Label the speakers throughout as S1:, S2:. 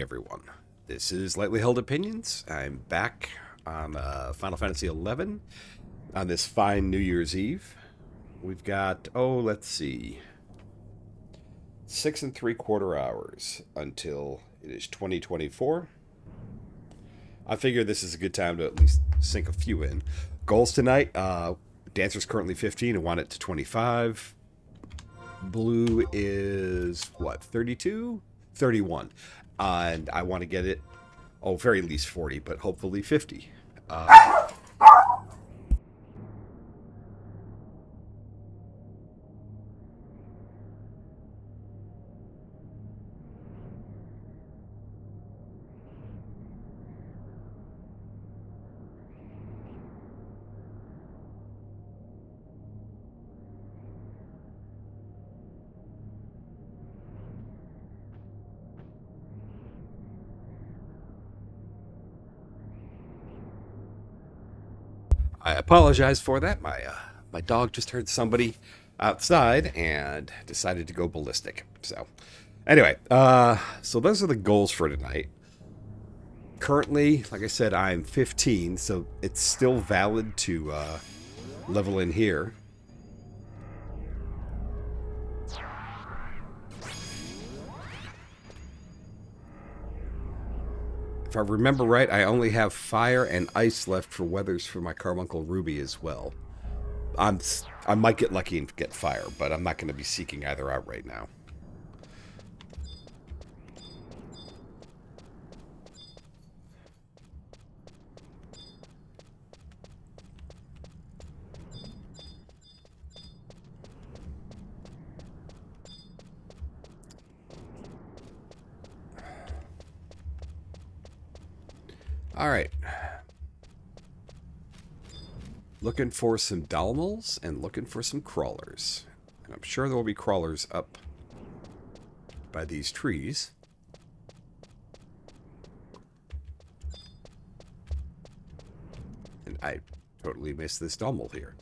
S1: Everyone. This is Lightly Held Opinions. I'm back on Final Fantasy XI on this fine New Year's Eve. We've got, let's see, 6 3/4 hours until it is 2024. I figure this is a good time to at least sink a few in. Goals tonight, Dancer's currently 15 and want it to 25. Blue is, what, 32? 31. And I want to get it, very least 40, but hopefully 50. I apologize for that. My dog just heard somebody outside and decided to go ballistic. So, anyway, so those are the goals for tonight. Currently, like I said, I'm 15, so it's still valid to level in here. If I remember right, I only have fire and ice left for weathers for my carbuncle ruby as well. I might get lucky and get fire, but I'm not going to be seeking either out right now. All right. Looking for some Dalmals and looking for some crawlers. And I'm sure there will be crawlers up by these trees. And I totally missed this Dalmal here.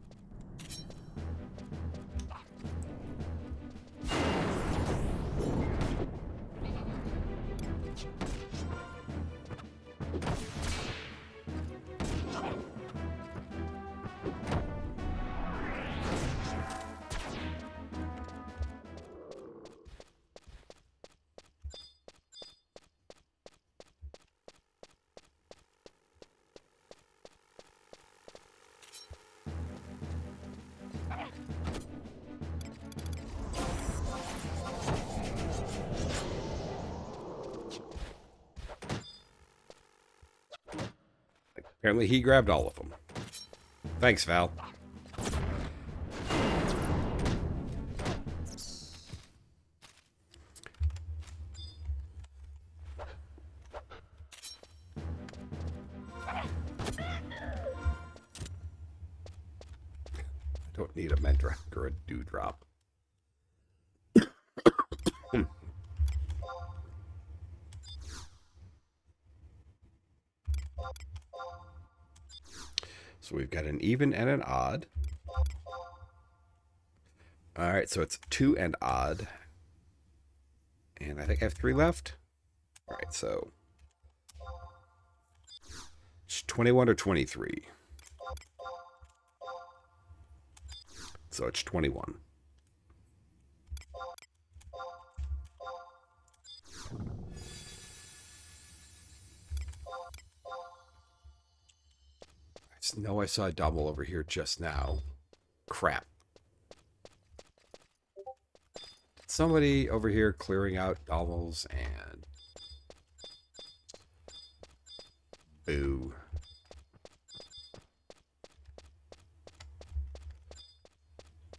S1: Apparently he grabbed all of them. Thanks, Val. I don't need a Mendrac or a Dewdrop. So we've got an even and an odd. All right, so it's 2 and odd. And I think I have 3 left. All right, so it's 21 or 23. So it's 21. I know I saw a double over here just now. Crap. Somebody over here clearing out Dalmals and... Boo.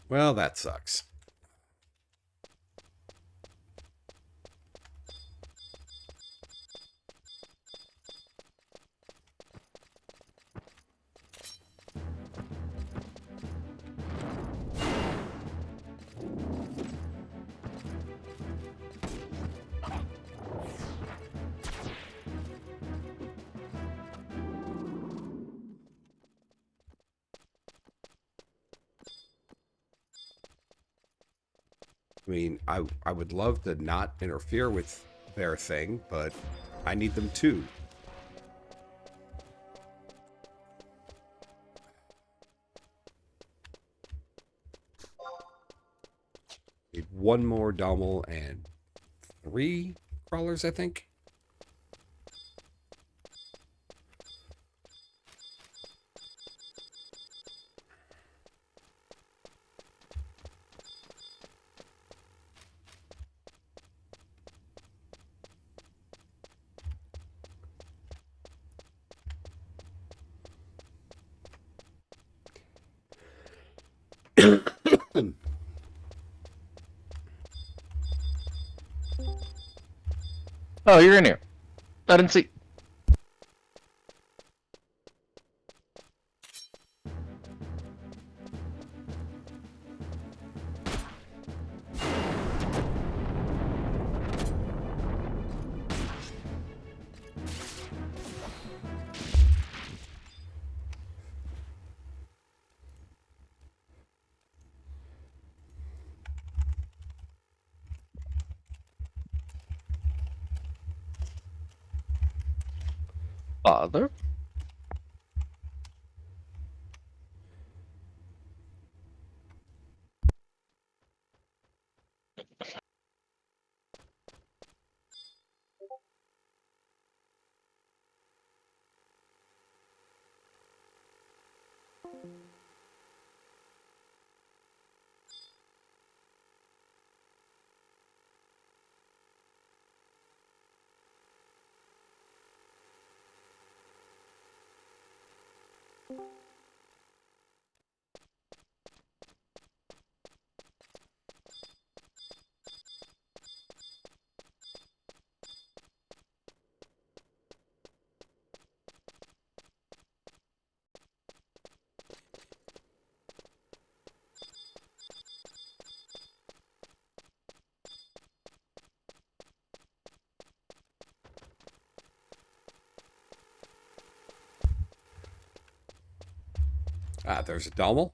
S1: Well, that sucks. I mean, I would love to not interfere with their thing, but I need them too. Need one more Dommel and 3 crawlers, I think.
S2: Oh, you're in here. I didn't see. Father?
S1: Ah, there's a Dommel.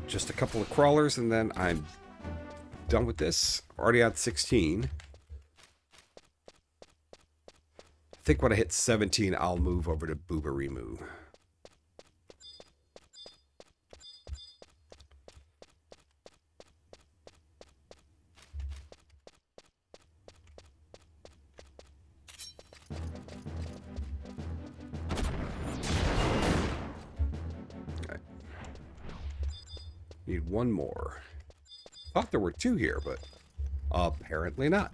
S1: Just a couple of crawlers, and then I'm done with this. Already at 16. I think when I hit 17, I'll move over to Booberimu. Need one more. Thought there were 2 here, but apparently not.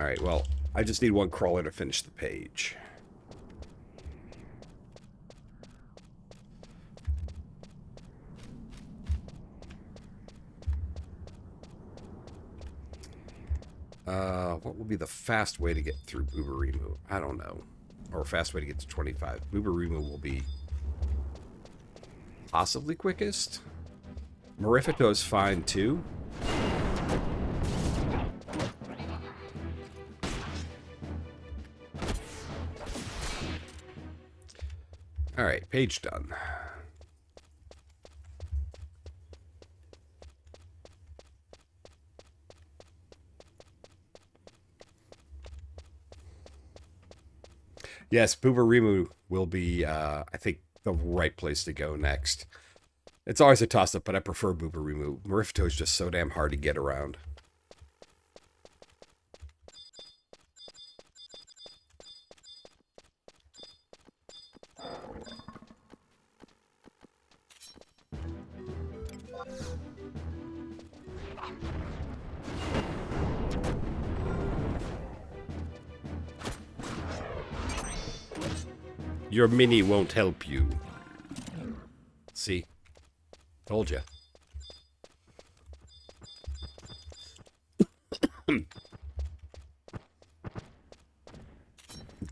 S1: Alright, well, I just need one crawler to finish the page. What will be the fast way to get through Booberimu? I don't know. Or a fast way to get to 25. Booberimu will be possibly quickest. Marifito is fine too. Alright, page done. Yes, Booberimu will be, I think, the right place to go next. It's always a toss-up, but I prefer Booberimu. Marifito is just so damn hard to get around. Your mini won't help you. See? Told you.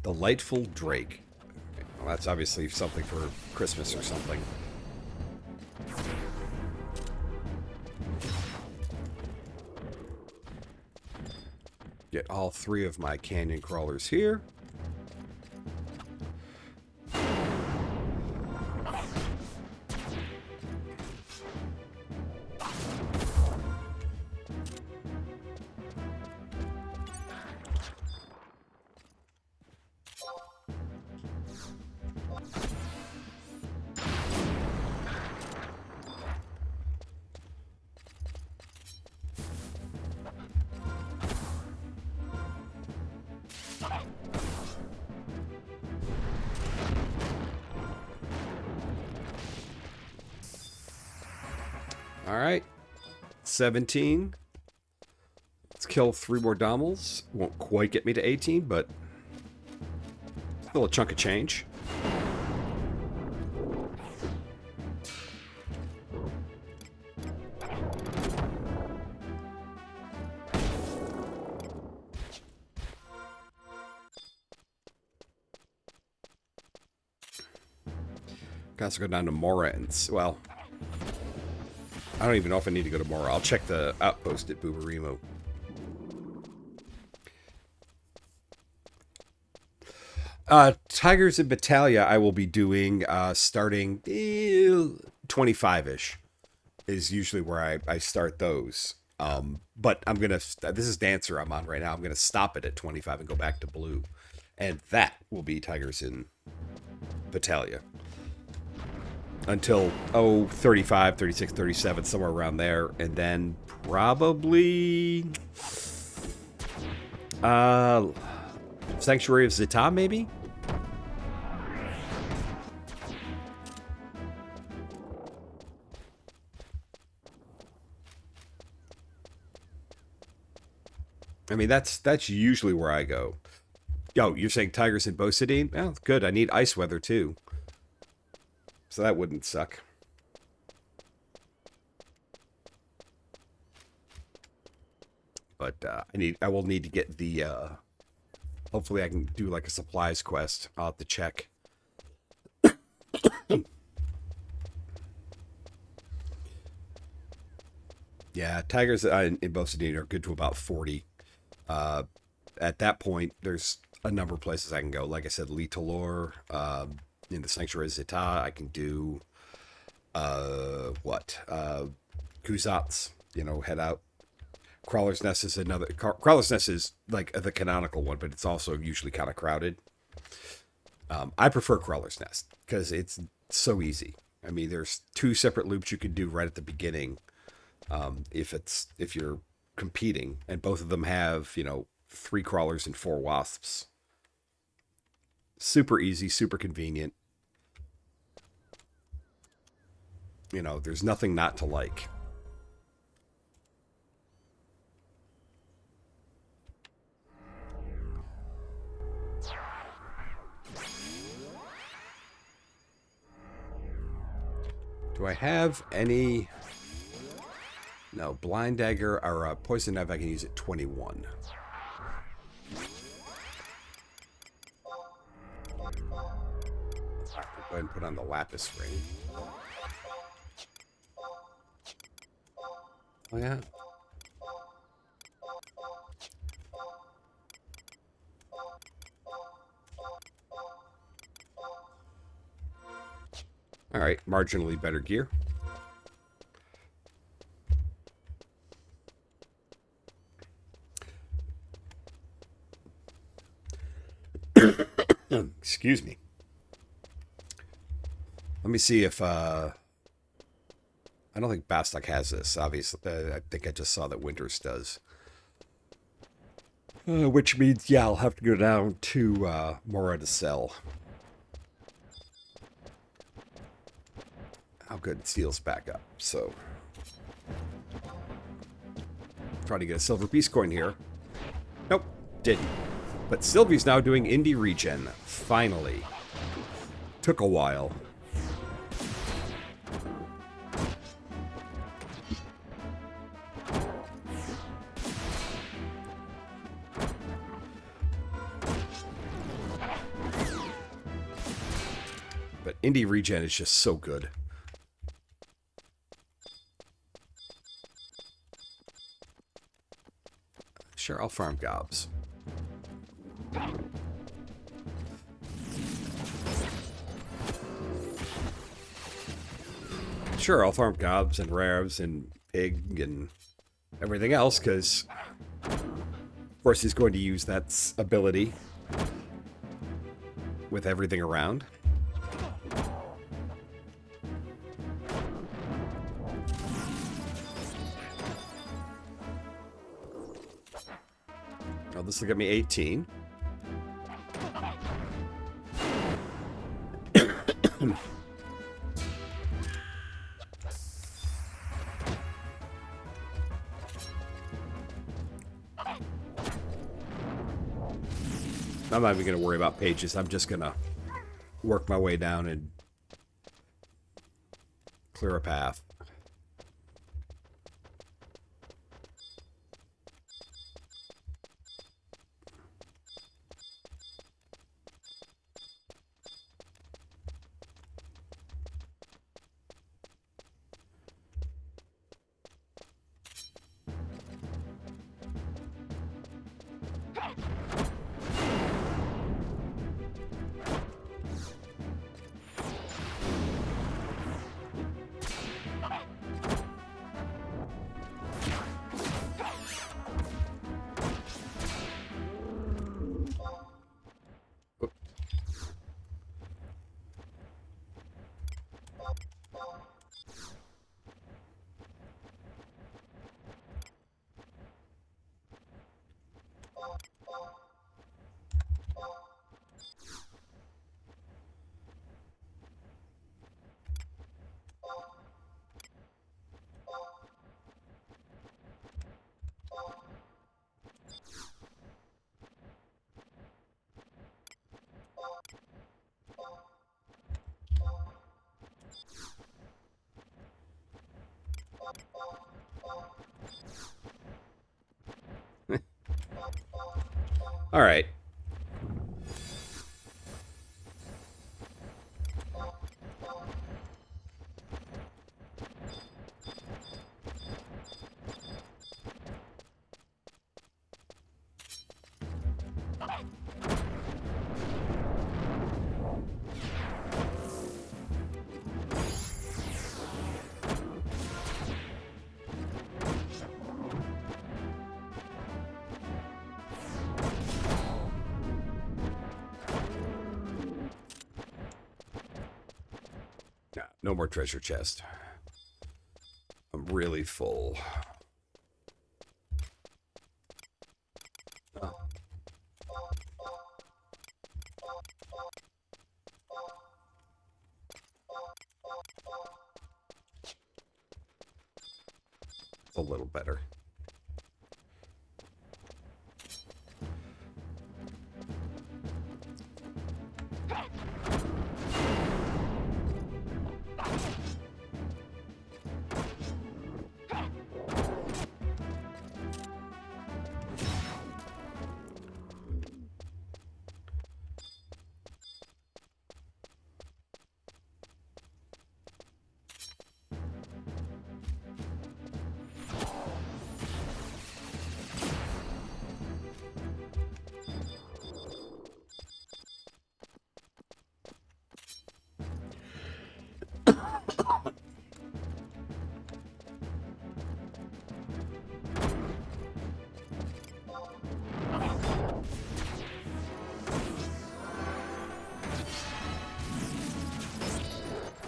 S1: Delightful Drake. Well, that's obviously something for Christmas or something. Get all 3 of my canyon crawlers here. All right, 17. Let's kill 3 more Dommels. Won't quite get me to 18, but still a chunk of change. Got to go down to Mora and, well, I don't even know if I need to go to Mora. I'll check the outpost at Boobarimo. Tigers in Battaglia I will be doing starting 25-ish is usually where I start those. But I'm going to, this is Dancer I'm on right now. I'm going to stop it at 25 and go back to Blue. And that will be Tigers in Battaglia. Until, 35, 36, 37, somewhere around there. And then probably Sanctuary of Zeta, maybe? I mean, that's usually where I go. Yo, you're saying Tigers in Bosidine? Well, good. I need ice weather, too. So that wouldn't suck. But I will need to get the hopefully I can do like a supplies quest. I'll have to check. Yeah, Tigers in Bosidine are good to about 40. At that point, there's a number of places I can go. Like I said, Litalor, in the Sanctuary of Zeta, I can do Kuzats, head out. Crawler's Nest is another. Crawler's Nest is like the canonical one, but it's also usually kind of crowded. I prefer Crawler's Nest because it's so easy. I mean, there's 2 separate loops you can do right at the beginning, if you're competing, and both of them have 3 crawlers and 4 wasps. Super easy, super convenient. There's nothing not to like. Do I have any? No, Blind Dagger or Poison Knife I can use at 21. Go ahead and put on the Lapis Ring. Oh, yeah. All right, marginally better gear. Excuse me. Let me see if I don't think Bastok has this. Obviously, I think I just saw that Winters does. Which means, yeah, I'll have to go down to Mora to sell. Oh, good. Steel's back up, so. Trying to get a silver beast coin here. Nope, didn't. But Sylvie's now doing indie regen. Finally. Took a while. But indie regen is just so good. Sure, I'll farm gobs. Sure, I'll farm gobs and revs and pig and everything else, because of course he's going to use that ability with everything around. Oh, this will get me 18. I'm not even going to worry about pages. I'm just going to work my way down and clear a path. All right. No more treasure chest. I'm really full. Oh. A little better.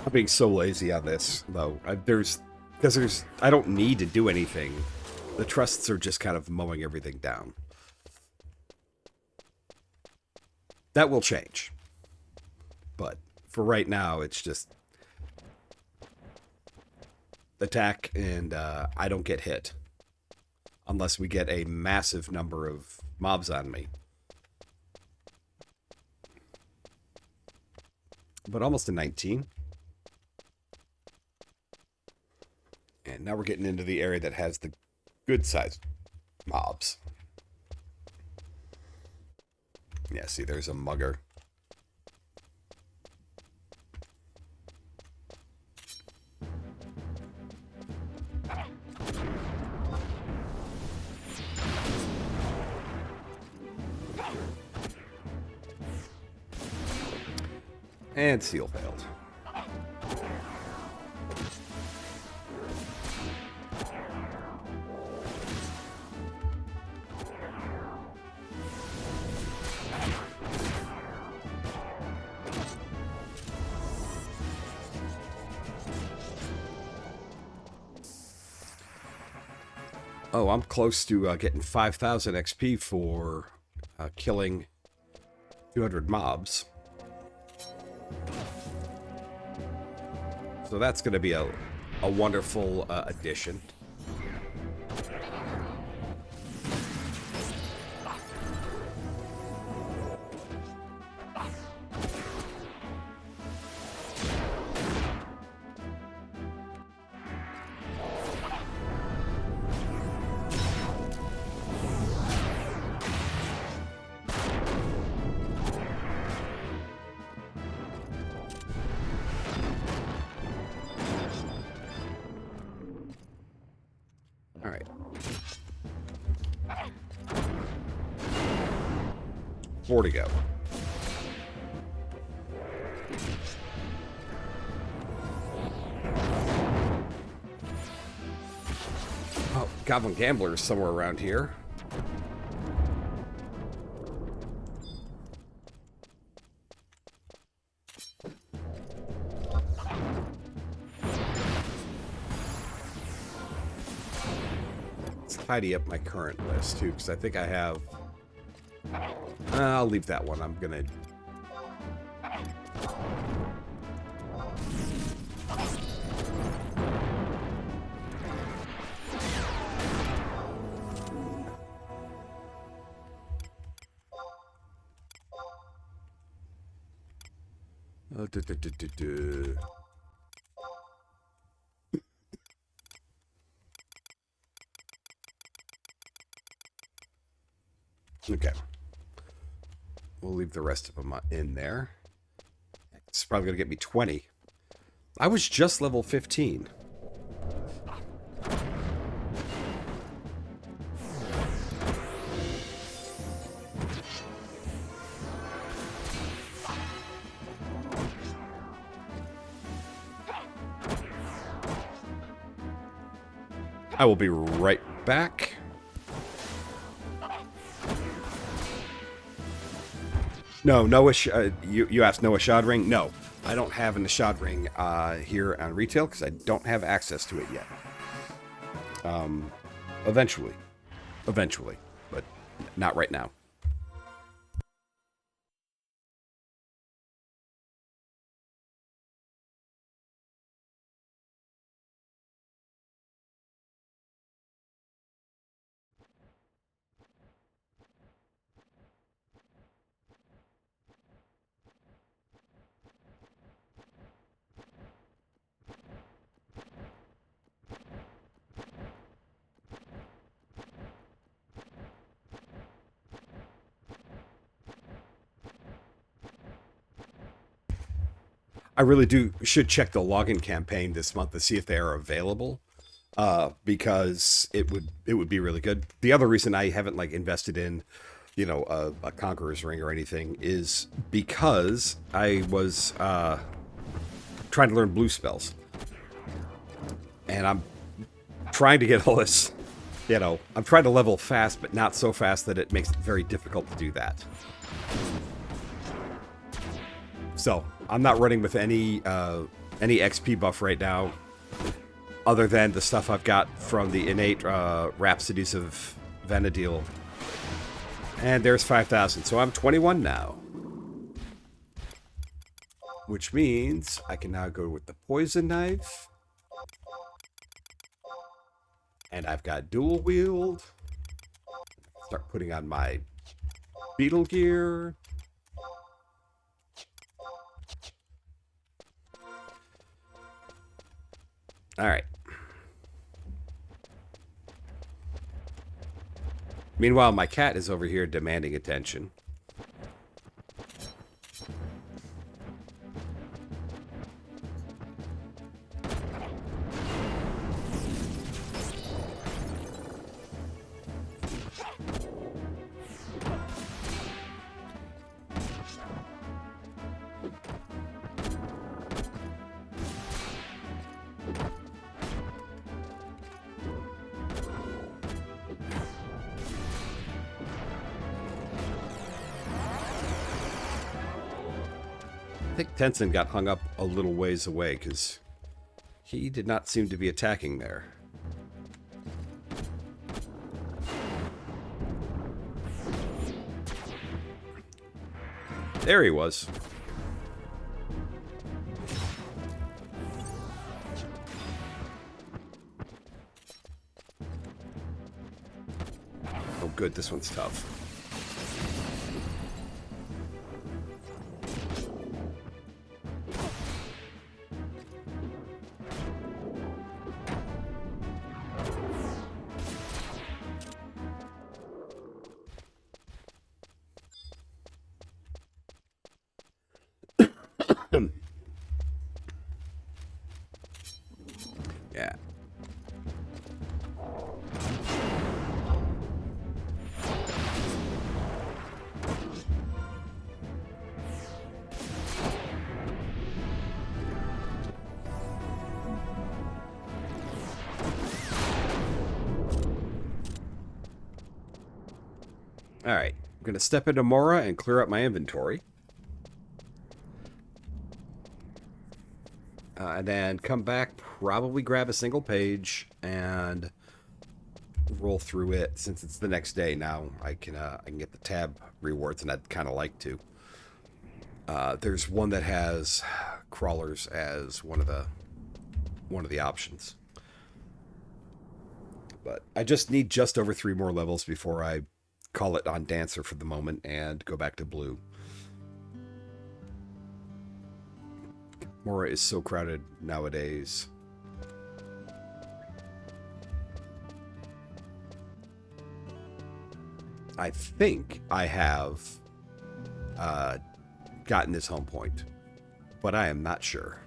S1: I'm being so lazy on this, though. I don't need to do anything. The trusts are just kind of mowing everything down. That will change. But for right now, it's just attack and I don't get hit. Unless we get a massive number of mobs on me. But almost a 19. And now we're getting into the area that has the good sized mobs. Yeah, see, there's a mugger. And seal failed. Oh, I'm close to getting 5,000 XP for killing 200 mobs. So that's going to be a wonderful addition. All right. 4 to go. Oh, Goblin Gambler is somewhere around here. Tidy up my current list too, because I think I have. I'll leave that one. I'm gonna. Okay. We'll leave the rest of them in there. It's probably going to get me 20. I was just level 15. I will be right back. No, you asked Noah Shad Ring? No, I don't have a Nishad Ring here on retail because I don't have access to it yet. Eventually, but not right now. I really should check the login campaign this month to see if they are available, because it would be really good. The other reason I haven't like invested in, a Conqueror's Ring or anything is because I was trying to learn blue spells, and I'm trying to get all this. I'm trying to level fast, but not so fast that it makes it very difficult to do that. So I'm not running with any XP buff right now, other than the stuff I've got from the innate Rhapsodies of Vanadil. And there's 5,000, so I'm 21 now. Which means I can now go with the Poison Knife. And I've got Dual Wield. Start putting on my Beetle gear. All right. Meanwhile, my cat is over here demanding attention. think Tenson got hung up a little ways away because he did not seem to be attacking there. There he was. Oh, good. This one's tough. Yeah. All right. I'm going to step into Mora and clear up my inventory. And then come back, probably grab a single page and roll through it. Since it's the next day now, I can get the tab rewards, and I'd kind of like to. There's one that has crawlers as one of the options, but I just need just over 3 more levels before I call it on Dancer for the moment and go back to Blue. Mora is so crowded nowadays. I think I have gotten this home point, but I am not sure.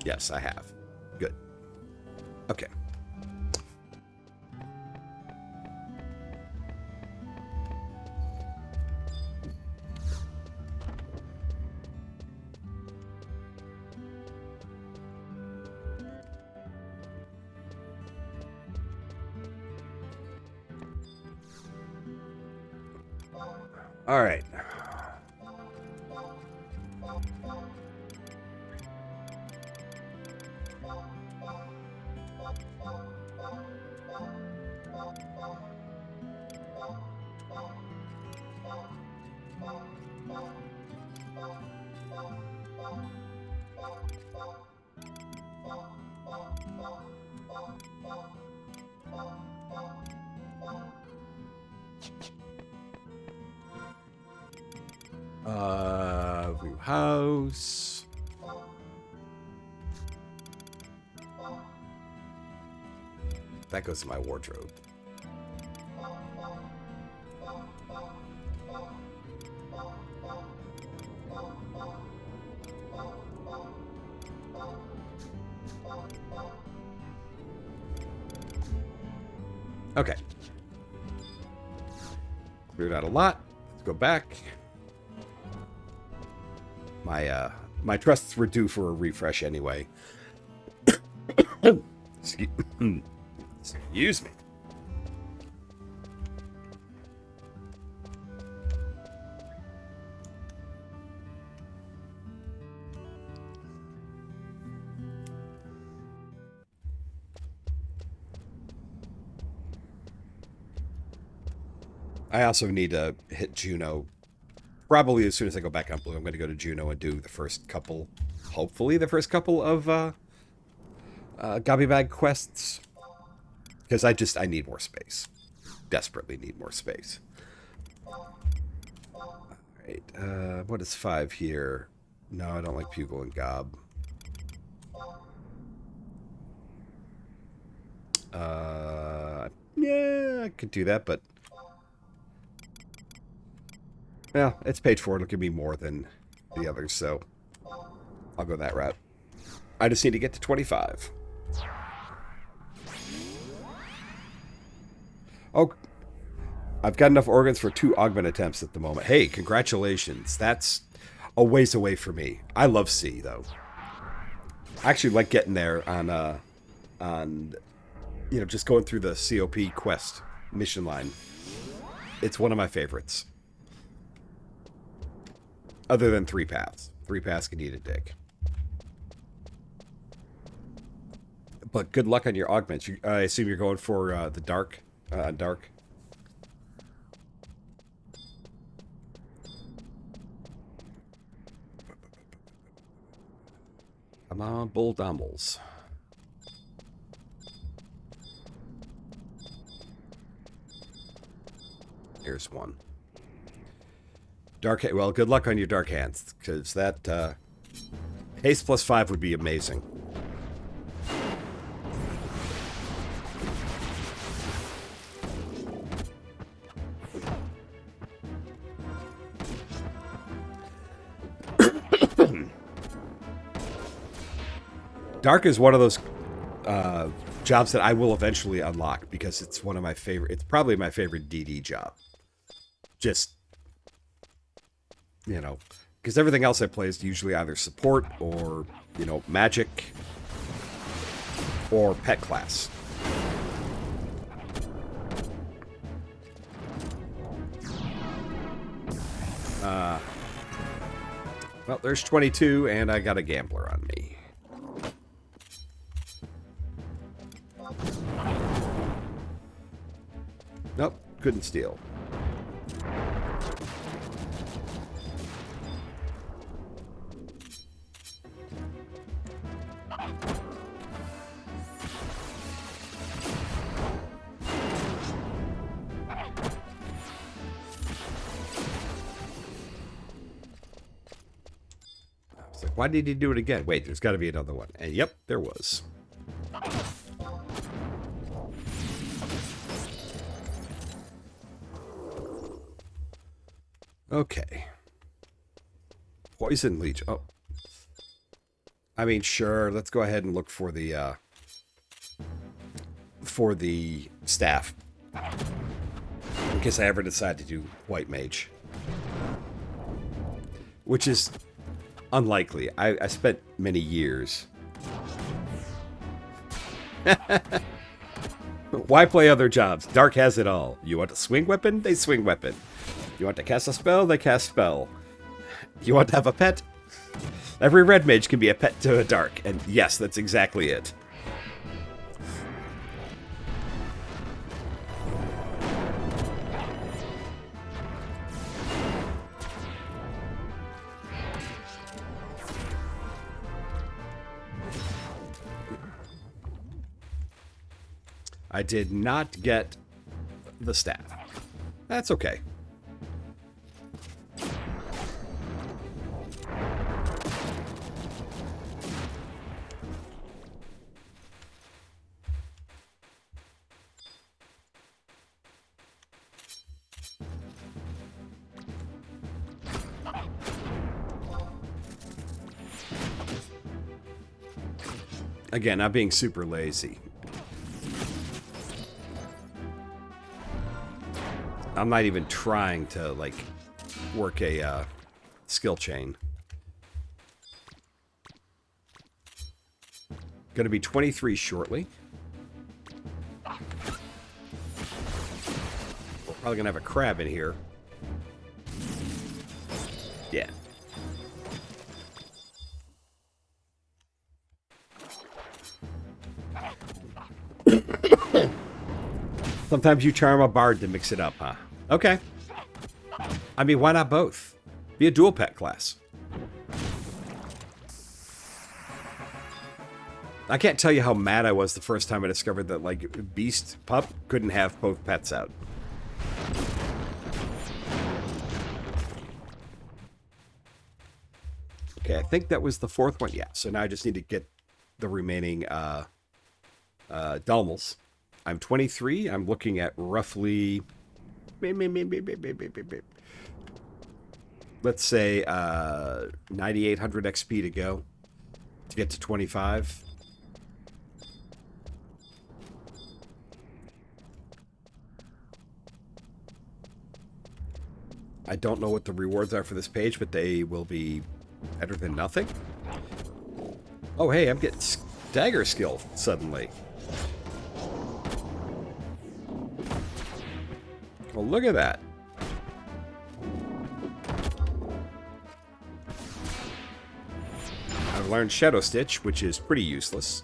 S1: Yes, I have. Good. Okay. All right. Blue house. That goes to my wardrobe. Okay. Cleared out a lot. Let's go back. My trusts were due for a refresh anyway. Excuse me. I also need to hit Juno. Probably as soon as I go back on Blue, I'm going to go to Juno and do the first couple, hopefully the first couple of Gobby Bag quests. Because I need more space. Desperately need more space. Alright, what is 5 here? No, I don't like Pugil and Gob. Yeah, I could do that, but... Well, it's paid for. It'll give me more than the others, so I'll go that route. I just need to get to 25. Oh, I've got enough organs for 2 augment attempts at the moment. Hey, congratulations. That's a ways away for me. I love C, though. I actually like getting there on just going through the COP quest mission line. It's one of my favorites. Other than 3 paths. 3 paths can eat a dick. But good luck on your augments. I assume you're going for the dark. Dark. Come on, bull dumbles. Here's one. Dark. Well, good luck on your dark hands, because that haste plus 5 would be amazing. Dark is one of those jobs that I will eventually unlock because it's one of my favorite. It's probably my favorite DD job. Just, you know, because everything else I play is usually either support or, you know, magic or pet class. Well, there's 22, and I got a gambler on me. Nope, couldn't steal. I was like, why did he do it again? Wait, there's got to be another one. And yep, there was. Okay. Poison leech. Oh. I mean, sure. Let's go ahead and look for the staff. In case I ever decide to do white mage. Which is unlikely. I spent many years. Why play other jobs? Dark has it all. You want a swing weapon? They swing weapon. You want to cast a spell? They cast spell. You want to have a pet? Every red mage can be a pet to a dark. And yes, that's exactly it. I did not get the staff. That's okay. Again, I'm being super lazy. I'm not even trying to, like, work a skill chain. Gonna be 23 shortly. We're probably gonna have a crab in here. Yeah. Sometimes you charm a bard to mix it up, huh? Okay. I mean, why not both? Be a dual pet class. I can't tell you how mad I was the first time I discovered that, like, Beast Pup couldn't have both pets out. Okay, I think that was the fourth one. Yeah, so now I just need to get the remaining Dalmals. I'm 23. I'm looking at roughly, let's say 9,800 XP to go to get to 25. I don't know what the rewards are for this page, but they will be better than nothing. Oh, hey, I'm getting dagger skill suddenly. Well, look at that. I've learned Shadow Stitch, which is pretty useless.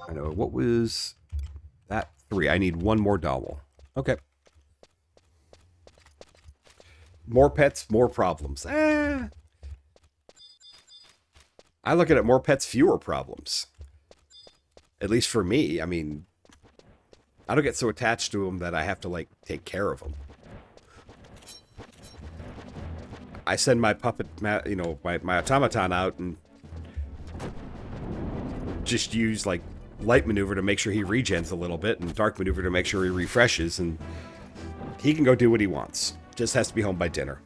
S1: I know, what was that? 3. I need 1 more Dommel. Okay. More pets, more problems. I look at it, more pets, fewer problems. At least for me. I mean, I don't get so attached to them that I have to, like, take care of them. I send my puppet, you know, my automaton out and just use, like, light maneuver to make sure he regens a little bit and dark maneuver to make sure he refreshes, and he can go do what he wants. Just has to be home by dinner.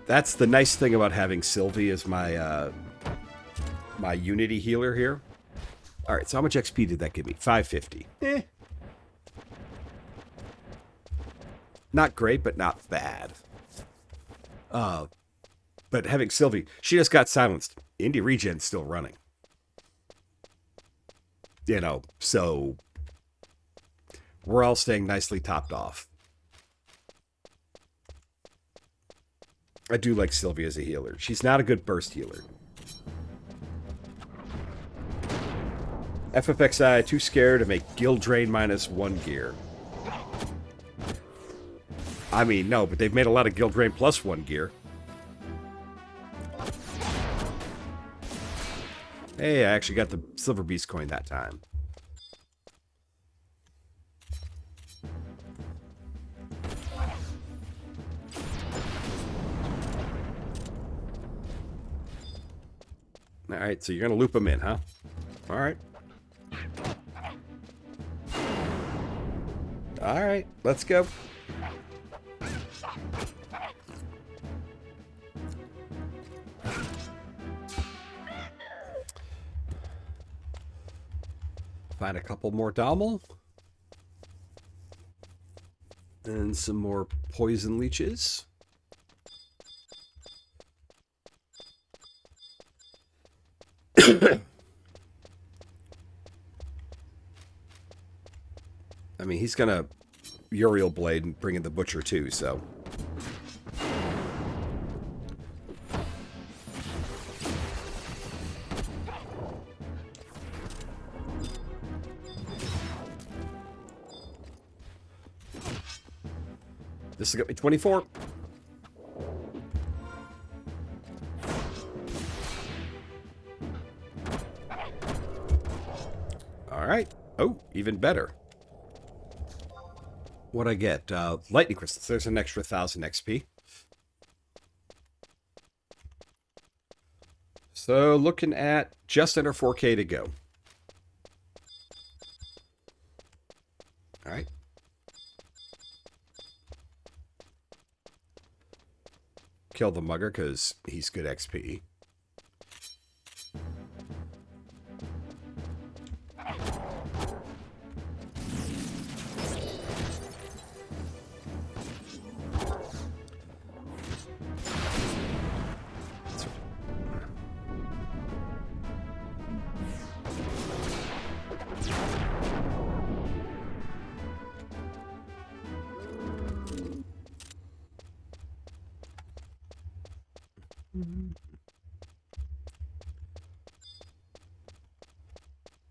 S1: That's the nice thing about having Sylvie as my my Unity healer here. All right, so how much XP did that give me? 550. Not great, but not bad. But having Sylvie, she just got silenced. Indie Regen's still running. You know, so we're all staying nicely topped off. I do like Sylvie as a healer. She's not a good burst healer. FFXI, too scared to make Guild Drain -1 gear. I mean, no, but they've made a lot of Guild Drain +1 gear. Hey, I actually got the Silver Beast coin that time. Alright, so you're going to loop them in, huh? Alright. Alright, let's go. Find a couple more Dommel. And some more poison leeches. I mean, he's gonna Uriel Blade and bring in the Butcher too, so. This has got me 24. All right. Oh, even better. What'd I get? Lightning crystals. There's an extra 1,000 XP. So looking at just under 4K to go. All right. Kill the mugger because he's good XP.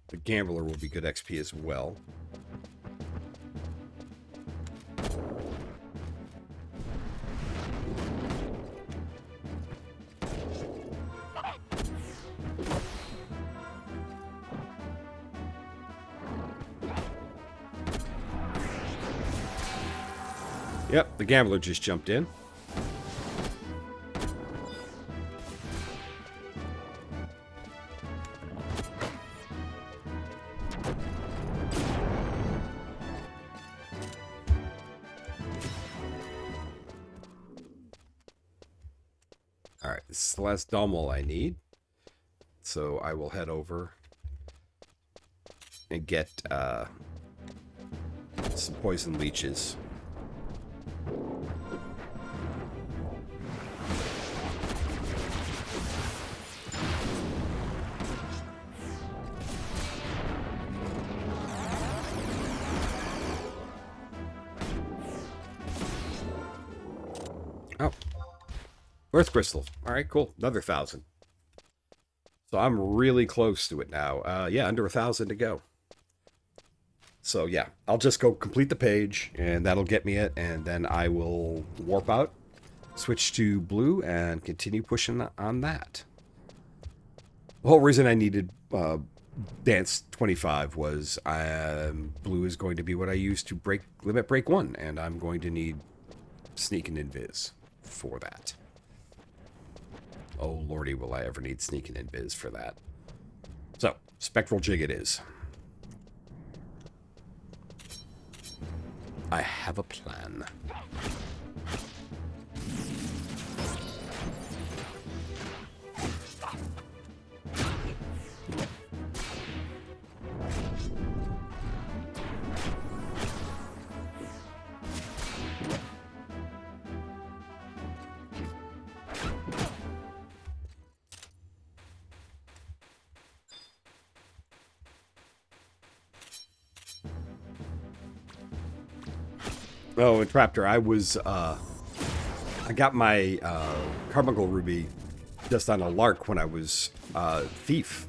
S1: The Gambler will be good XP as well. Yep, the Gambler just jumped in. Alright, this is the last Dommel I need. So I will head over and get some poison leeches. Earth crystal. All right, cool. Another 1,000. So I'm really close to it now. Yeah, under 1,000 to go. So yeah, I'll just go complete the page, and that'll get me it, and then I will warp out, switch to blue, and continue pushing on that. The whole reason I needed Dance 25 was blue is going to be what I use to limit break 1, and I'm going to need sneak and invis for that. Oh lordy, will I ever need sneak and invis for that. So, spectral jig it is. I have a plan. Oh, and Traptor, I got my Carbuncle Ruby just on a lark when I was Thief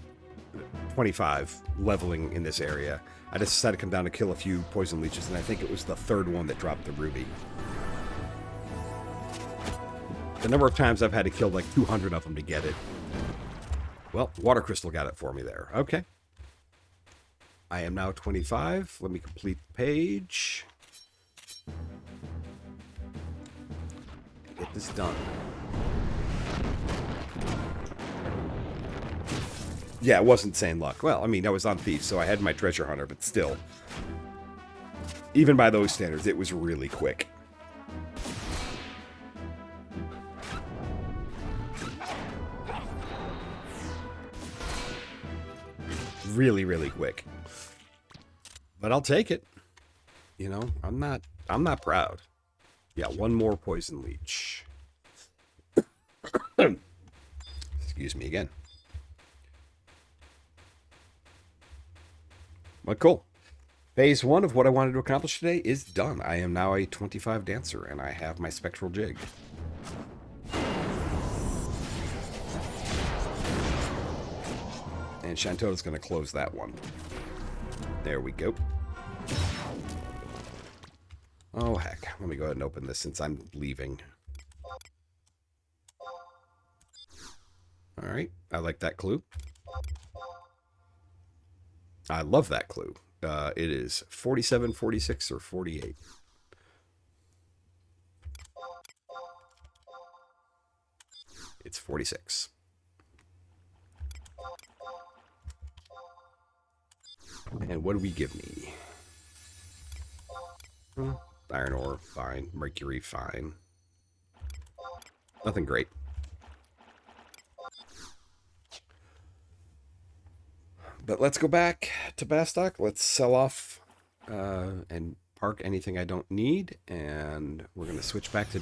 S1: 25 leveling in this area. I just decided to come down to kill a few poison leeches, and I think it was the third one that dropped the ruby. The number of times I've had to kill like 200 of them to get it. Well, Water Crystal got it for me there. Okay. I am now 25. Let me complete the page. Get this done. Yeah, it wasn't insane luck. Well, I mean, I was on Thief, so I had my Treasure Hunter, but still. Even by those standards, it was really quick. Really, really quick. But I'll take it. You know, I'm not proud. Yeah, one more poison leech. Excuse me again. But cool. Phase 1 of what I wanted to accomplish today is done. I am now a 25 dancer, and I have my spectral jig. And Shantota's going to close that one. There we go. Oh, heck. Let me go ahead and open this since I'm leaving. Alright. I like that clue. I love that clue. It is 47, 46, or 48. It's 46. And what do we give me? Iron ore, fine. Mercury, fine. Nothing great. But let's go back to Bastock. Let's sell off and park anything I don't need. And we're going to switch back to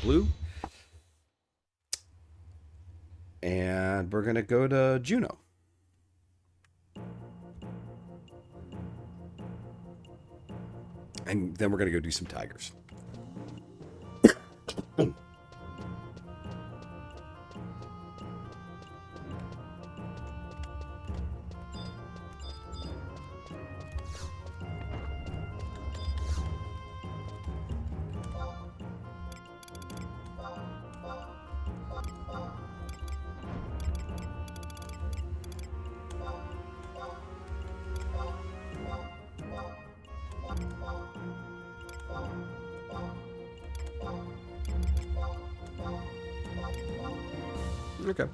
S1: blue. And we're going to go to Juno. And then we're going to go do some tigers. Okay. I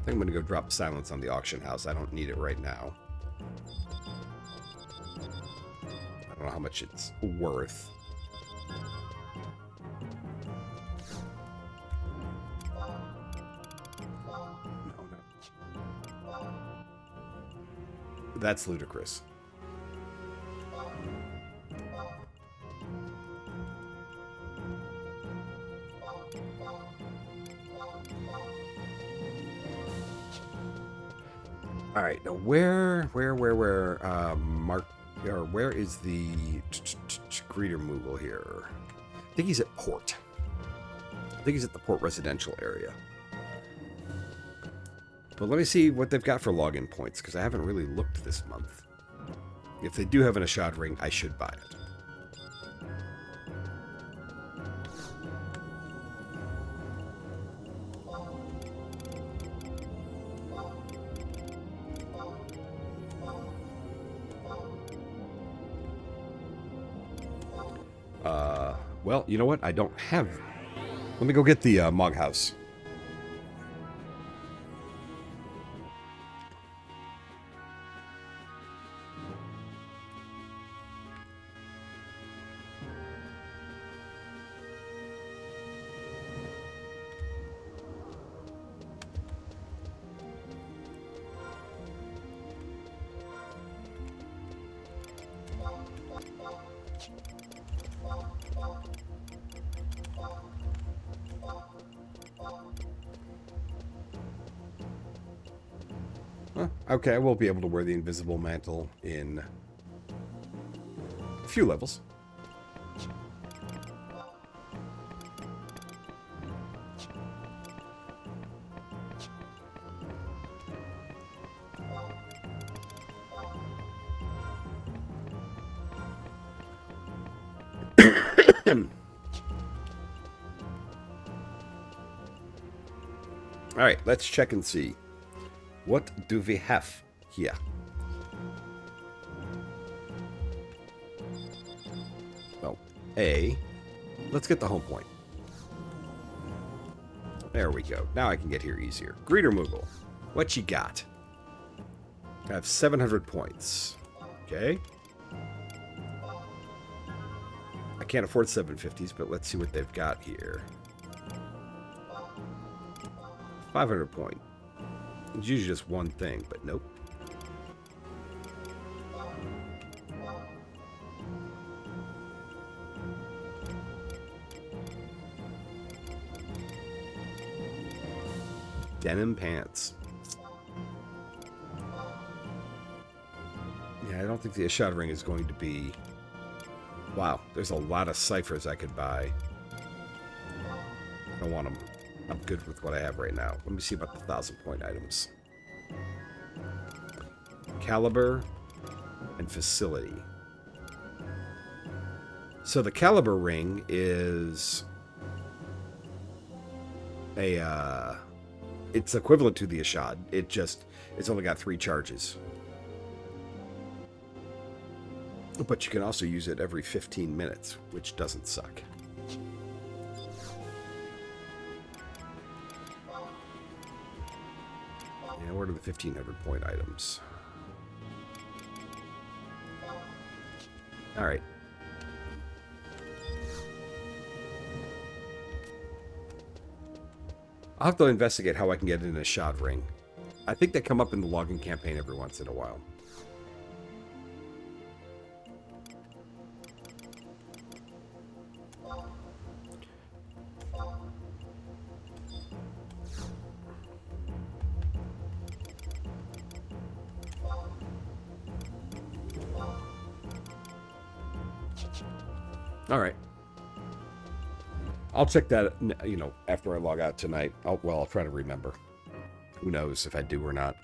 S1: think I'm going to go drop silence on the auction house. I don't need it right now. I don't know how much it's worth. No. That's ludicrous. All right, now where Mark, or where is the greeter Moogle here? I think he's at Port. I think he's at the Port residential area. But let me see what they've got for login points, because I haven't really looked this month. If they do have an Ashad ring, I should buy it. Well, you know what? I don't have... Let me go get the Mog House. Okay, I will be able to wear the invisible mantle in a few levels. All right, let's check and see. What do we have here? Well, let's get the home point. There we go. Now I can get here easier. Greeter Moogle, what you got? I have 700 points. Okay. I can't afford 750s, but let's see what they've got here. 500 point. It's usually just one thing, but nope. Denim pants. Yeah, I don't think the Ashad ring is going to be... Wow, there's a lot of ciphers I could buy. I don't want them. I'm good with what I have right now. Let me see about the 1,000-point items. Caliber and facility. So the caliber ring is a it's equivalent to the Ashad. It's only got 3 charges. But you can also use it every 15 minutes, which doesn't suck. Yeah, what are the 1,500 point items? All right. I'll have to investigate how I can get in a Ashad ring. I think they come up in the login campaign every once in a while. All right. I'll check that, after I log out tonight. I'll try to remember. Who knows if I do or not.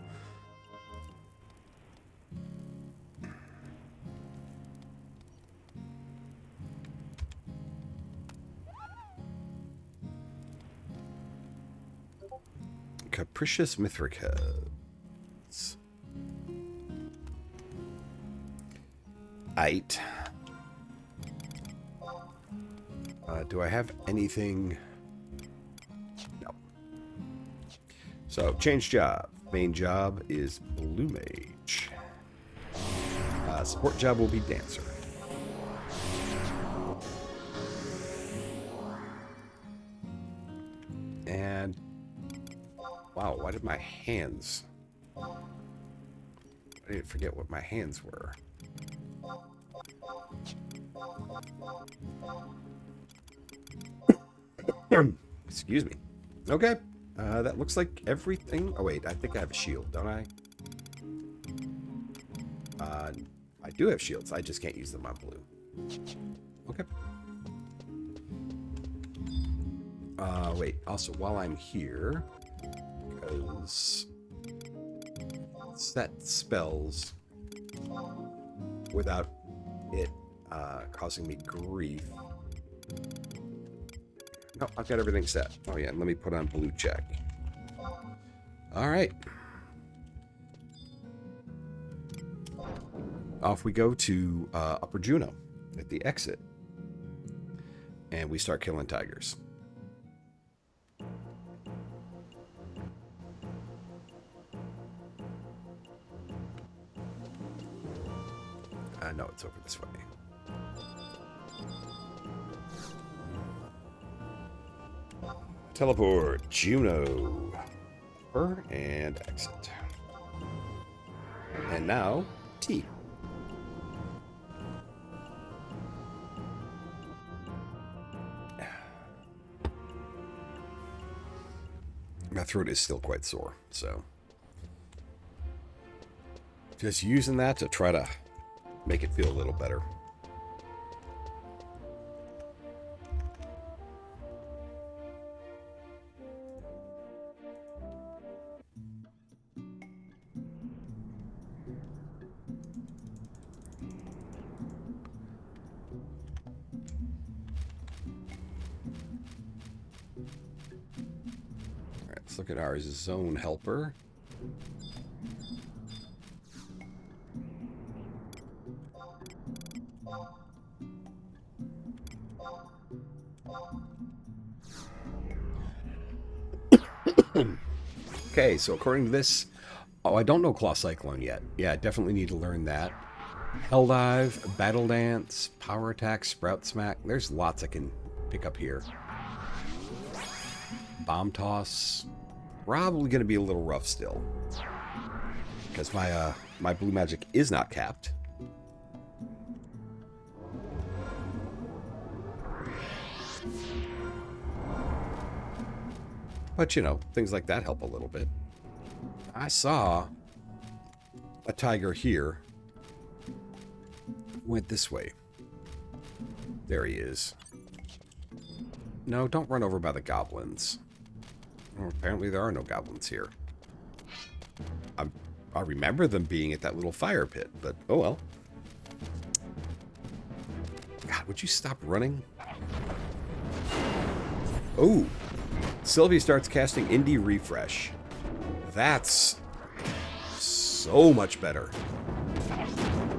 S1: Capricious Mithric heads. 8. Do I have anything? No. So, change job. Main job is Blue Mage. Support job will be Dancer. And, wow, why did my hands... I didn't forget what my hands were. Excuse me. Okay. That looks like everything. Oh, wait. I think I have a shield, don't I? I do have shields. I just can't use them on blue. Okay. Wait, also, while I'm here, because set spells without it causing me grief. No, I've got everything set. Oh yeah, let me put on blue check. All right. Off we go to Upper Juno at the exit. And we start killing tigers. I know it's over this way. Teleport, Juno. Upper and exit. And now, T. My throat is still quite sore, so just using that to try to make it feel a little better. Let's look at our zone helper. Okay, so according to this, oh, I don't know Claw Cyclone yet. Yeah, I definitely need to learn that. Helldive, Battle Dance, Power Attack, Sprout Smack. There's lots I can pick up here. Bomb Toss. Probably going to be a little rough still, because my blue magic is not capped. But you know, things like that help a little bit. I saw a tiger here. Went this way. There he is. No, don't run over by the goblins. Well, apparently there are no goblins here. I remember them being at that little fire pit, but oh well. God, would you stop running? Oh, Sylvie starts casting Indie Refresh. That's so much better.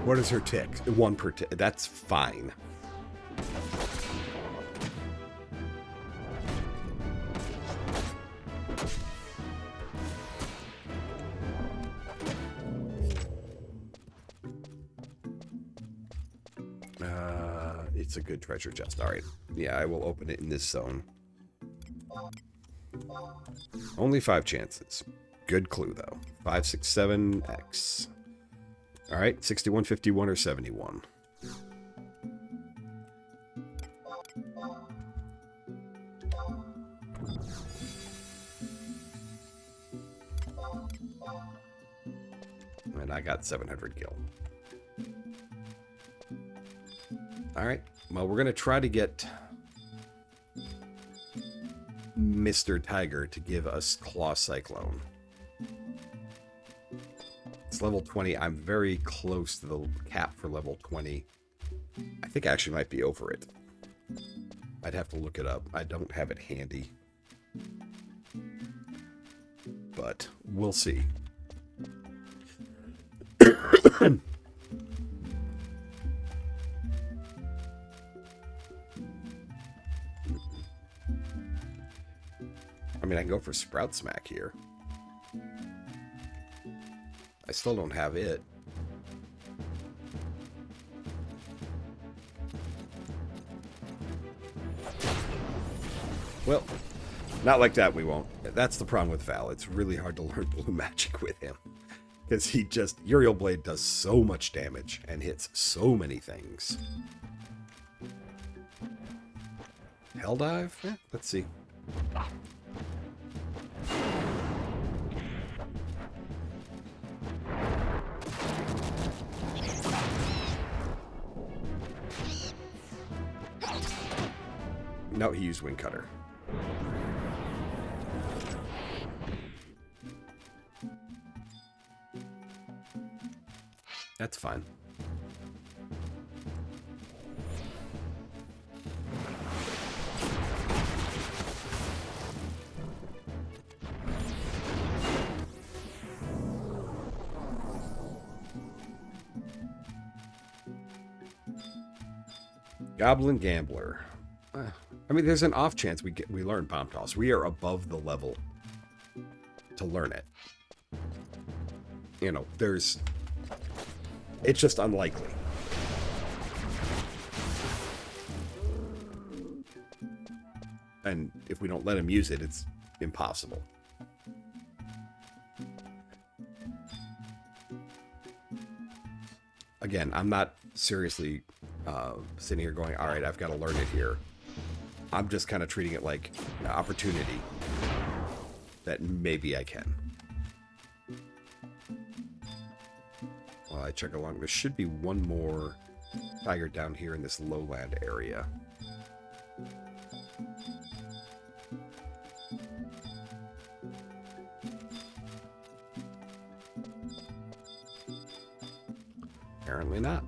S1: What is her tick? 1 per tick. That's fine. It's a good treasure chest. All right. Yeah, I will open it in this zone. Only 5 chances. Good clue, though. 5, 6, 7, X. All right. 61, 51, or 71. And I got 700 gil. All right. Well, we're going to try to get Mr. Tiger to give us Claw Cyclone. It's level 20. I'm very close to the cap for level 20. I think I actually might be over it. I'd have to look it up. I don't have it handy. But we'll see. I mean, I can go for Sprout Smack here. I still don't have it. Well, not like that we won't. That's the problem with Val. It's really hard to learn blue magic with him. Because he just... Uriel Blade does so much damage and hits so many things. Helldive? Eh, let's see. No, he used Wing Cutter. That's fine. Goblin Gambler. I mean, there's an off chance we learn Bomb Toss. We are above the level to learn it. You know, it's just unlikely. And if we don't let him use it, it's impossible. Again, I'm not seriously sitting here going, all right, I've got to learn it here. I'm just kind of treating it like an opportunity that maybe I can. While I check along, there should be one more tiger down here in this lowland area. Apparently not.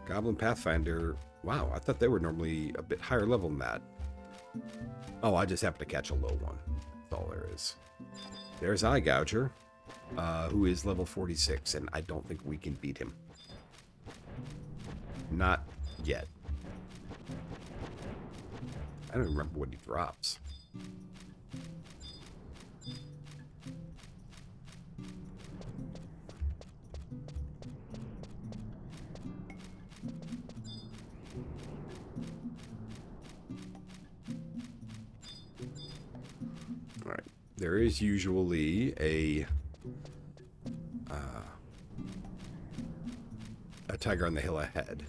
S1: Goblin Pathfinder. Wow, I thought they were normally a bit higher level than that. Oh, I just happened to catch a low one. That's all there is. There's Eye Gouger, who is level 46, and I don't think we can beat him. Not yet. I don't remember what he drops. There is usually a tiger on the hill ahead.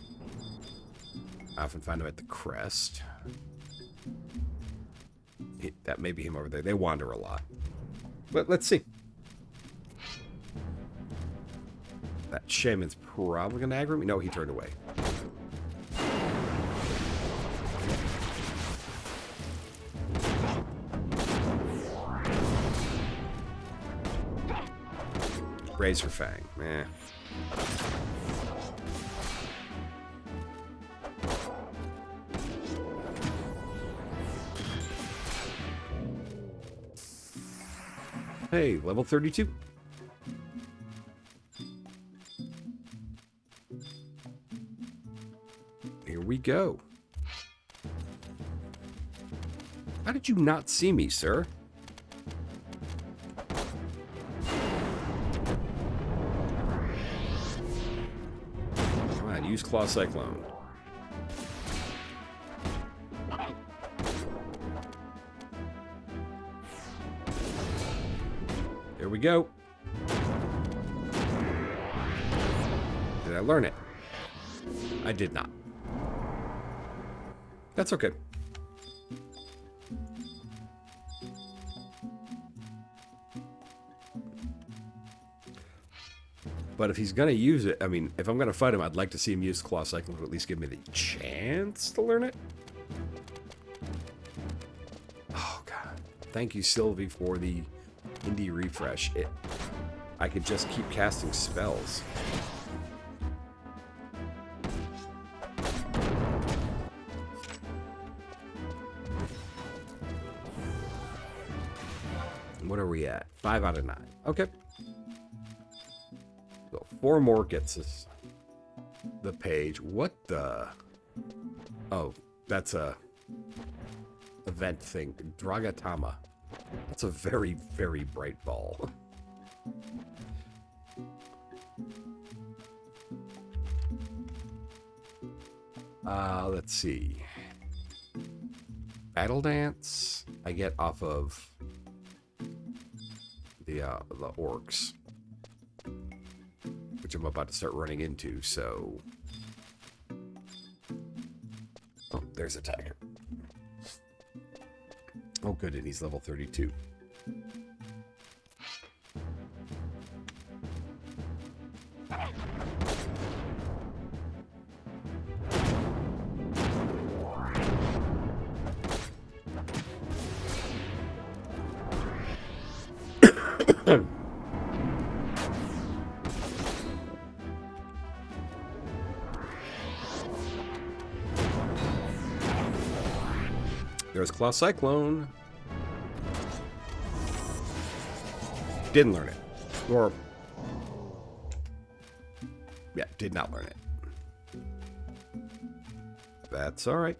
S1: I often find him at the crest. That may be him over there. They wander a lot. But let's see. That shaman's probably going to aggro me. No, he turned away. Razor Fang, meh. Hey, level 32. Here we go. How did you not see me, sir? Use Claw Cyclone. There we go. Did I learn it? I did not. That's okay. But if he's going to use it, I mean, if I'm going to fight him, I'd like to see him use Claw Cyclone to at least give me the chance to learn it. Oh, God. Thank you, Sylvie, for the indie refresh. I could just keep casting spells. What are we at? 5 out of 9. Okay. So 4 more gets us the page. What the? Oh, that's a event thing. Dragatama. That's a very, very bright ball. Let's see. Battle Dance I get off of the orcs, which I'm about to start running into, so... Oh, there's a tiger. Oh, good, and he's level 32. There's Claw Cyclone. Didn't learn it. Or, yeah, did not learn it. That's alright.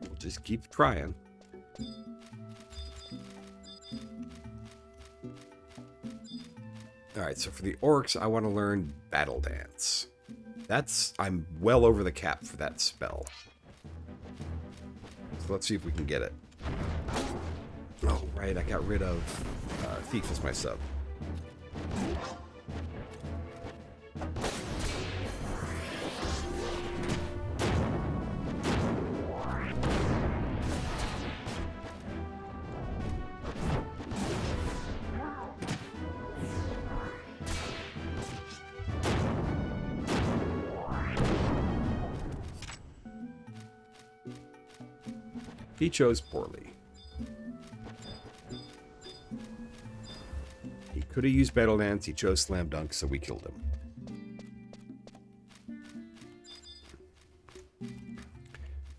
S1: We'll just keep trying. Alright, so for the orcs, I want to learn Battle Dance. I'm well over the cap for that spell. So let's see if we can get it. Oh, right, I got rid of Thief as my sub. He chose poorly. He could have used Battle Dance. He chose Slam Dunk, so we killed him.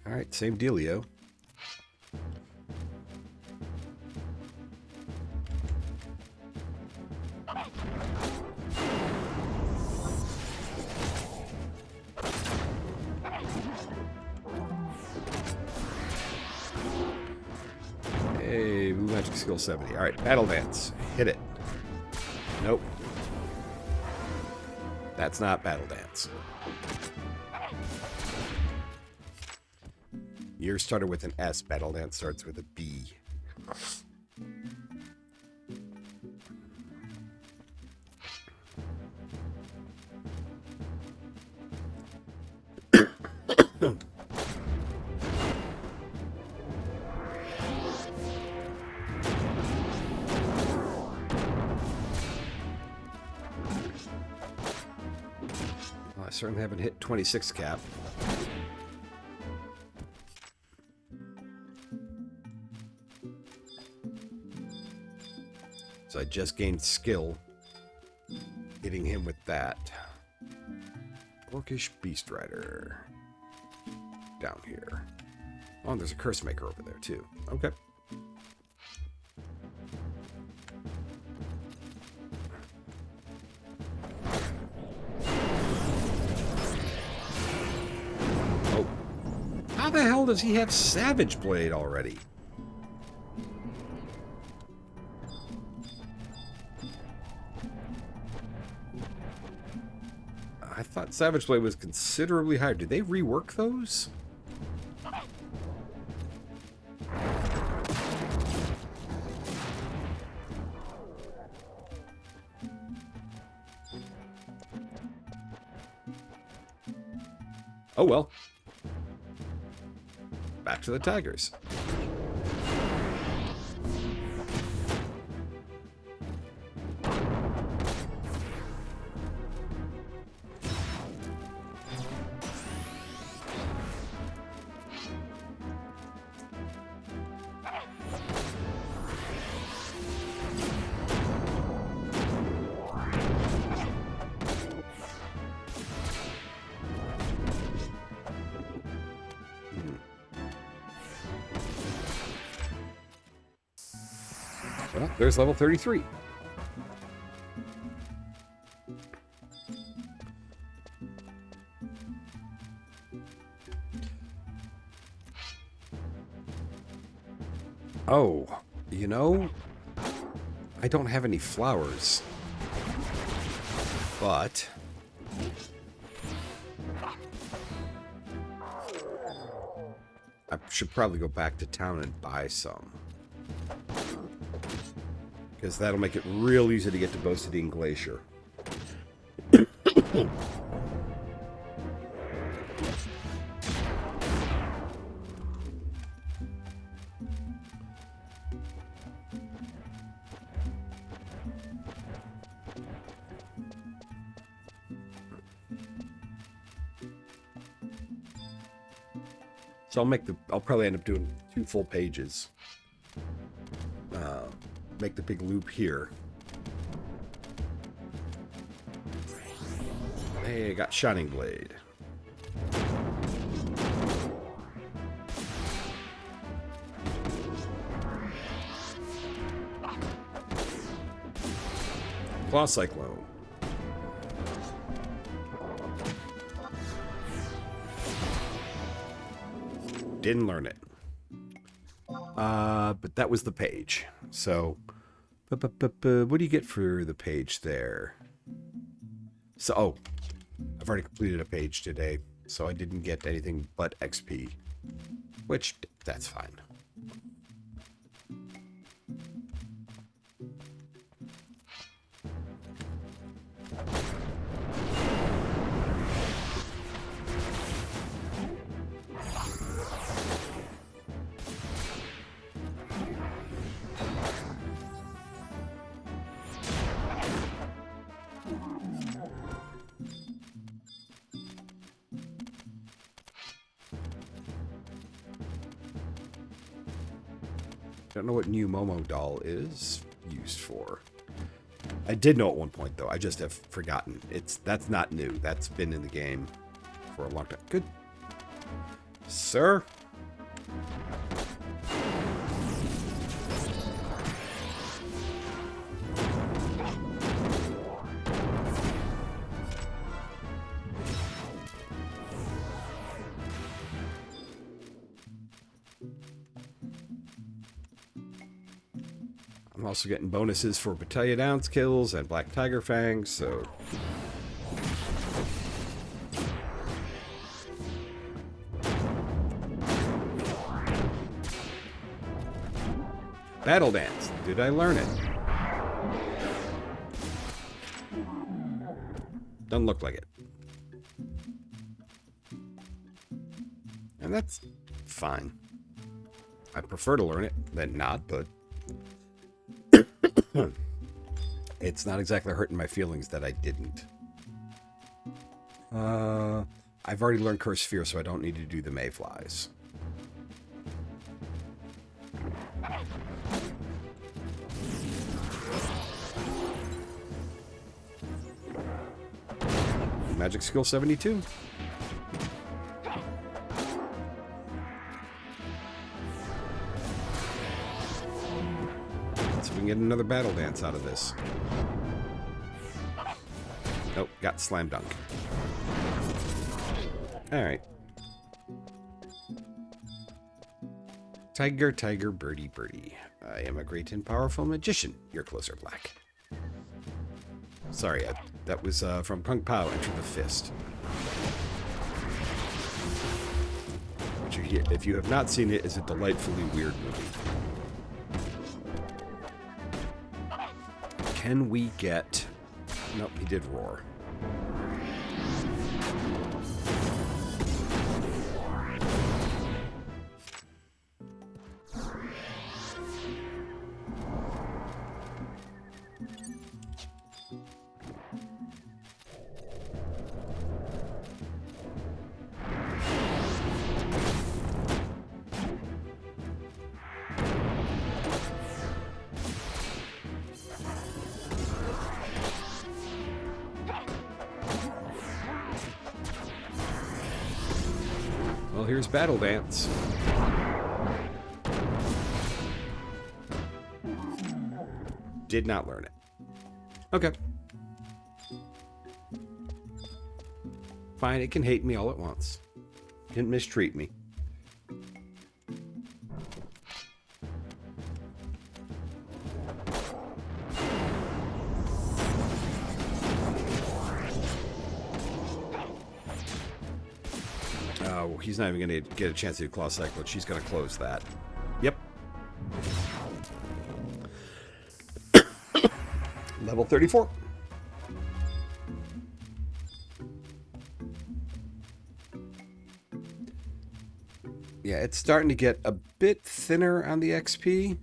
S1: Alright, same dealio. Hey, Blue Magic Skill 70. Alright, Battle Dance. Hit it. Nope. That's not Battle Dance. Yours started with an S. Battle Dance starts with a B. I certainly haven't hit 26 cap. So I just gained skill hitting him with that. Orcish Beast Rider. Down here. Oh, and there's a Curse Maker over there too. Okay. How the hell does he have Savage Blade already? I thought Savage Blade was considerably higher. Did they rework those? Oh well. Back to the Tigers. Well, there's level 33. Oh, you know, I don't have any flowers. But I should probably go back to town and buy some. Because that'll make it real easy to get to Bosadine Glacier. So I'll probably end up doing 2 full pages. Make the big loop here. Hey, I got Shining Blade. Claw Cyclone. Didn't learn it. But that was the page. So, what do you get for the page there? So, oh, I've already completed a page today, so I didn't get anything but XP, which, that's fine. Don't know what new Momo doll is used for. I did know at one point though. I just have forgotten. That's not new. That's been in the game for a long time. Good, sir. I'm also getting bonuses for Battalion Ounce kills and Black Tiger Fangs, so... Battle Dance. Did I learn it? Doesn't look like it. And that's fine. I prefer to learn it than not, but... It's not exactly hurting my feelings that I didn't. I've already learned Curse Sphere, so I don't need to do the Mayflies. Magic Skill 72. We can get another battle dance out of this. Nope, got slam dunk. Alright. Tiger, tiger, birdie, birdie. I am a great and powerful magician. You're closer, Black. Sorry, that was from Kung Pao, Enter the Fist. Which, if you have not seen it, is a delightfully weird movie. Can we get... Nope, he did roar. Well, here's Battle Dance. Did not learn it. Okay. Fine, it can hate me all at once. Didn't mistreat me. He's not even going to get a chance to do Claw Cyclone. She's going to close that. Yep. Level 34. Yeah, it's starting to get a bit thinner on the XP.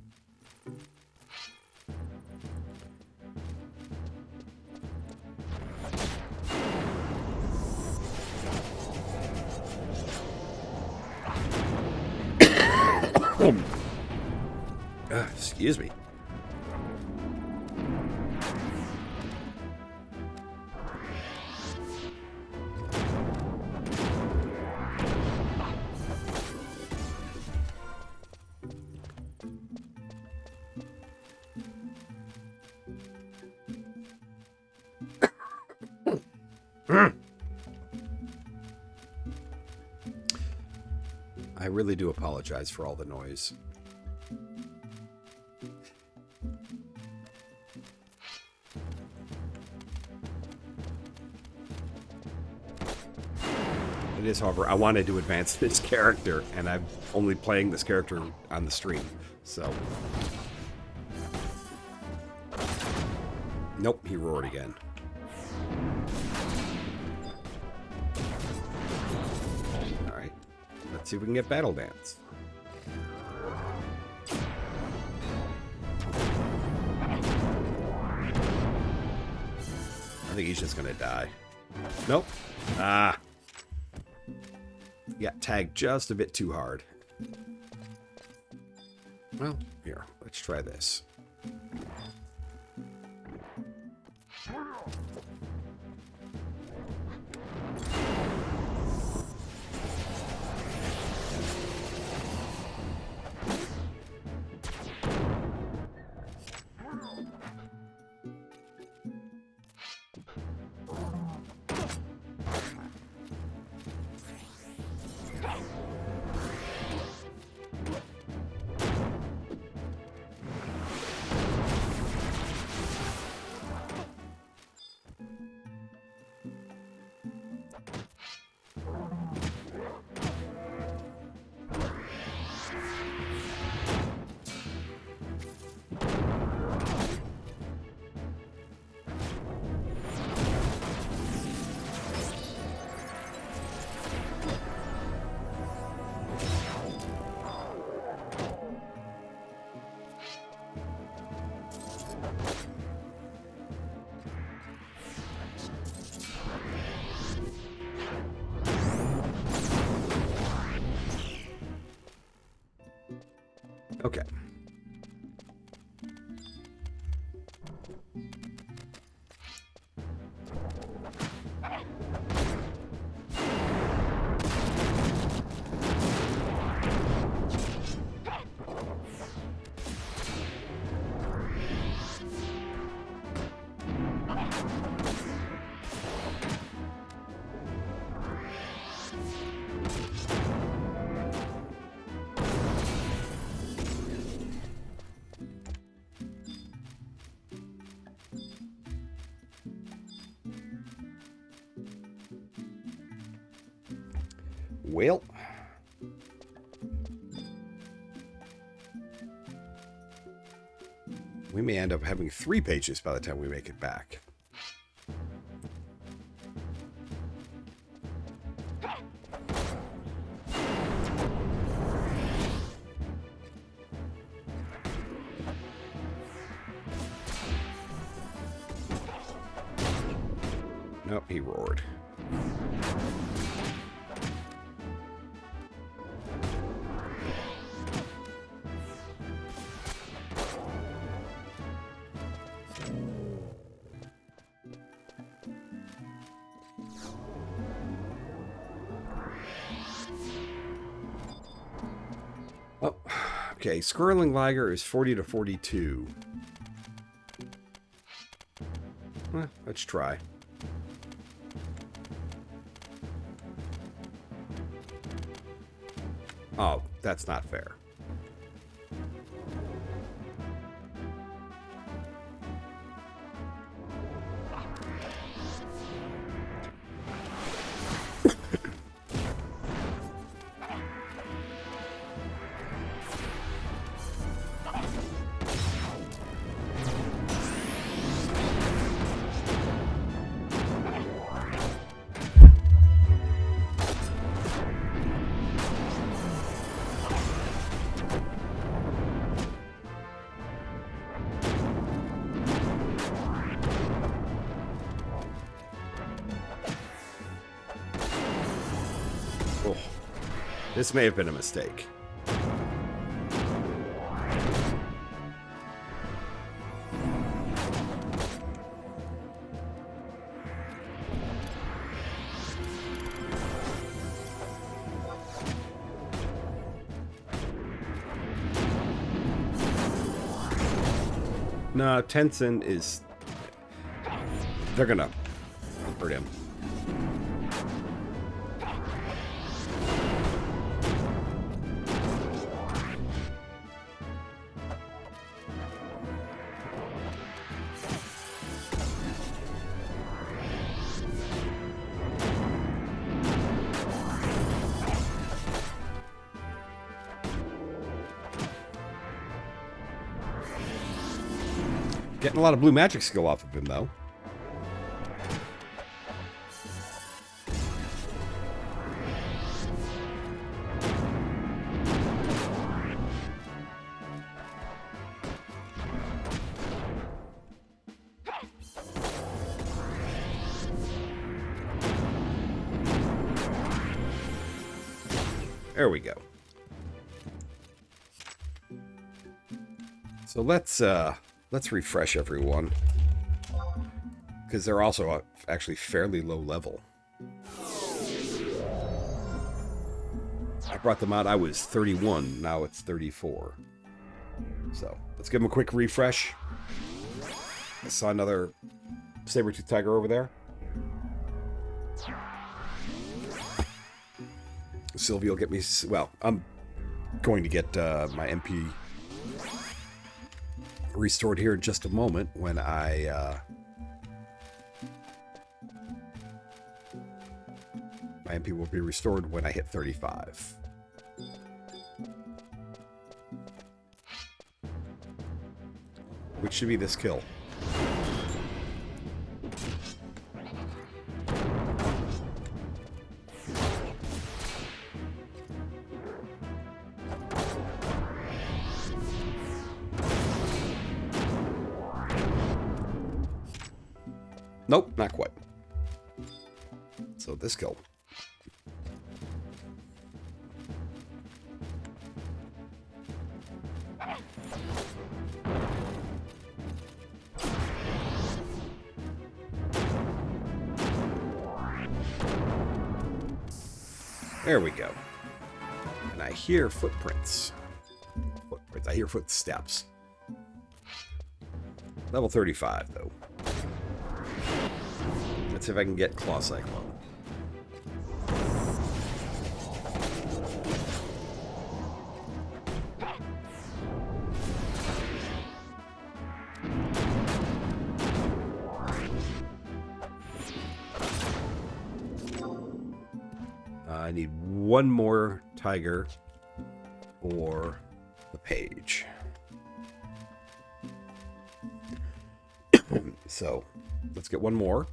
S1: Excuse me. really do apologize for all the noise. It is, however, I wanted to advance this character, and I'm only playing this character on the stream, so... Nope, he roared again. Alright, let's see if we can get Battle Dance. I think he's just gonna die. Nope. Ah. Got tagged just a bit too hard. Well, here, let's try this. Okay. Well, we may end up having 3 pages by the time we make it back. Nope, he roared. Oh, okay, Skirling Liger is 40 to 42. Let's try. Oh, that's not fair. Oh, this may have been a mistake. No, Tensen is... They're gonna hurt him. Getting a lot of blue magic skill off of him, though. There we go. So let's refresh everyone, because they're also actually fairly low level. I brought them out. I was 31. Now it's 34. So let's give them a quick refresh. I saw another saber-tooth tiger over there. Sylvie will get me... Well, I'm going to get my MP restored here in just a moment when I... my MP will be restored when I hit 35. Which should be this kill. Nope, not quite. So this kill. There we go. And I hear footprints. Footprints. I hear footsteps. Level 35, though. Let's see if I can get Claw Cyclone. I need one more tiger for the page. So let's get one more.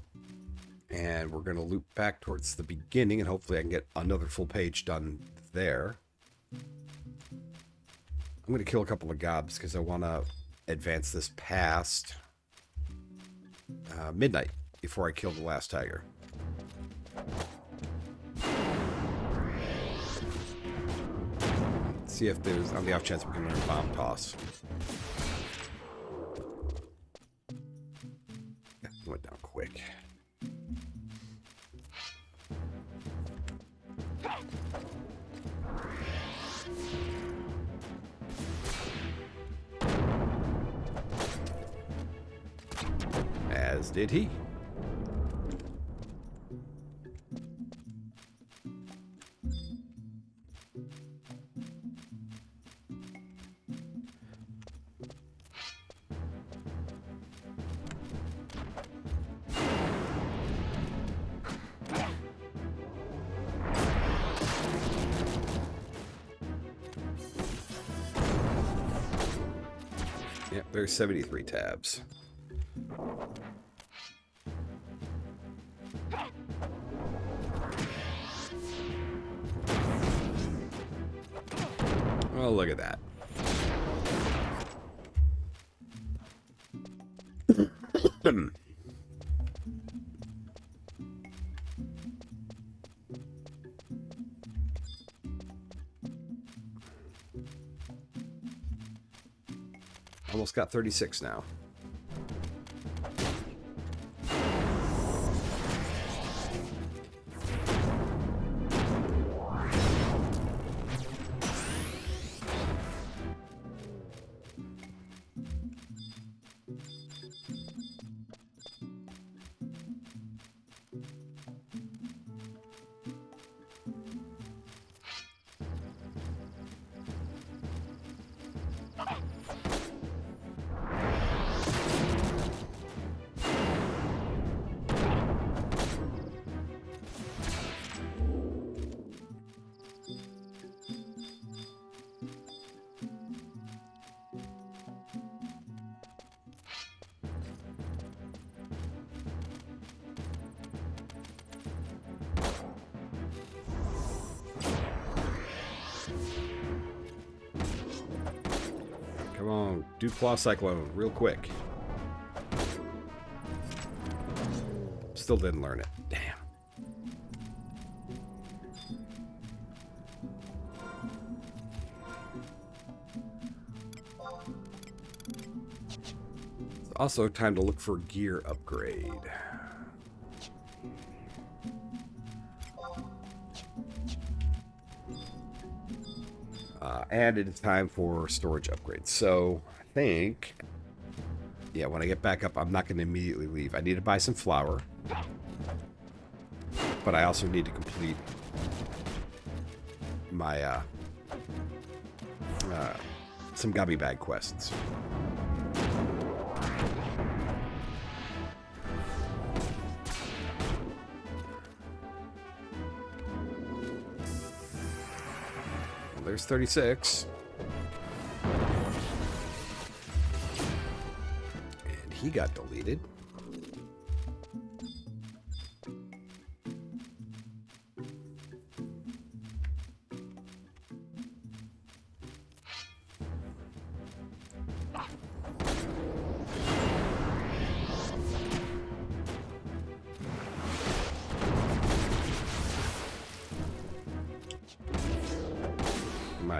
S1: And we're going to loop back towards the beginning, and hopefully I can get another full page done there. I'm going to kill a couple of gobs because I want to advance this past midnight before I kill the last tiger. See if there's, on the off chance, we can learn Bomb Toss. Yeah, it went down quick. As did he. Yep, there's 73 tabs. Oh, look at that. Almost got 36 now. Come on, do Claw Cyclone real quick. Still didn't learn it. Damn. It's also time to look for gear upgrade. And it's time for storage upgrades. So I think, yeah, when I get back up, I'm not going to immediately leave. I need to buy some flour. But I also need to complete my some gummy bag quests. Well, there's 36. And he got deleted.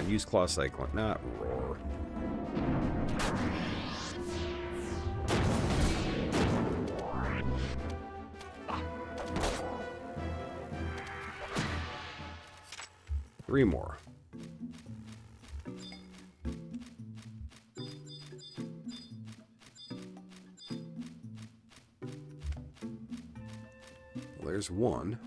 S1: Use Claw Cyclone, not Roar. Three more. Well, there's one.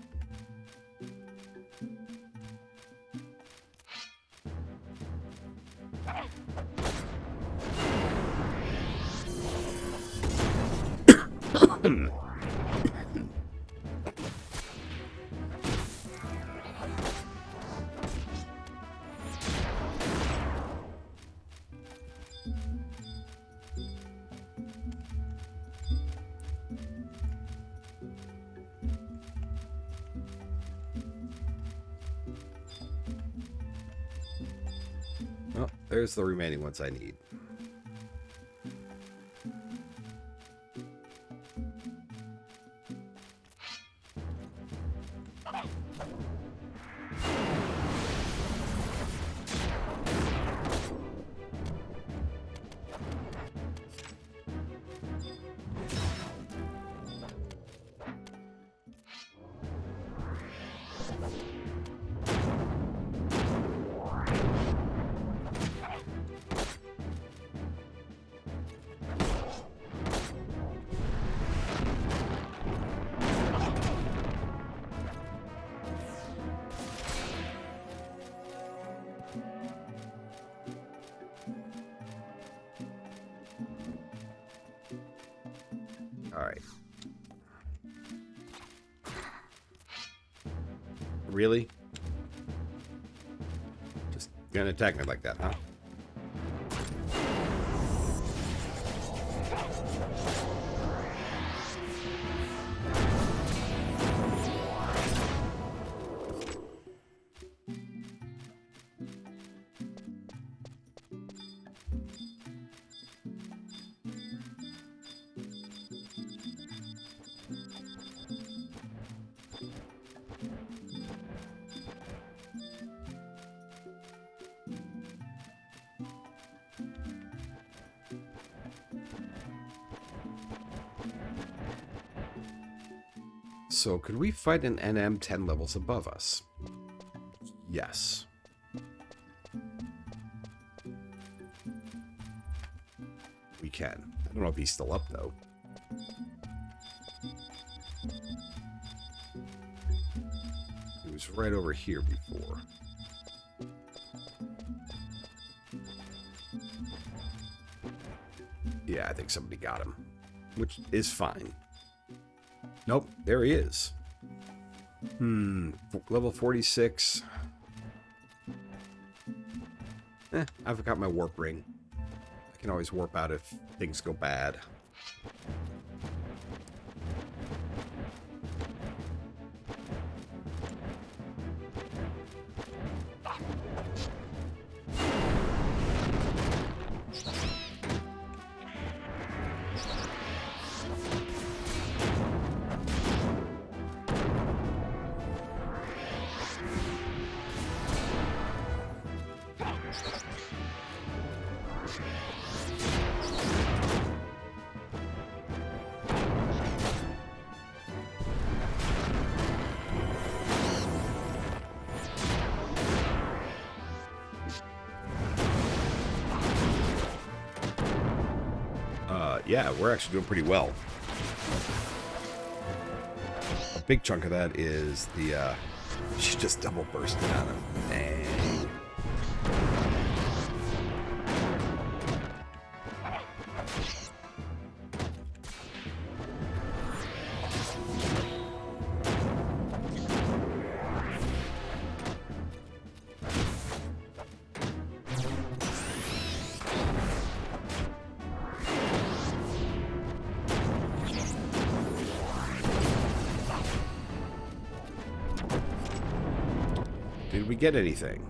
S1: Oh, there's the remaining ones I need. All right. Really? Just gonna attack me like that, huh? So, could we fight an NM 10 levels above us? Yes. We can. I don't know if he's still up, though. He was right over here before. Yeah, I think somebody got him. Which is fine. Nope, there he is. Level 46. I forgot my warp ring. I can always warp out if things go bad. Yeah, we're actually doing pretty well. A big chunk of that is the, she just double bursted on him. Dang. Did we get anything?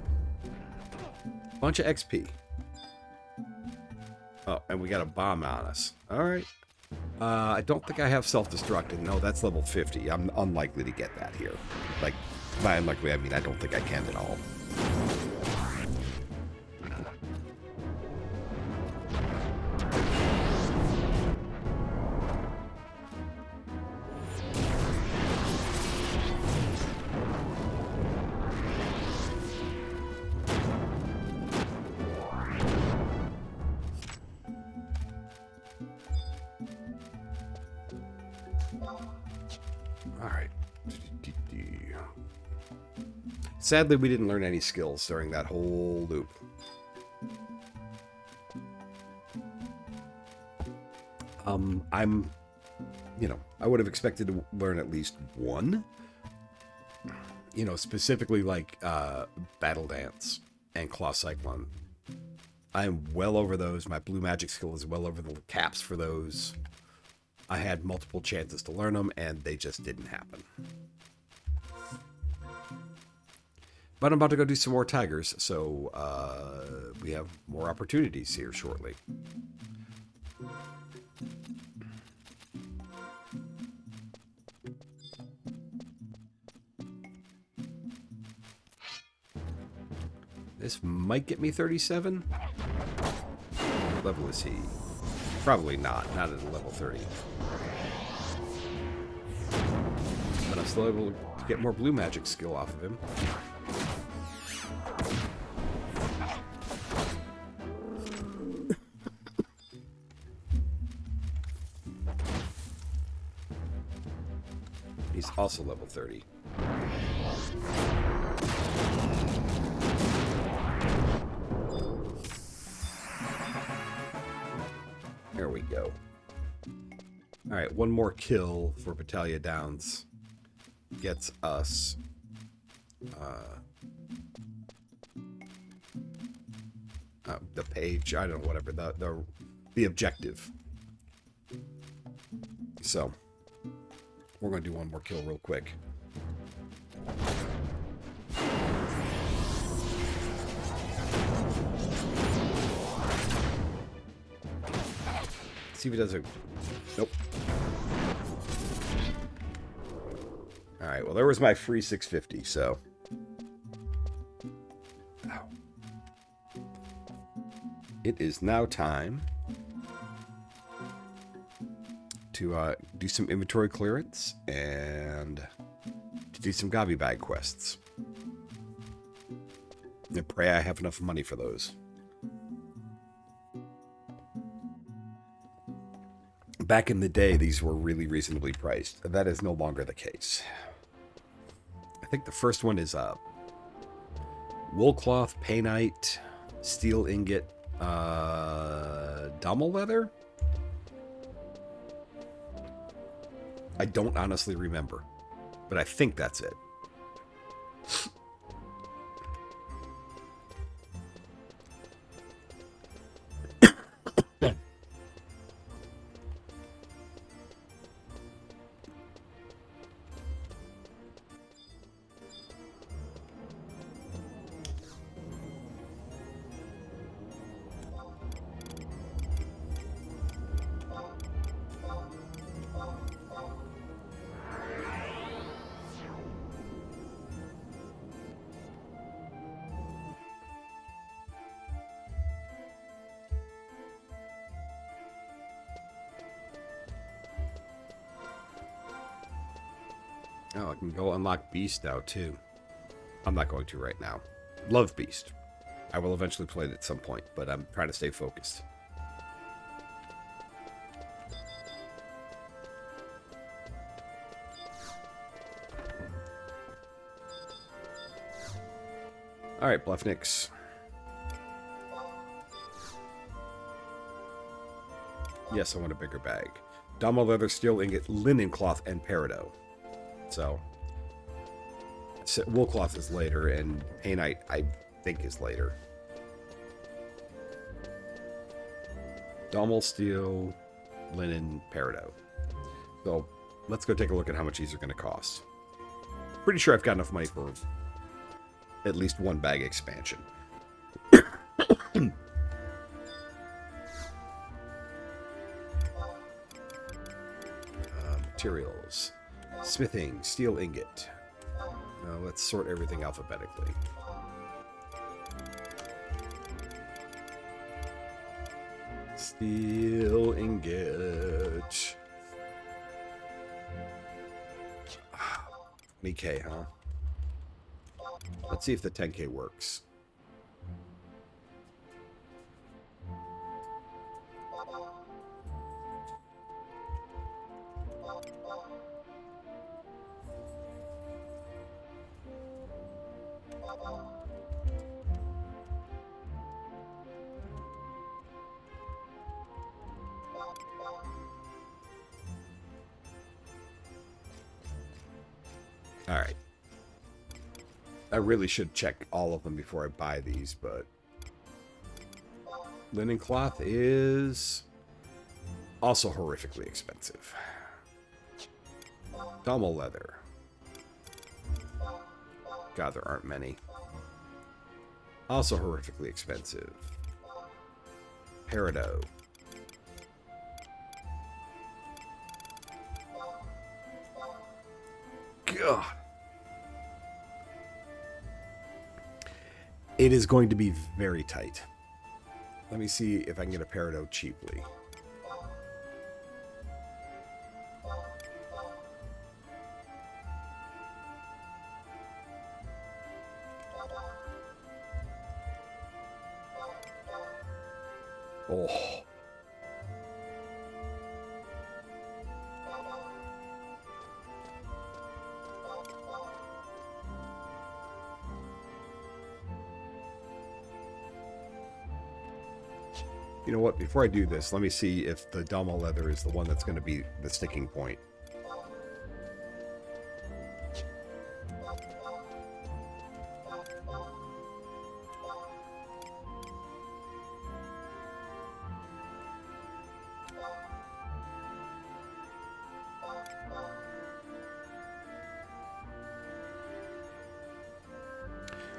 S1: Bunch of XP. Oh, and we got a bomb on us. Alright. I don't think I have self-destructed. No, that's level 50. I'm unlikely to get that here. Like, by unlikely, I mean I don't think I can at all. Alright. Sadly, we didn't learn any skills during that whole loop. I would have expected to learn at least one. Specifically like Battle Dance and Claw Cyclone. I am well over those. My blue magic skill is well over the caps for those. I had multiple chances to learn them, and they just didn't happen. But I'm about to go do some more tigers, so we have more opportunities here shortly. This might get me 37. What level is he? Probably not at a level 30. But I'm still able to get more blue magic skill off of him. He's also level 30. There we go. Alright, one more kill for Battalion Downs gets us the page, I don't know, whatever, the objective. So, we're going to do one more kill real quick. See if he does a... Nope. Alright, well, there was my free 650, so... Ow. It is now time to do some inventory clearance and to do some Gobby Bag quests. And pray I have enough money for those. Back in the day, these were really reasonably priced. That is no longer the case. I think the first one is wool cloth, painite, steel ingot, Dummel leather? I don't honestly remember, but I think that's it. Oh, I can go unlock Beast now, too. I'm not going to right now. Love Beast. I will eventually play it at some point, but I'm trying to stay focused. Alright, Bluffnicks. Yes, I want a bigger bag. Domo leather, steel ingot, linen cloth, and peridot. So, wool cloth is later, and painite, I think, is later. Domo, steel, linen, peridot. So, let's go take a look at how much these are going to cost. Pretty sure I've got enough money for at least one bag expansion. Materials. Smithing, steel ingot. Now let's sort everything alphabetically. Steel ingot. 20K, huh? Let's see if the 10K works. All right. I really should check all of them before I buy these, but linen cloth is also horrifically expensive. Domo leather. God, there aren't many. Also horrifically expensive. Peridot. God. It is going to be very tight. Let me see if I can get a peridot cheaply. Oh. You know what? Before I do this, let me see if the Domo leather is the one that's going to be the sticking point.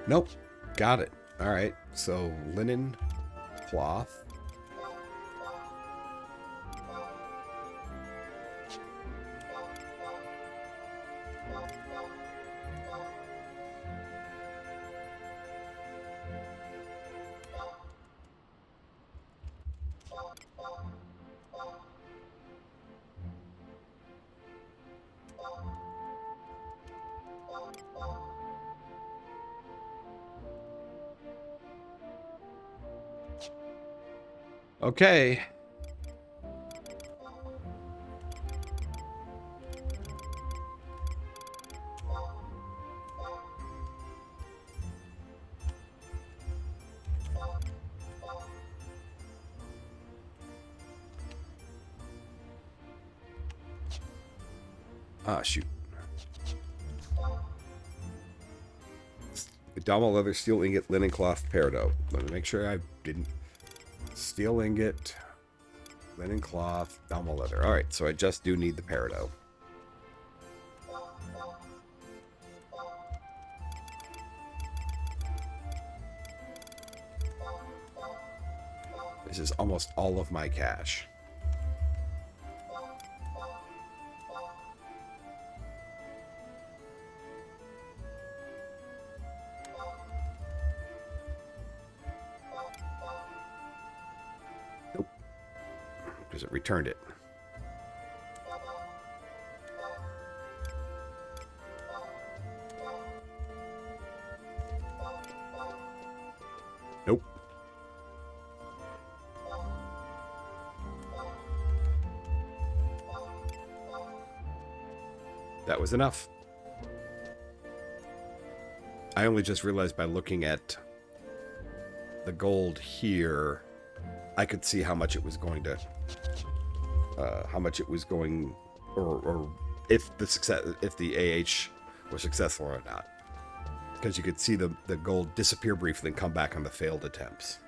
S1: Nope. Got it. All right. So linen, cloth. Okay. Ah, shoot. Domo leather, steel ingot, linen cloth, peridot. Let me make sure I didn't. Steel ingot, linen cloth, Domo leather. All right, so I just do need the peridot. This is almost all of my cash. Nope. Because it returned it. That was enough. I only just realized by looking at the gold here, I could see how much it was going to, or if the AH was successful or not. Because you could see the gold disappear briefly and come back on the failed attempts.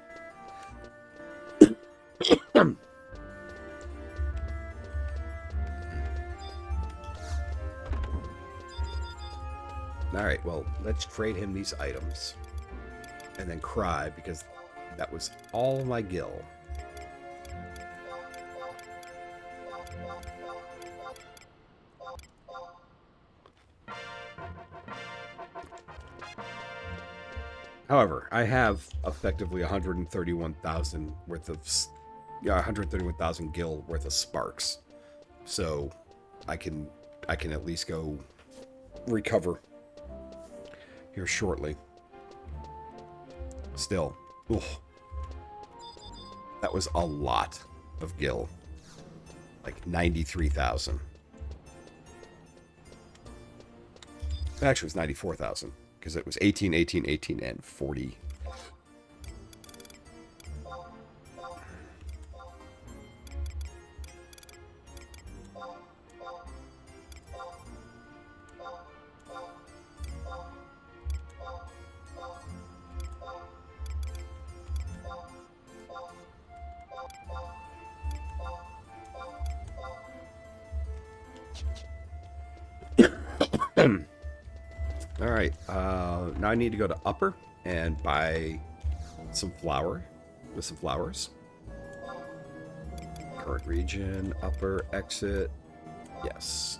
S1: Alright, well, let's trade him these items. And then cry, because that was all my gil. However, I have effectively 131,000 worth of, 131,000 gil worth of sparks, so I can at least go recover here shortly. Still, ugh, that was a lot of gil, like 93,000. Actually, it was 94,000. Because it was 18, 18, 18, and 40. All right, now I need to go to upper and buy some flowers. Current region, upper, exit, yes.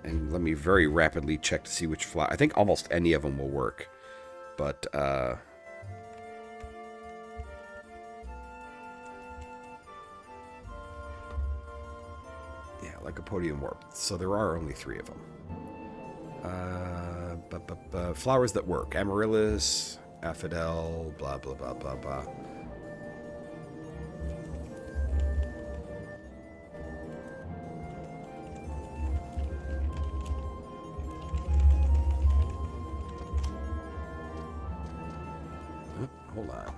S1: And let me very rapidly check to see which flower. I think almost any of them will work, but Lycopodium warp. So there are only 3 of them. Flowers that work. Amaryllis, Aphidel, blah, blah, blah, blah, blah. Oh, hold on.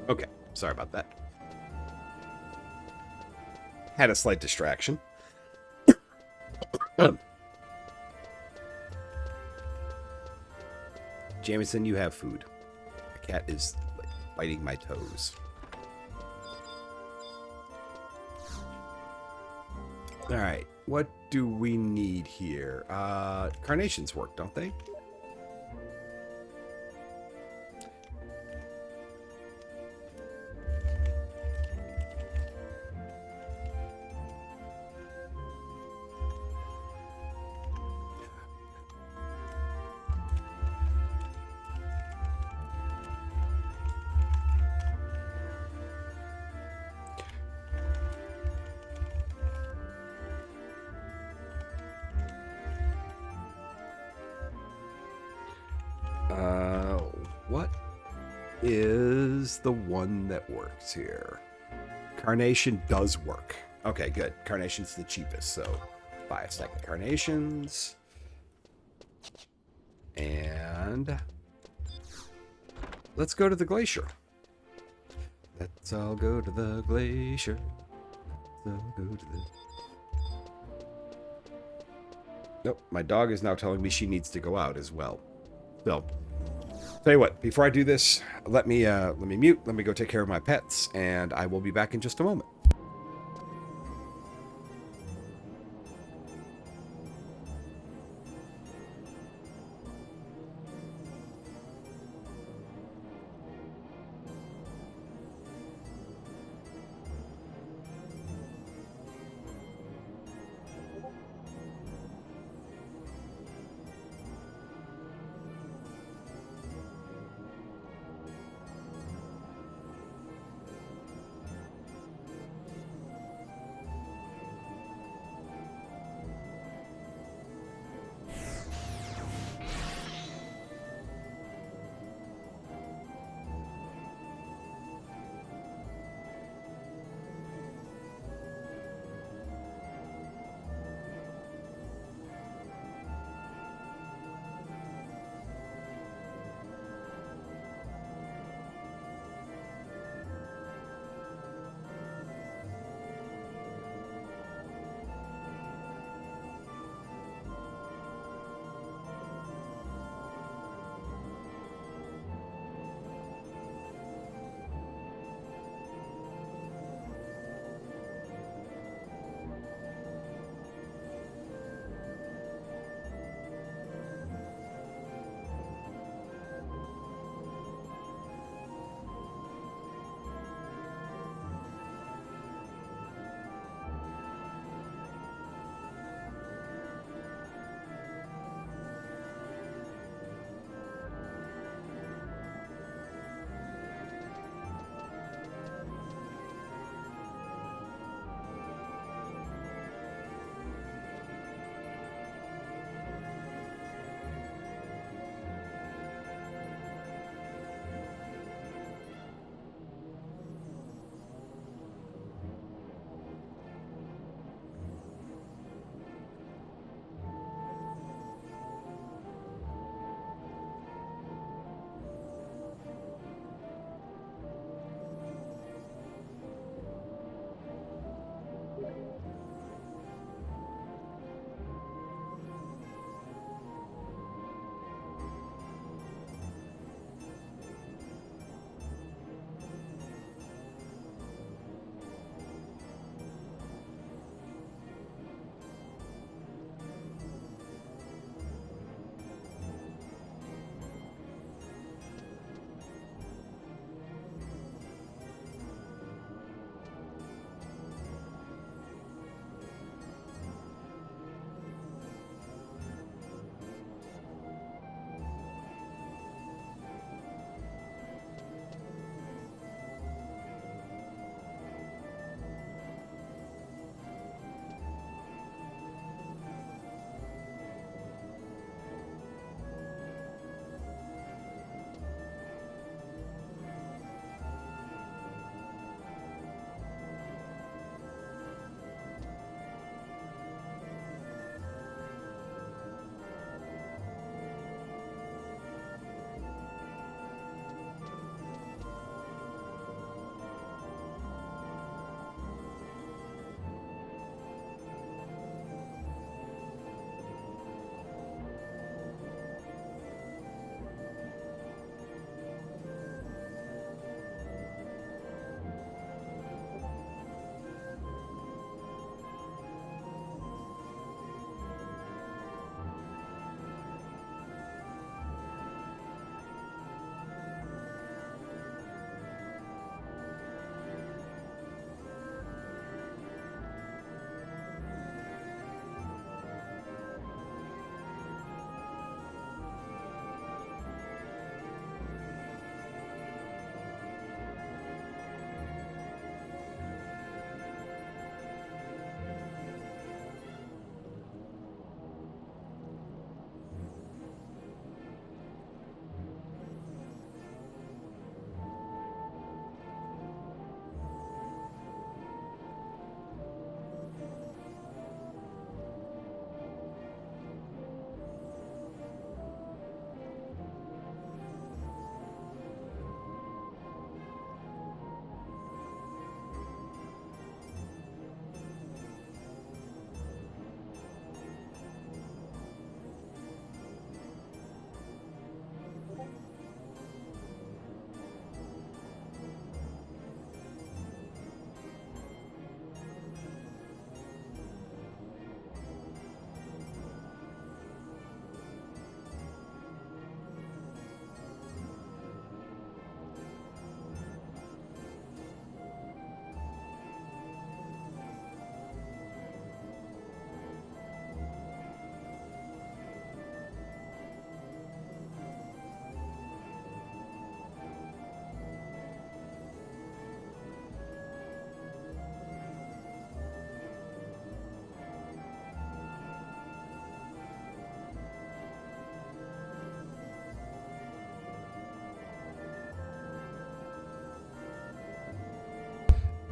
S1: Okay, sorry about that. Had a slight distraction. Jameson, you have food. The cat is like, biting my toes. Alright, what do we need here? Carnations work, don't they? What is the one that works here? Carnation does work. Okay, good. Carnation's the cheapest, so buy a stack of carnations. And let's go to the glacier. Let's all go to the glacier. Let's all go to the... Nope, my dog is now telling me she needs to go out as well. So, tell you what, before I do this, let me mute, let me go take care of my pets, and I will be back in just a moment.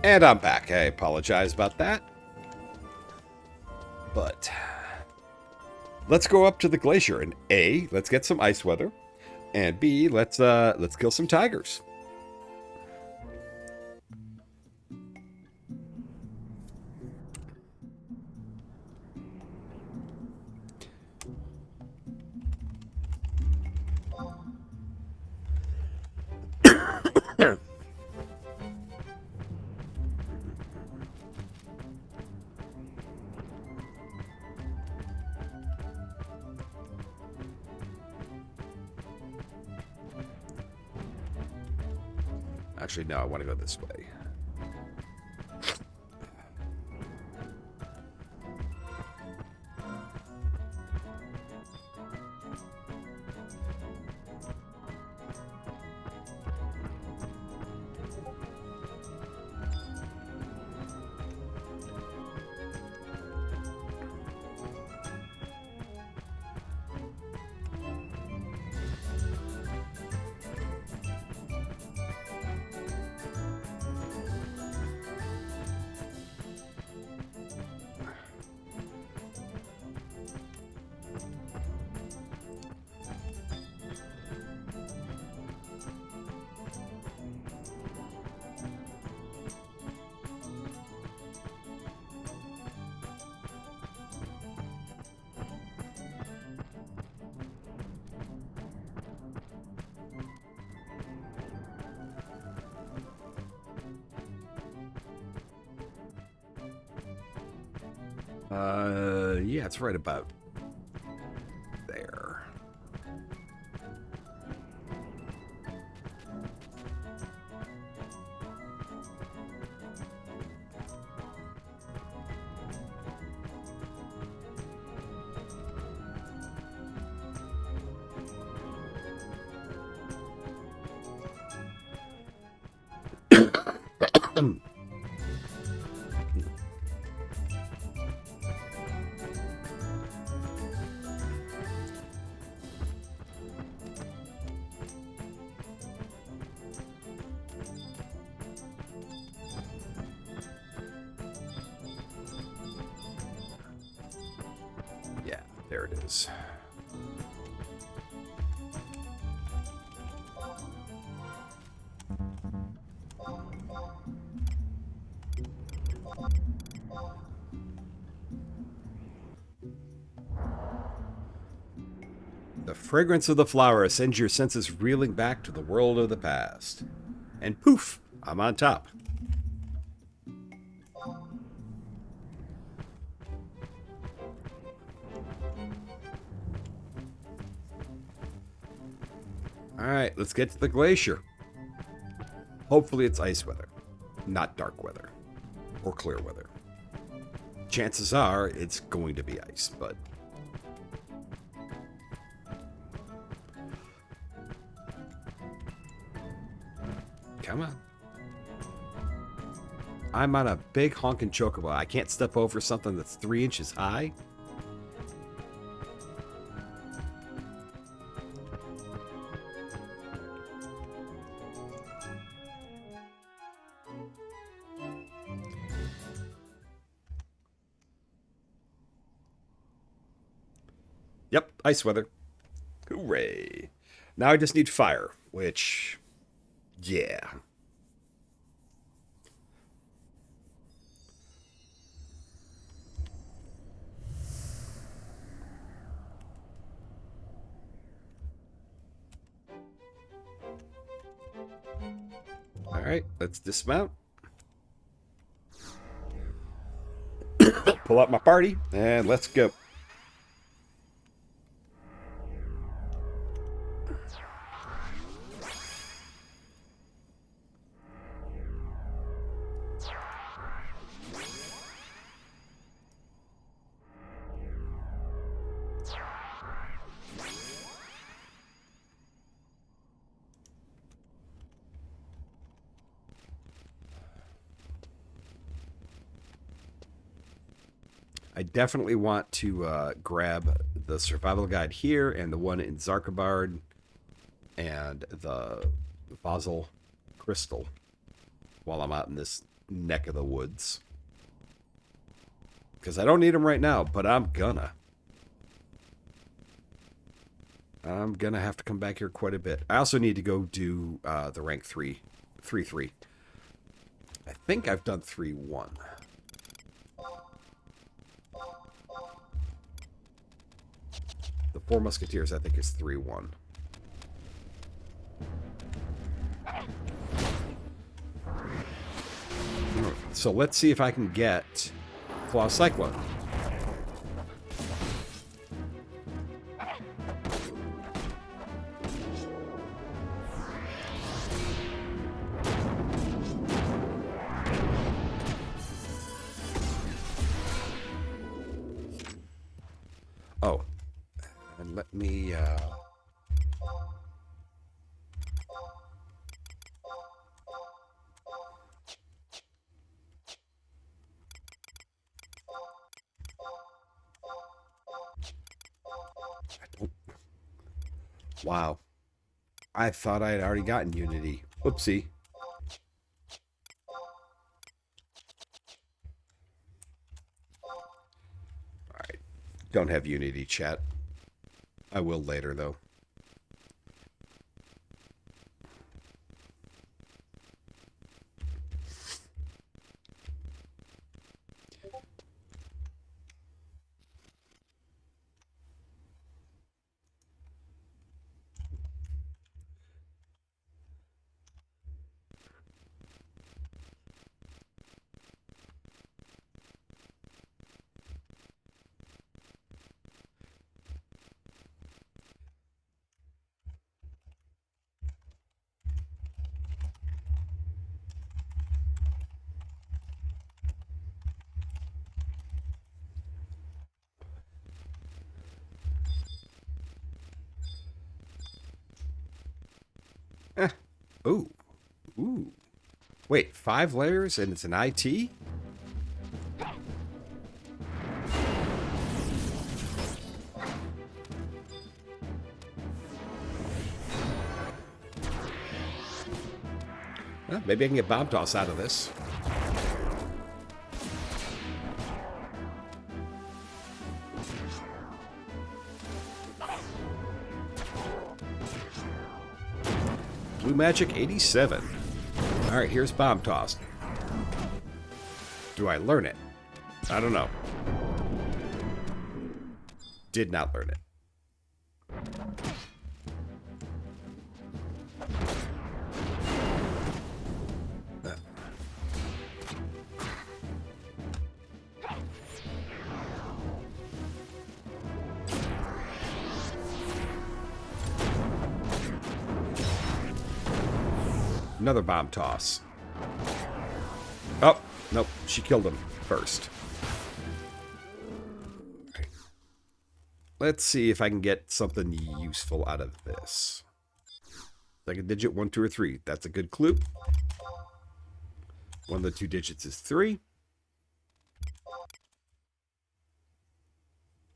S1: And I'm back. I apologize about that. But let's go up to the glacier. And A, let's get some ice weather. And B, let's kill some tigers. Actually, no, I want to go this way. Yeah, it's right about there. Yeah, there it is. The fragrance of the flower sends your senses reeling back to the world of the past. And poof, I'm on top. Alright, let's get to the glacier. Hopefully it's ice weather, not dark weather or clear weather. Chances are it's going to be ice, but come on. I'm on a big honkin' chocobo. I can't step over something that's 3 inches high. Yep, ice weather. Hooray. Now I just need fire, which, yeah. All right, let's dismount. Pull out my party, and let's go. I definitely want to grab the survival guide here and the one in Zarkabard and the Fossil Crystal while I'm out in this neck of the woods. Because I don't need them right now, but I'm gonna. I'm gonna have to come back here quite a bit. I also need to go do the rank 3. I think I've done 3-1. The Four Musketeers, I think, is 3-1. So let's see if I can get Claw Cyclone. Oh, and let me... Wow. I thought I had already gotten Unity. Whoopsie. Alright. Don't have Unity, chat. I will later, though. Ooh. Ooh. Wait, 5 layers and it's an IT? Well, maybe I can get Bomb Toss out of this. Blue Magic 87. Alright, here's Bomb Toss. Do I learn it? I don't know. Did not learn it. Another Bomb Toss. Oh, nope. She killed him first. Let's see if I can get something useful out of this. Second digit, 1, 2, or 3. That's a good clue. One of the 2 digits is 3.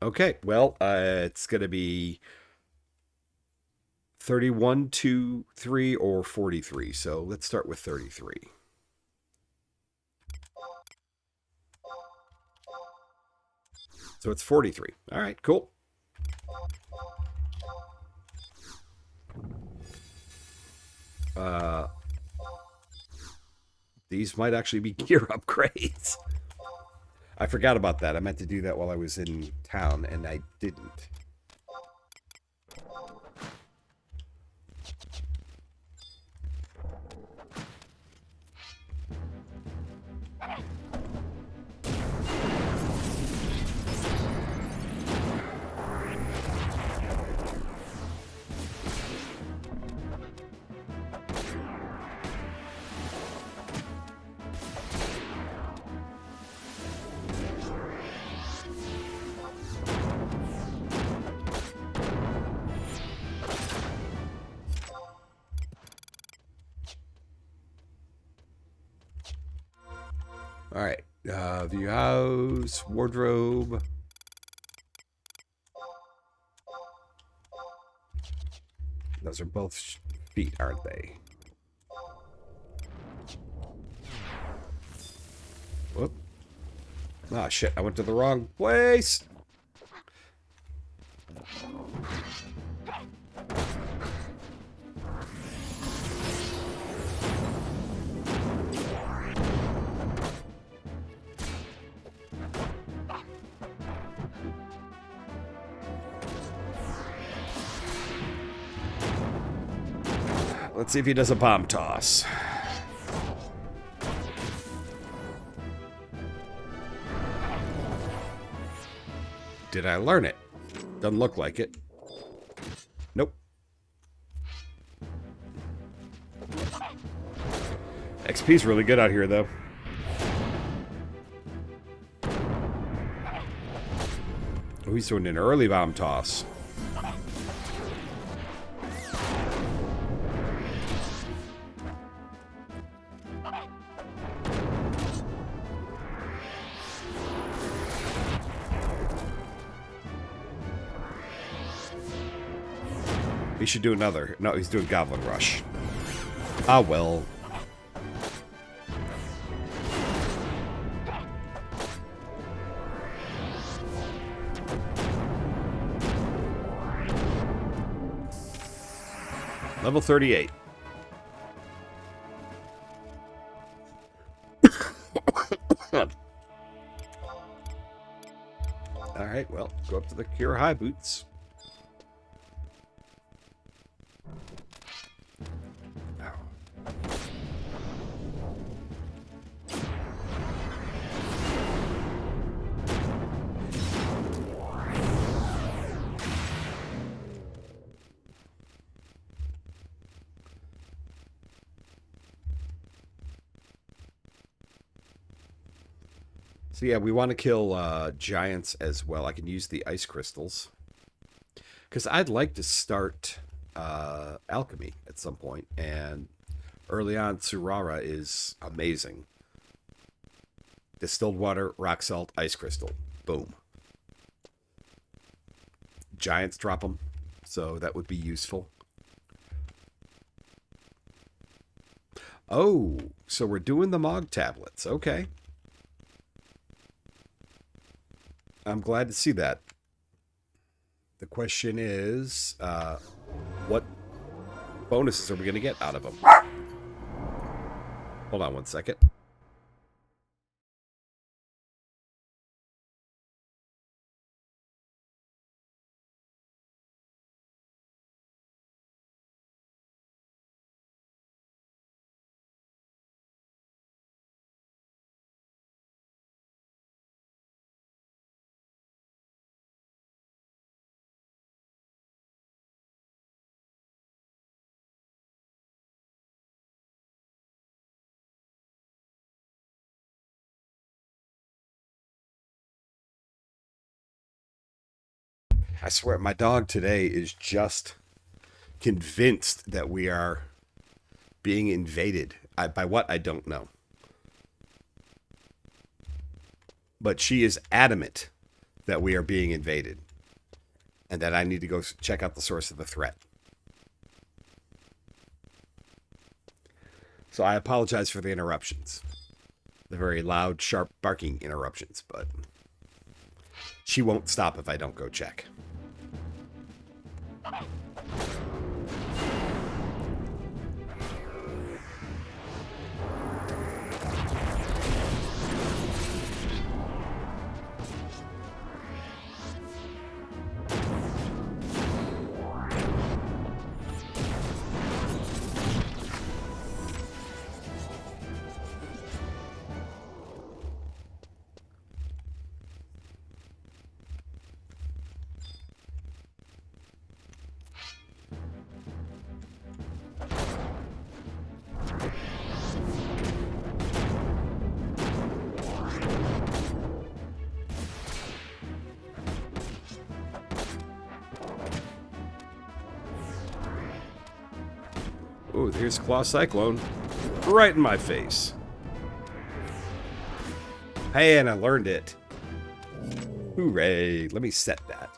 S1: Okay, well, it's going to be 31, 2, 3, or 43. So let's start with 33. So it's 43. All right, cool. These might actually be gear upgrades. I forgot about that. I meant to do that while I was in town, and I didn't. All right, view house, wardrobe. Those are both feet, aren't they? Ah, shit. I went to the wrong place. Let's see if he does a bomb toss. Did I learn it? Doesn't look like it. Nope. XP's really good out here, though. Oh, he's doing an early bomb toss. He should do another. No, he's doing Goblin Rush. Ah, well. Level 38. Alright, well, go up to the Cure High Boots. So yeah, we want to kill giants as well. I can use the ice crystals. Because I'd like to start alchemy at some point. And early on, Surara is amazing. Distilled water, rock salt, ice crystal. Boom. Giants drop them. So that would be useful. Oh, so we're doing the Mog tablets. Okay. I'm glad to see that. The question is, what bonuses are we going to get out of them? Hold on one second. I swear, my dog today is just convinced that we are being invaded. By what, I don't know. But she is adamant that we are being invaded. And that I need to go check out the source of the threat. So I apologize for the interruptions. The very loud, sharp barking interruptions. But she won't stop if I don't go check. Ooh, here's Claw Cyclone. Right in my face. Hey, and I learned it. Hooray. Let me set that.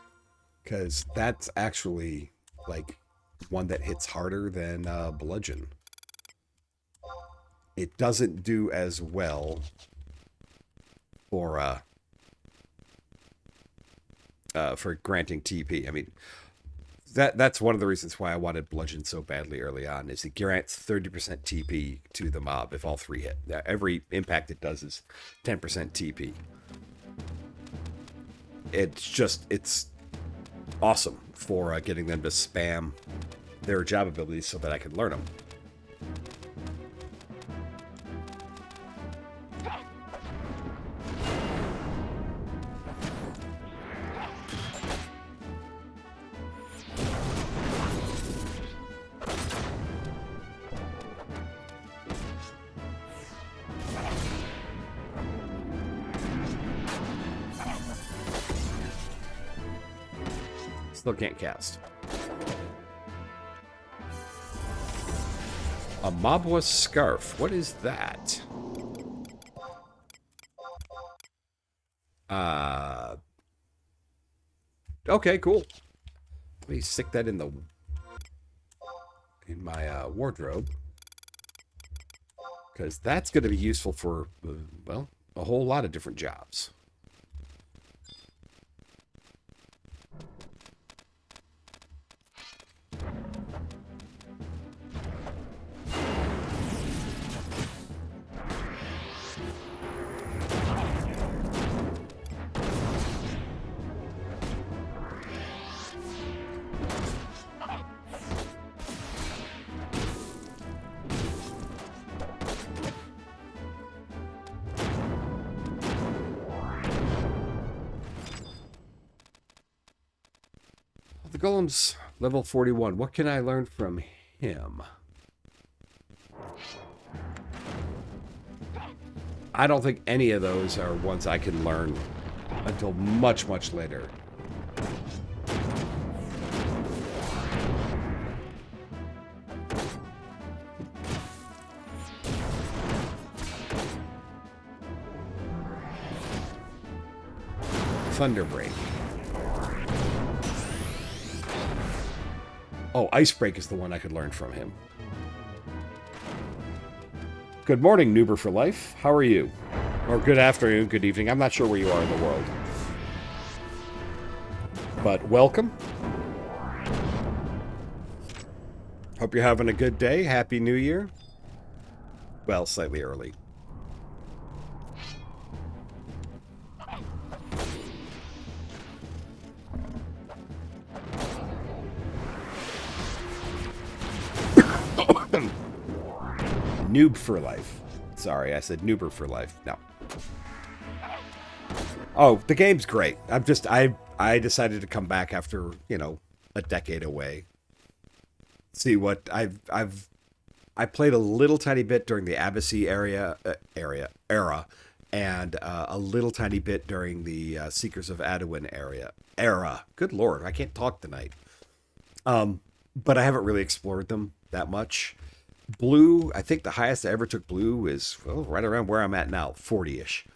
S1: Because that's actually, like, one that hits harder than Bludgeon. It doesn't do as well for for granting TP. I mean, that's one of the reasons why I wanted Bludgeon so badly early on, is it grants 30% TP to the mob if all three hit. Every impact it does is 10% TP. It's awesome for getting them to spam their job abilities so that I can learn them. Still can't cast. A Mabwa Scarf. What is that? Okay, cool. Let me stick that in my wardrobe, because that's going to be useful for well, a whole lot of different jobs. The Golem's level 41. What can I learn from him? I don't think any of those are ones I can learn until much, much later. Thunderbreak. Oh, Icebreak is the one I could learn from him. Good morning, Noober for Life. How are you? Or good afternoon, good evening. I'm not sure where you are in the world. But welcome. Hope you're having a good day. Happy New Year. Well, slightly early. Noob for life. Sorry, I said noober for life. No. Oh, the game's great. I decided to come back after, you know, a decade away. See what I played a little tiny bit during the Abyssy era, and a little tiny bit during the Seekers of Adowen era. Good lord, I can't talk tonight. But I haven't really explored them that much. Blue, I think the highest I ever took blue is, well, right around where I'm at now, 40-ish.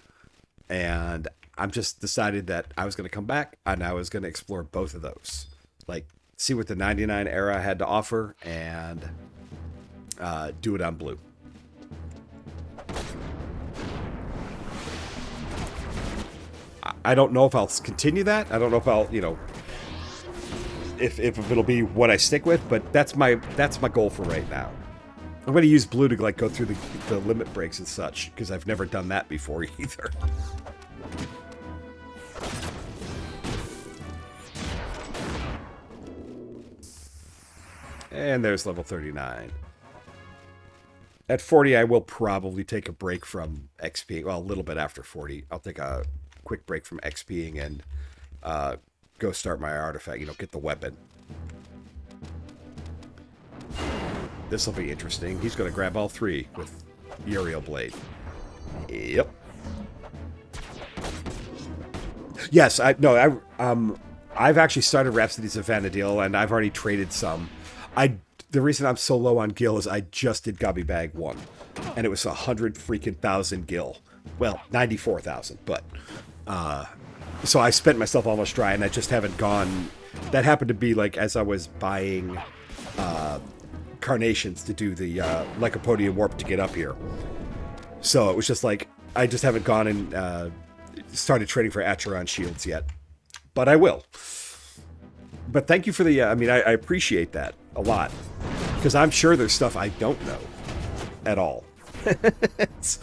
S1: And I'm just decided that I was going to come back and I was going to explore both of those. Like, see what the 99 era had to offer and do it on blue. I don't know if I'll continue that. I don't know if I'll, you know, if it'll be what I stick with, but that's my goal for right now. I'm going to use blue to like go through the limit breaks and such, because I've never done that before either. And there's level 39. At 40, I will probably take a break from XP. Well, a little bit after 40. I'll take a quick break from XPing and go start my artifact, you know, get the weapon. This will be interesting. He's going to grab all three with Uriel Blade. Yep. Yes, I've actually started Rhapsodies of Vanadil, and I've already traded some. The reason I'm so low on gil is I just did Gobby Bag 1, and it was 100 freaking thousand gil. Well, 94,000, but so I spent myself almost dry, and I just haven't gone. That happened to be like as I was buying carnations to do the Lycopodium warp to get up here. So it was just like I just haven't gone and started trading for Acheron shields yet. but I will. But thank you for the. I mean, I appreciate that a lot because I'm sure there's stuff I don't know at all. It's,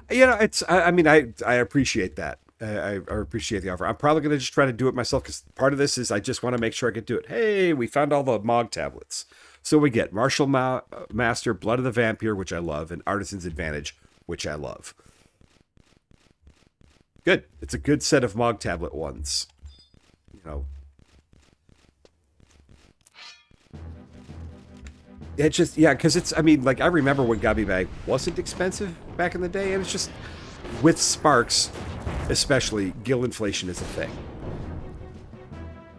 S1: it's. I mean, I appreciate that. I appreciate the offer. I'm probably gonna just try to do it myself because part of this is I just want to make sure I can do it. Hey, we found all the Mog tablets, so we get Martial Master, Blood of the Vampire, which I love, and Artisan's Advantage, which I love. Good. It's a good set of Mog tablet ones. You know. It's just, yeah, because it's, I mean, like, I remember when Gobby Bag wasn't expensive back in the day, and it's just, with Sparks, especially, gil inflation is a thing.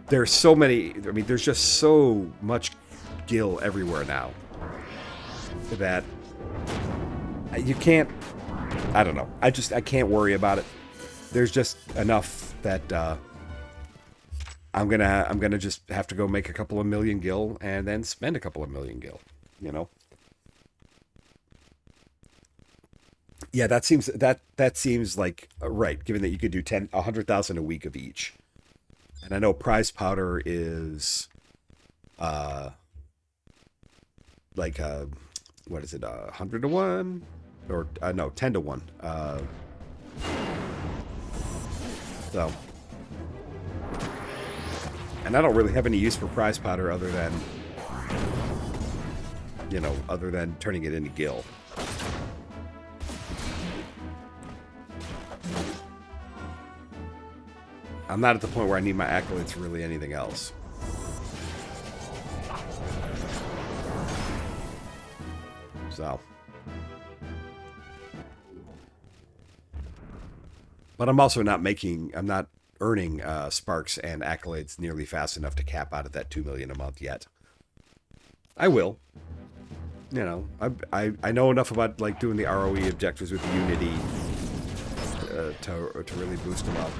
S1: There's so many, I mean, there's just so much gil everywhere now that you can't, I don't know, I can't worry about it. There's just enough that I'm gonna just have to go make a couple of million gil and then spend a couple of million gil, you know. Yeah, that seems like right, given that you could do 100,000 a week of each, and I know prize powder is like what is it, 100 to 1 or no, 10 to 1. So, and I don't really have any use for prize powder other than, you know, other than turning it into gil. I'm not at the point where I need my accolades for really anything else. So. But I'm also not earning Sparks and accolades nearly fast enough to cap out at that 2 million a month yet. I will. You know, I know enough about like doing the ROE objectives with Unity to really boost them up.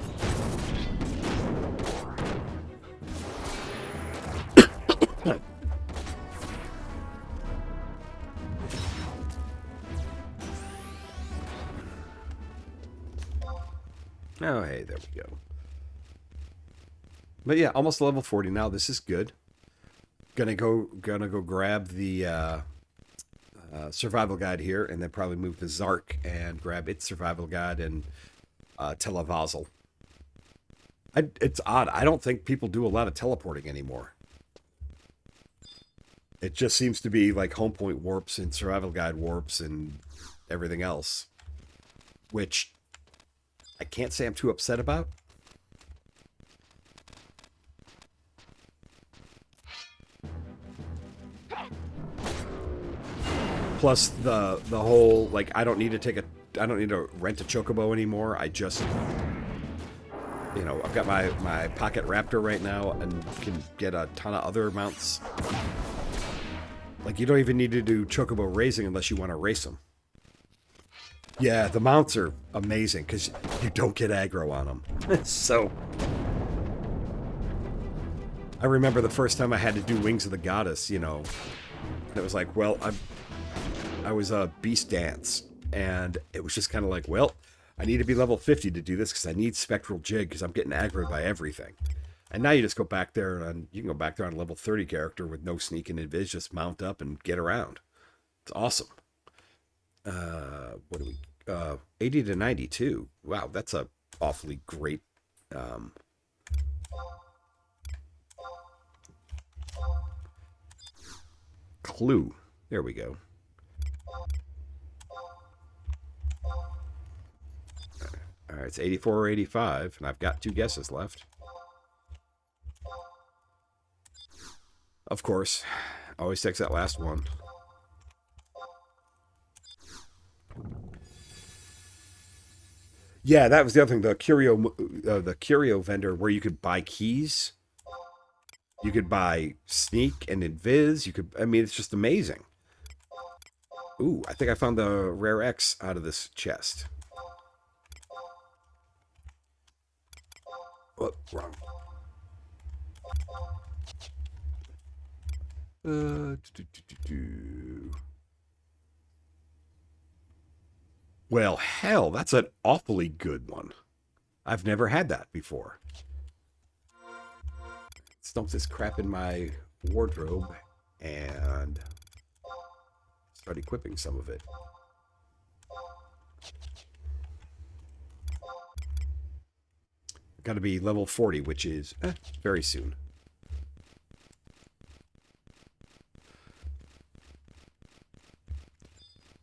S1: Oh, hey, there we go. But yeah, almost level 40 now. This is good. Gonna go grab the survival guide here, and then probably move to Zark and grab its survival guide and Televazel. It's odd. I don't think people do a lot of teleporting anymore. It just seems to be like home point warps and survival guide warps and everything else, which I can't say I'm too upset about. Plus the whole, like, I don't need to rent a chocobo anymore. I just, you know, I've got my pocket raptor right now and can get a ton of other mounts. Like, you don't even need to do chocobo raising unless you want to race them. Yeah, the mounts are amazing because you don't get aggro on them. So, I remember the first time I had to do Wings of the Goddess, you know, and it was like, well, I was a Beast Dance, and it was just kind of like, well, I need to be level 50 to do this because I need Spectral Jig because I'm getting aggroed by everything. And now you just go back there and you can go back there on a level 30 character with no sneak and invis, just mount up and get around. It's awesome. What do we 80 to 92. Wow, that's a awfully great clue. There we go. All right, it's 84 or 85, and I've got 2 guesses left. Of course, always takes that last one. Yeah, that was the other thing. The curio vendor where you could buy keys. You could buy sneak and invis. You could, I mean, it's just amazing. Ooh, I think I found the rare X out of this chest. Oh, wrong. Well, hell, that's an awfully good one. I've never had that before. Let's dump this crap in my wardrobe and start equipping some of it. Got to be level 40, which is very soon.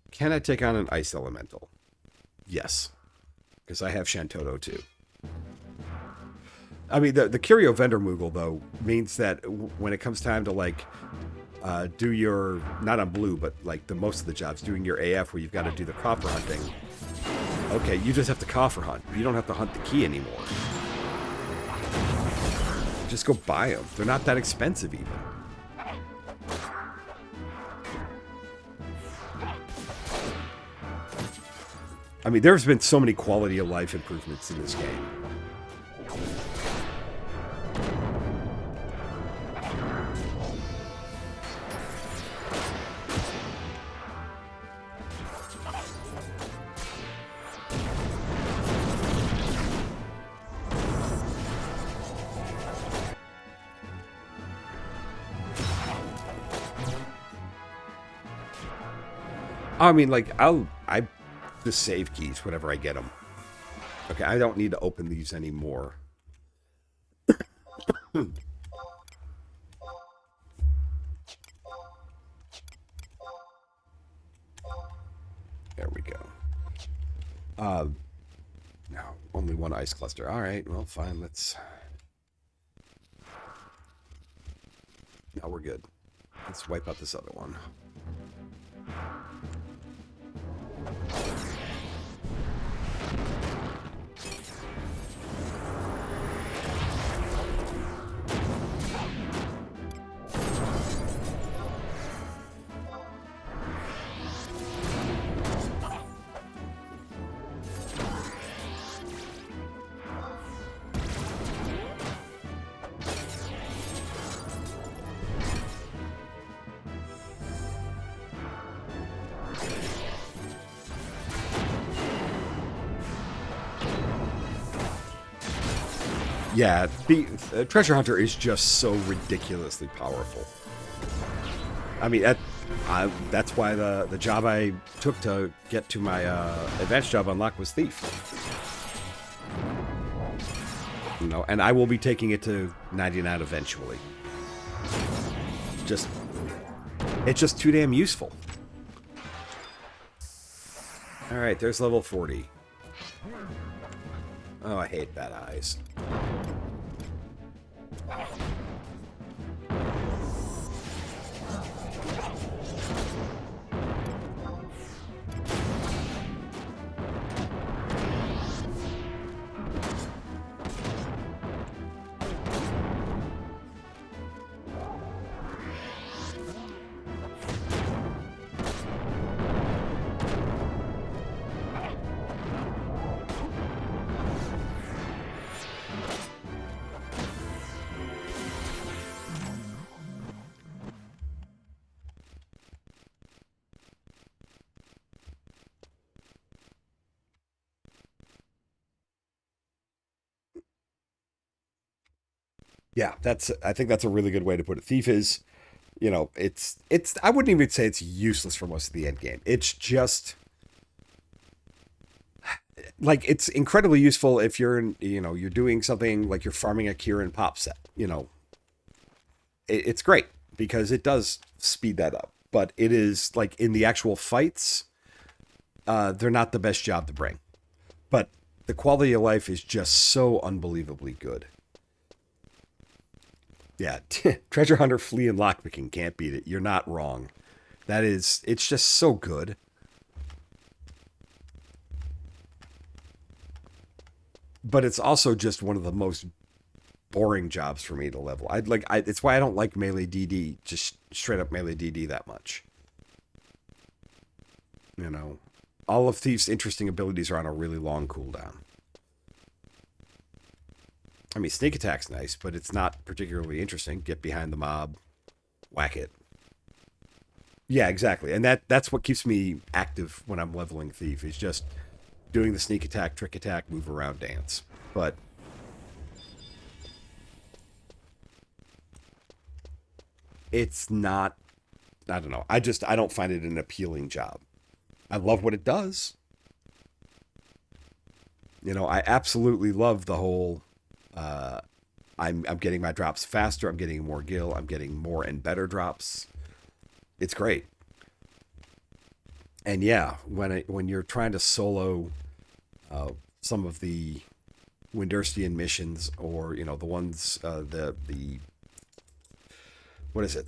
S1: Can I take on an ice elemental? Yes, because I have Shantoto too. I mean, the Curio Vendor Moogle, though, means that when it comes time to, like, do your, not on blue, but, like, the most of the jobs, doing your AF where you've got to do the coffer hunting, okay, you just have to coffer hunt. You don't have to hunt the key anymore. Just go buy them. They're not that expensive, even. I mean, there's been so many quality of life improvements in this game. I mean, like, I just save keys whenever I get them. Okay, I don't need to open these anymore. There we go. No, only one ice cluster. All right, well, fine. Let's. Now we're good. Let's wipe out this other one. Yeah, the Treasure Hunter is just so ridiculously powerful. I mean, that's why the job I took to get to my advanced job unlock was Thief. You know, and I will be taking it to 99 eventually. It's just too damn useful. All right, there's level 40. Oh, I hate bad eyes. Yeah, I think that's a really good way to put it. Thief is, you know, it's I wouldn't even say it's useless for most of the end game. It's just like it's incredibly useful if you're doing something like you're farming a Kieran pop set. You know, it's great because it does speed that up. But it is like in the actual fights, they're not the best job to bring. But the quality of life is just so unbelievably good. Yeah, Treasure Hunter, Flea, and Lockpicking can't beat it. You're not wrong. It's just so good. But it's also just one of the most boring jobs for me to level. It's why I don't like melee DD, just straight up melee DD that much. You know, all of Thief's interesting abilities are on a really long cooldown. I mean, sneak attack's nice, but it's not particularly interesting. Get behind the mob, whack it. Yeah, exactly. And that's what keeps me active when I'm leveling Thief, is just doing the sneak attack, trick attack, move around, dance. But it's not, I don't know. I don't find it an appealing job. I love what it does. You know, I absolutely love the whole I'm getting my drops faster, I'm getting more gil, I'm getting more and better drops. It's great. And yeah, when you're trying to solo some of the Windurstian missions, or you know the ones the what is it,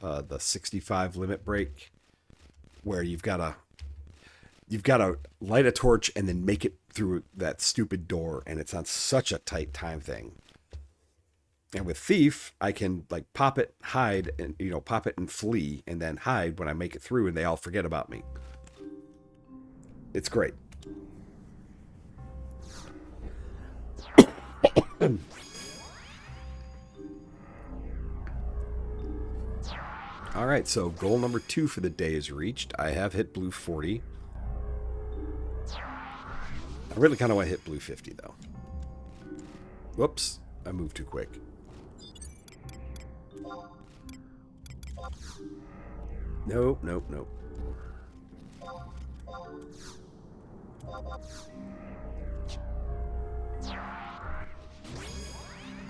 S1: the 65 limit break, where you've got to light a torch and then make it through that stupid door, and it's on such a tight time thing. And with Thief, I can like pop it, hide, and pop it and flee, and then hide when I make it through, and they all forget about me. It's great. All right, so goal number 2 for the day is reached. I have hit blue 40. I really kind of want to hit blue 50 though. Whoops, I moved too quick. Nope, nope, nope.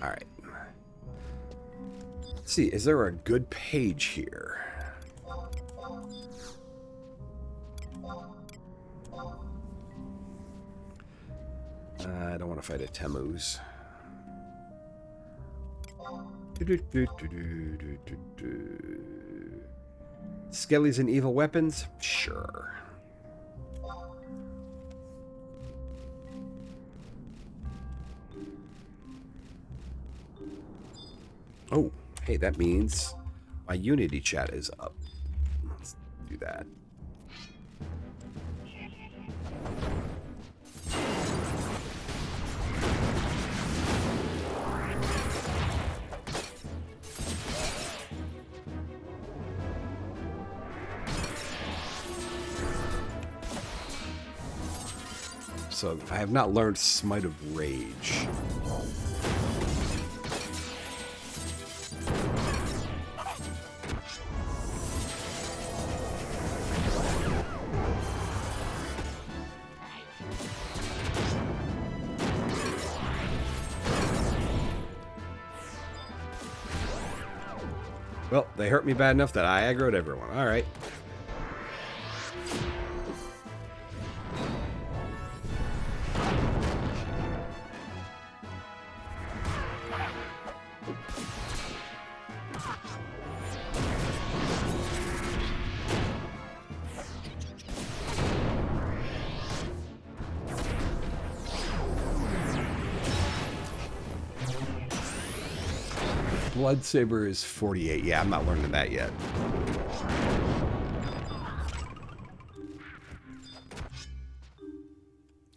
S1: All right. Let's see, is there a good page here? I don't want to fight a Temu's. Skellies and evil weapons? Sure. Oh, hey, that means my Unity chat is up. Let's do that. So I have not learned Smite of Rage. Well, they hurt me bad enough that I aggroed everyone. All right. Blood Saber is 48. Yeah, I'm not learning that yet.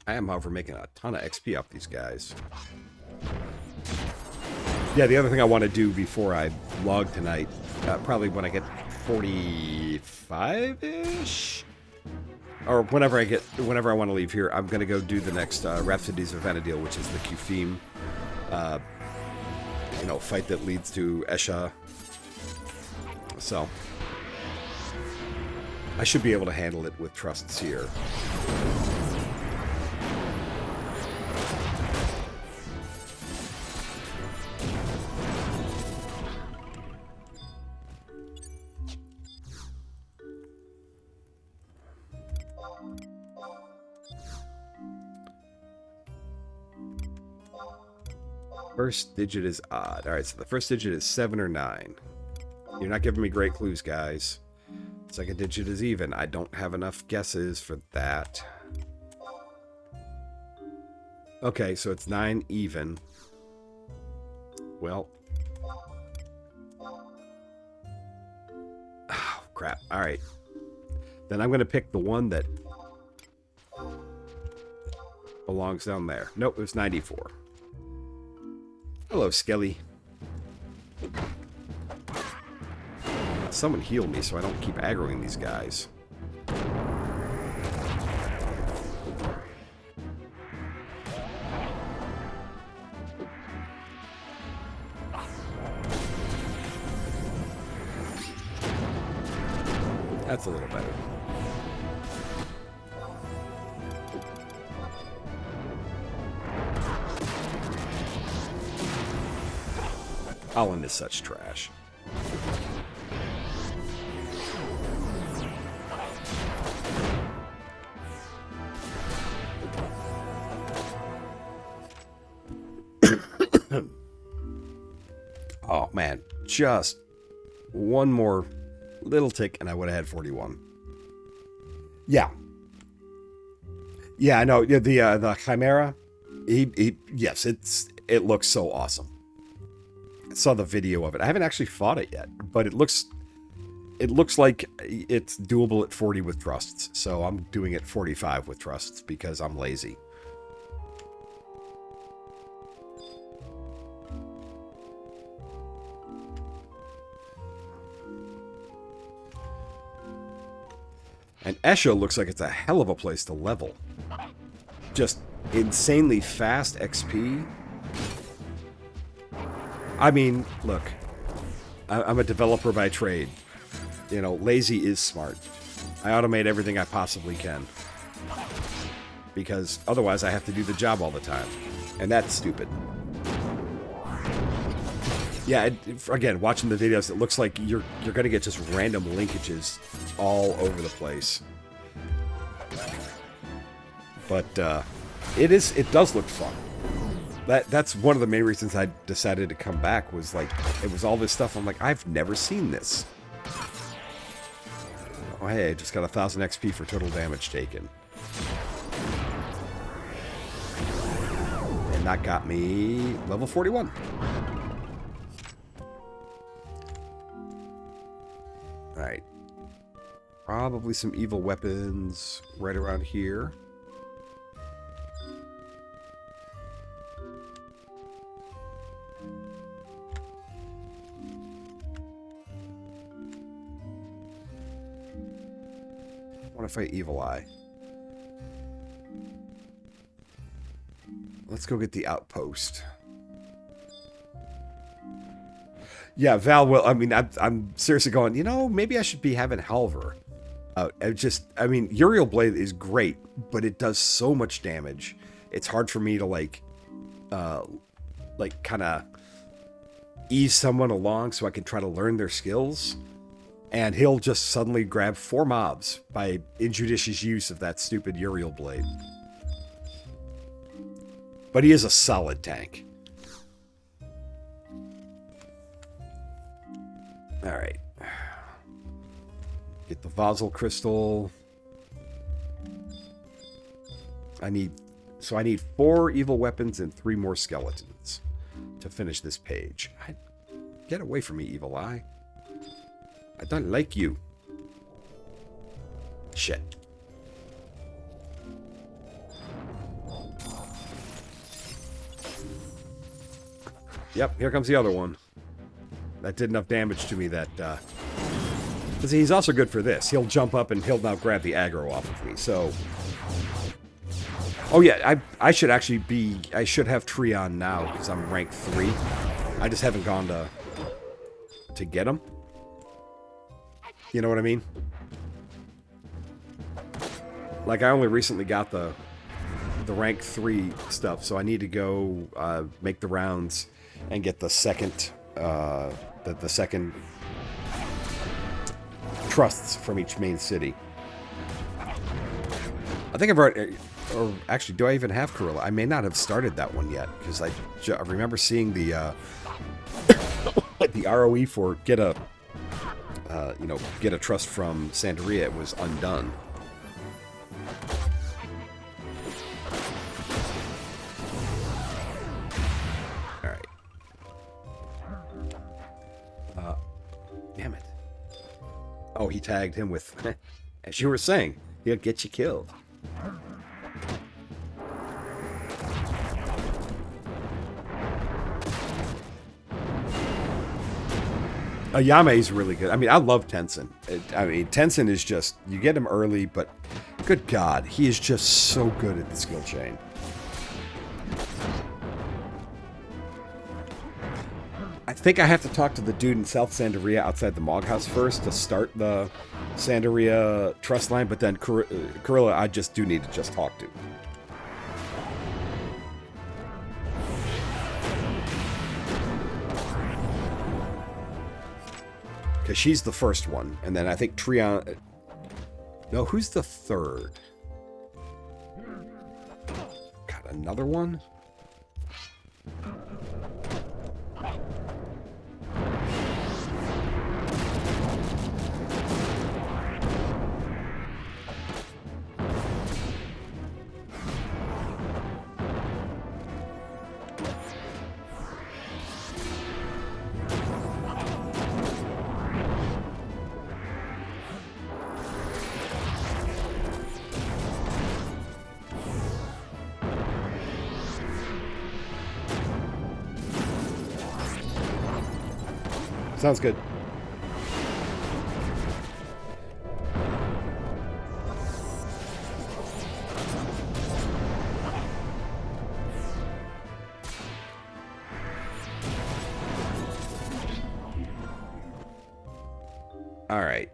S1: I am, however, making a ton of XP off these guys. Yeah, the other thing I want to do before I log tonight, probably when I get 45-ish, or whenever I want to leave here, I'm going to go do the next Rhapsodies of Vanadil, which is the Qfim fight that leads to Esha. So I should be able to handle it with trusts here. First digit is odd. All right, so the first digit is 7 or 9. You're not giving me great clues, guys. Second digit is even. I don't have enough guesses for that. Okay, so it's 9 even. Well. Oh, crap. All right. Then I'm going to pick the one that belongs down there. Nope, it was 94. Hello, Skelly. someone heal me so I don't keep aggroing these guys. That's a little better. Holland is such trash. Oh man, just one more little tick and I would have had 41. Yeah. Yeah, I know. The Chimera, yes, it looks so awesome. I saw the video of it. I haven't actually fought it yet, but it looks like it's doable at 40 with thrusts. So I'm doing it 45 with thrusts because I'm lazy. And Esha looks like it's a hell of a place to level. Just insanely fast XP. I mean, look, I'm a developer by trade. You know, lazy is smart. I automate everything I possibly can. Because otherwise I have to do the job all the time. And that's stupid. Yeah, again, watching the videos, it looks like you're going to get just random linkages all over the place. But it does look fun. That's one of the main reasons I decided to come back, was like, it was all this stuff. I'm like, I've never seen this. Oh, hey, I just got 1,000 XP for total damage taken. And that got me level 41. Alright. Probably some evil weapons right around here. I want to fight Evil Eye. Let's go get the outpost. Yeah, Val will. I mean, I'm seriously going, you know, maybe I should be having Halver out. I mean, Uriel Blade is great, but it does so much damage. It's hard for me to, like kind of ease someone along so I can try to learn their skills. And he'll just suddenly grab 4 mobs by injudicious use of that stupid Uriel Blade. But he is a solid tank. Alright. Get the Vosel Crystal. I need 4 evil weapons and 3 more skeletons to finish this page. Get away from me, Evil Eye. I don't like you. Shit. Yep, here comes the other one. That did enough damage to me that, because he's also good for this. He'll jump up and he'll now grab the aggro off of me, so... Oh yeah, I should actually be... I should have Treon now, because I'm rank 3. I just haven't gone to get him. You know what I mean? Like, I only recently got the rank 3 stuff, so I need to go make the rounds and get the second the second trusts from each main city. I think I've already, or actually, do I even have Corilla? I may not have started that one yet, because I remember seeing the the ROE for get a trust from Santeria. It was undone. Alright. Damn it. Oh, he tagged him with, as you were saying, he'll get you killed. Ayame is really good. I mean, I love Tenzin. Tenzin is just, you get him early, but good God, he is just so good at the skill chain. I think I have to talk to the dude in South Sandaria outside the Mog House first to start the Sandaria trust line, but then Kurilla I just do need to just talk to. Because she's the first one, and then I think Trion... No, who's the third? Got another one? Sounds good. All right.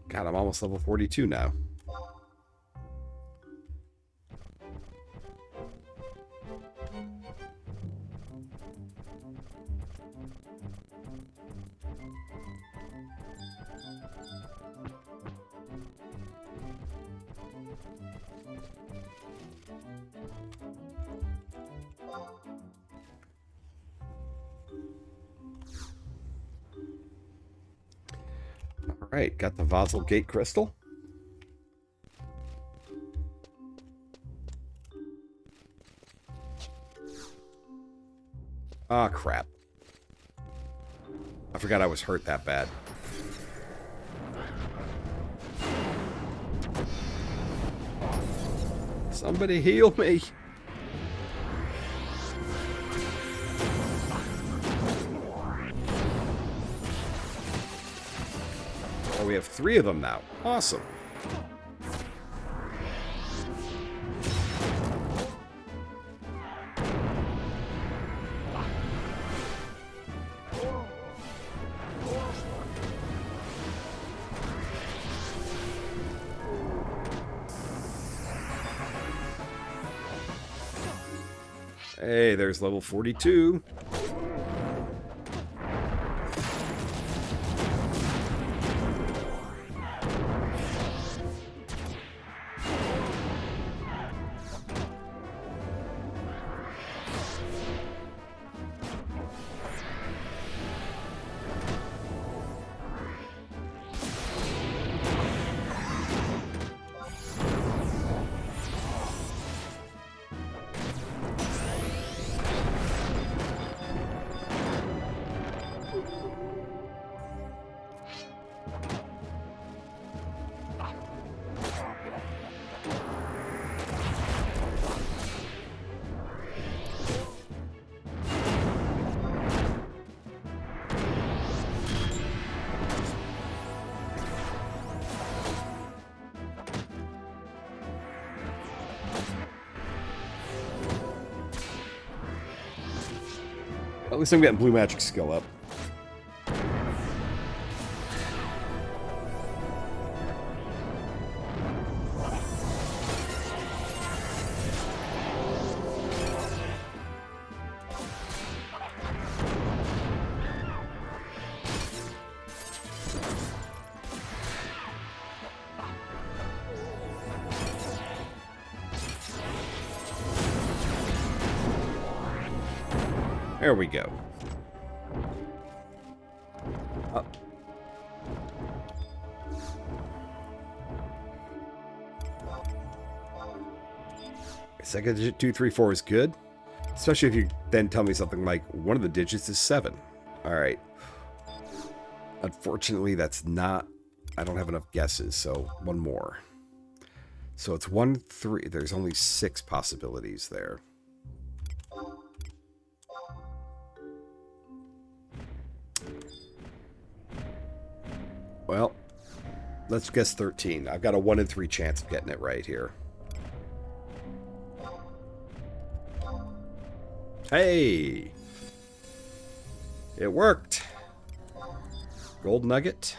S1: God, I'm almost level 42 now. Alright, got the Vasil Gate Crystal. Ah, crap. I forgot I was hurt that bad. Somebody heal me. Oh, we have 3 of them now. Awesome. Hey, there's level 42. At least I'm getting blue magic skill up. There we go. Second digit 2, 3, 4 is good. Especially if you then tell me something like one of the digits is 7. Alright. Unfortunately, that's not... I don't have enough guesses, so one more. So it's 1, 3. There's only 6 possibilities there. Well, let's guess 13. I've got a 1 in 3 chance of getting it right here. Hey! It worked! Gold nugget.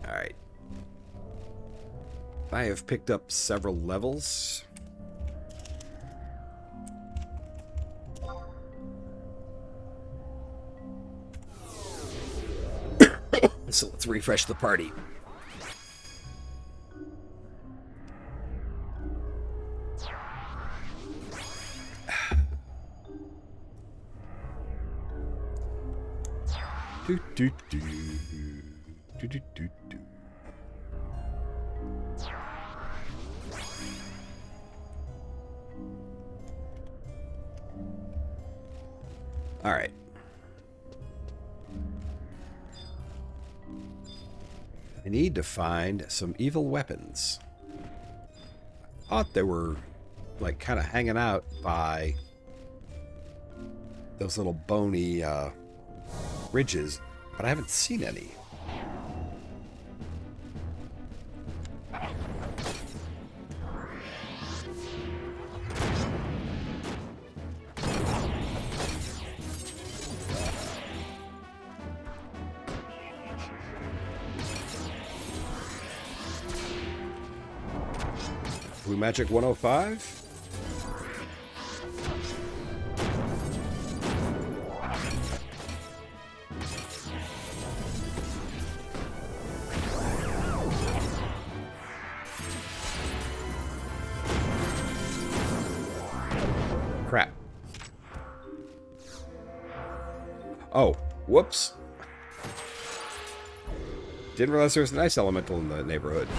S1: Alright. I have picked up several levels. So let's refresh the party. Do, do, do. Do, do, do, do. All right. I need to find some evil weapons. I thought they were like kind of hanging out by those little bony ridges, but I haven't seen any. Blue Magic 105? Crap. Oh, whoops. Didn't realize there was an ice elemental in the neighborhood.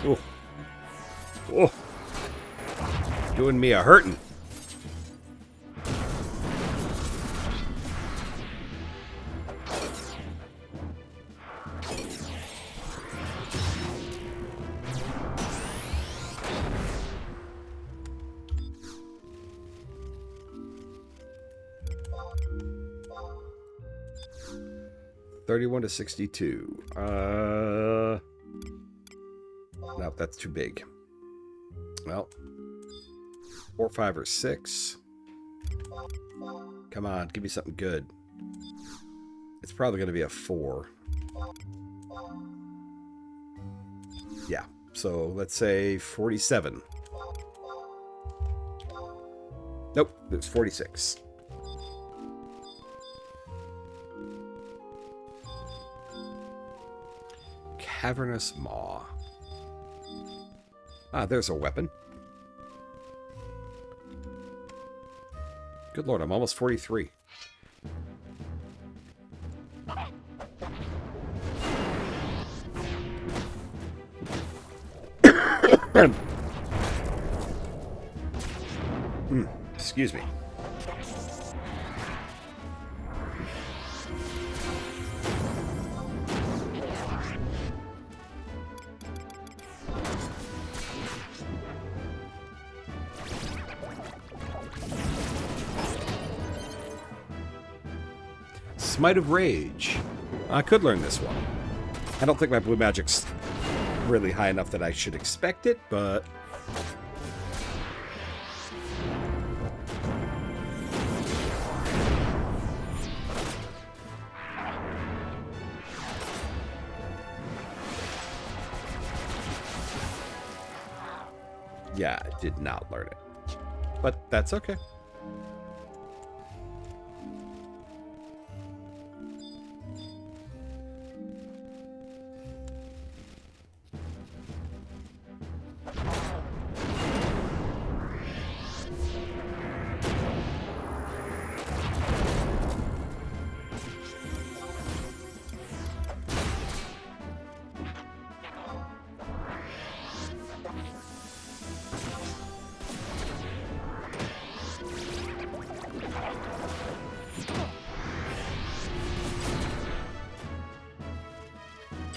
S1: Oh. Oh. Doing me a hurtin'. $31 to $62. Nope, that's too big. Well, 4, 5, or 6. Come on, give me something good. It's probably going to be a 4. Yeah, so let's say 47. Nope, it's 46. Cavernous Maw. Ah, there's a weapon. Good lord, I'm almost 43. Excuse me. Smite of Rage. I could learn this one. I don't think my blue magic's really high enough that I should expect it, but Yeah, I did not learn it. But that's okay.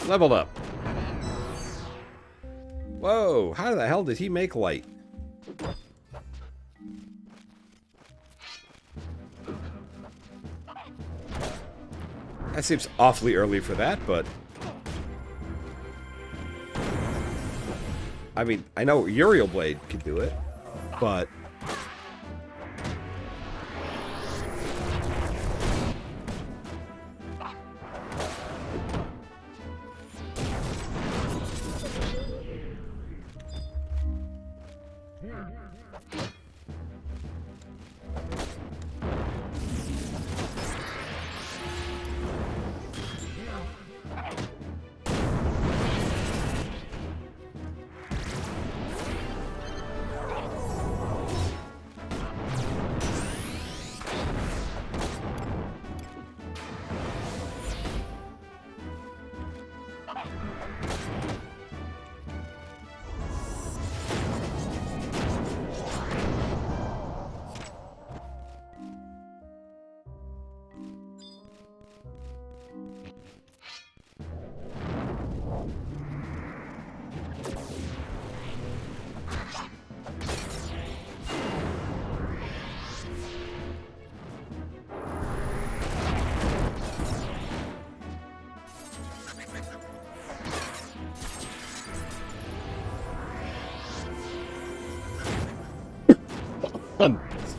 S1: Leveled up. Whoa, how the hell did he make light? That seems awfully early for that, but... I mean, I know Uriel Blade can do it, but...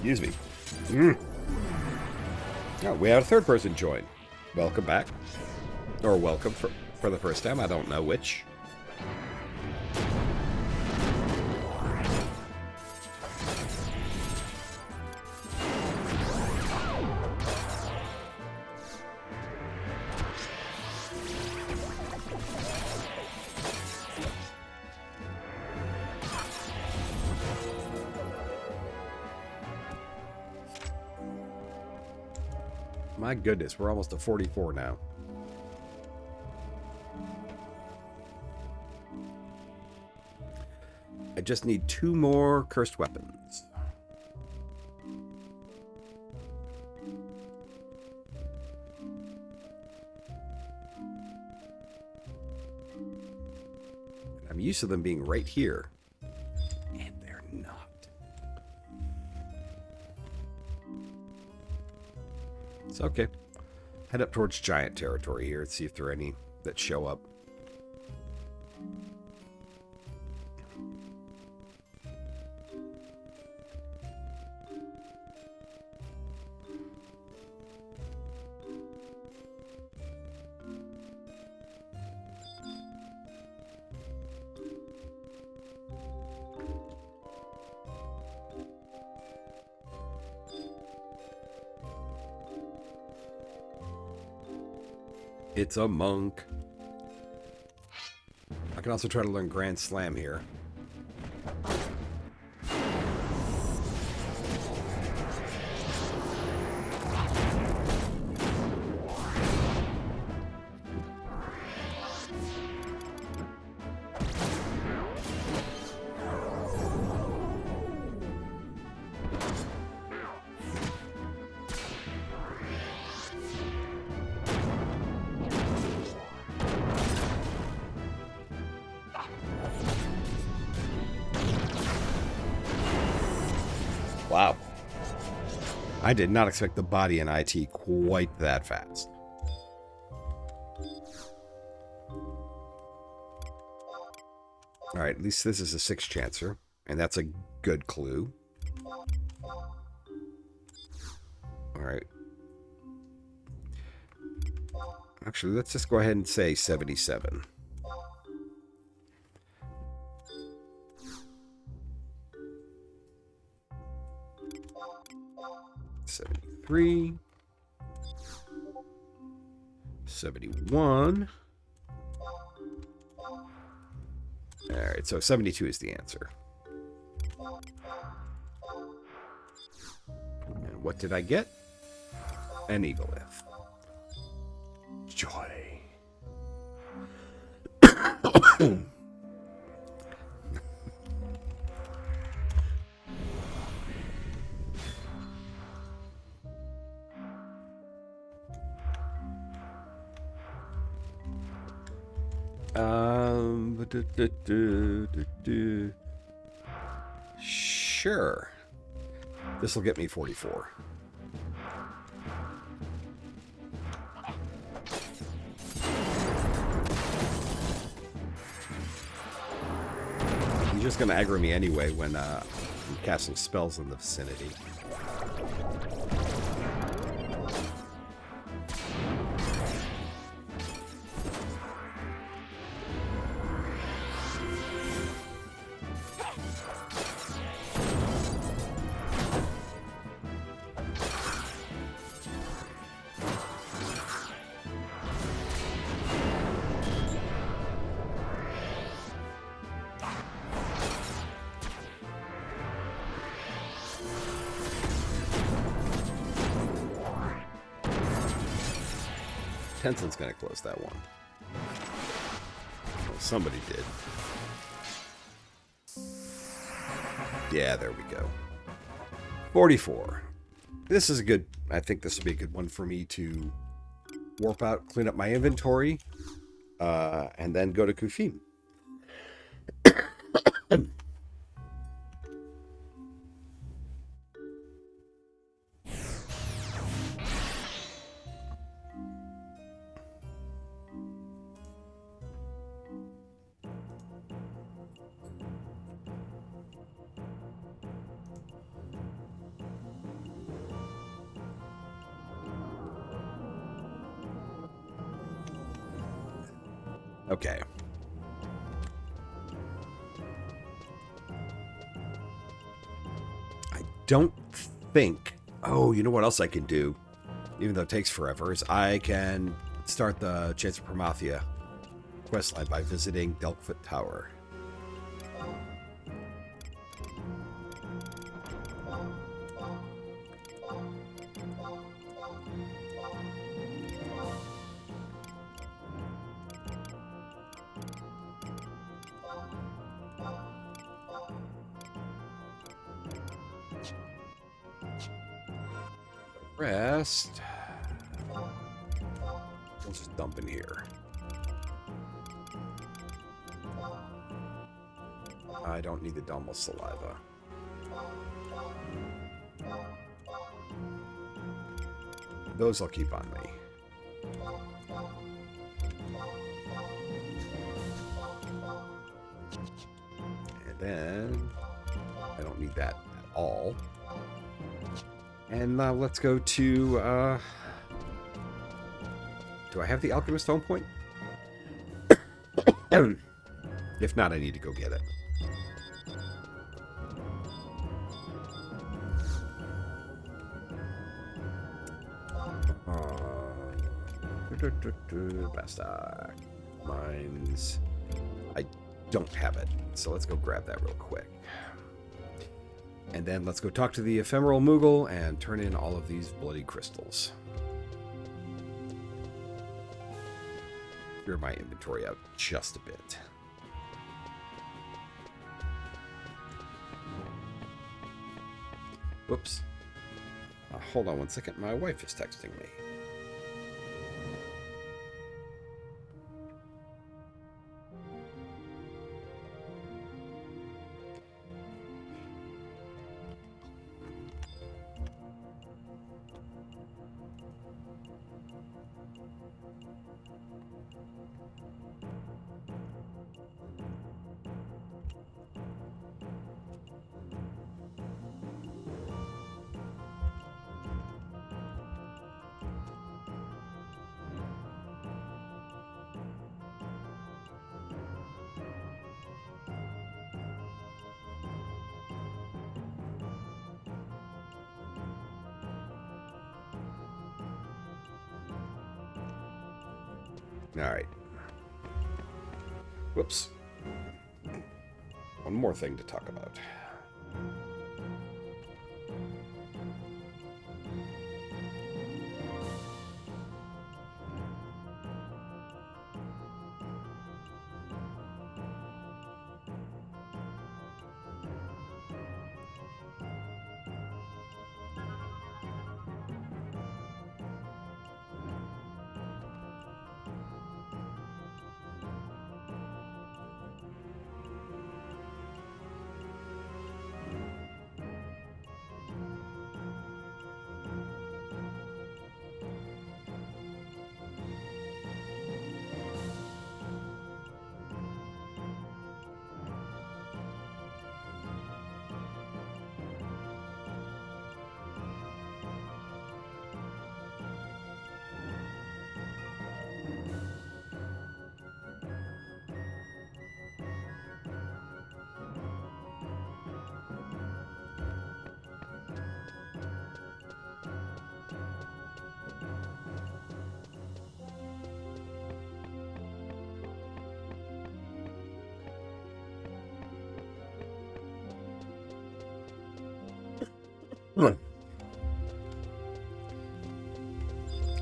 S1: Excuse me. Oh, we had a third person join. Welcome back. Or welcome for the first time. I don't know which. My goodness, we're almost to 44 now. I just need 2 more cursed weapons. I'm used to them being right here. And they're not. It's okay. Head up towards giant territory here and see if there are any that show up. It's a monk. I can also try to learn Grand Slam here. Wow. I did not expect the body in IT quite that fast. Alright, at least this is a 6 chancer, and that's a good clue. Alright. Actually, let's just go ahead and say 77. 73. 71. All right, so 72 is the answer. And what did I get? An evolith. Joy. Sure. This will get me 44. He's just going to aggro me anyway when I'm casting spells in the vicinity. Tenson's going to close that one. Well, somebody did. Yeah, there we go. 44. This is a good... I think this will be a good one for me to warp out, clean up my inventory, and then go to Kufim. Okay. I don't think... Oh, you know what else I can do? Even though it takes forever, is I can start the Chance of Promathia questline by visiting Delkfoot Tower. Rest. Let's just dump in here. I don't need the Dumble's saliva. Those I'll keep on me. And then I don't need that at all. And let's go to... do I have the Alchemist Home Point? If not, I need to go get it. Bastak. Mines. I don't have it, so let's go grab that real quick. And then let's go talk to the Ephemeral Moogle and turn in all of these bloody crystals. Clear my inventory out just a bit. Whoops. Hold on one second. My wife is texting me. All right. Whoops. One more thing to talk about. All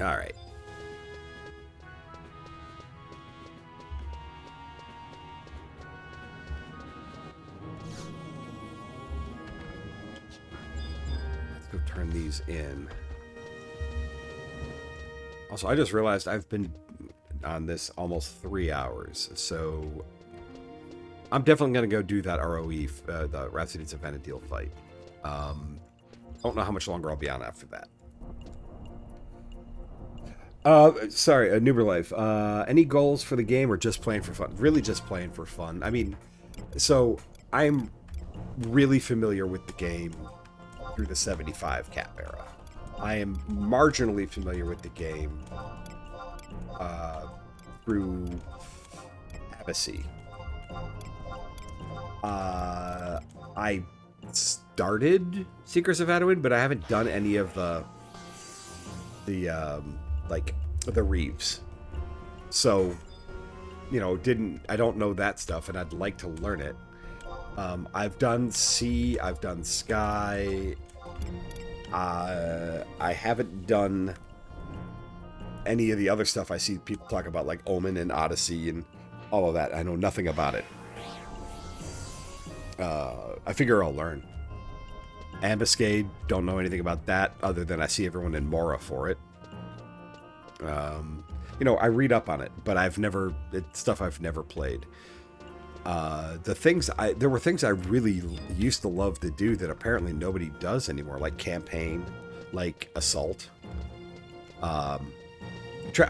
S1: right. Let's go turn these in. Also, I just realized I've been on this almost 3 hours, so I'm definitely going to go do that ROE, the Rhapsody's of Vanadil fight. Don't know how much longer I'll be on after that. Sorry, Noober Life. Any goals for the game or just playing for fun? Really just playing for fun. I mean, so I'm really familiar with the game through the 75 cap era. I am marginally familiar with the game through Abacy. I started Secrets of Adwin, but I haven't done any of the Reeves. So, I don't know that stuff, and I'd like to learn it. I've done Sea, I've done Sky. I haven't done any of the other stuff I see people talk about, like Omen and Odyssey and all of that. I know nothing about it. I figure I'll learn. Ambuscade, don't know anything about that other than I see everyone in Mora for it. I read up on it, but it's stuff I've never played. There were things I really used to love to do that apparently nobody does anymore, like campaign, like Assault. I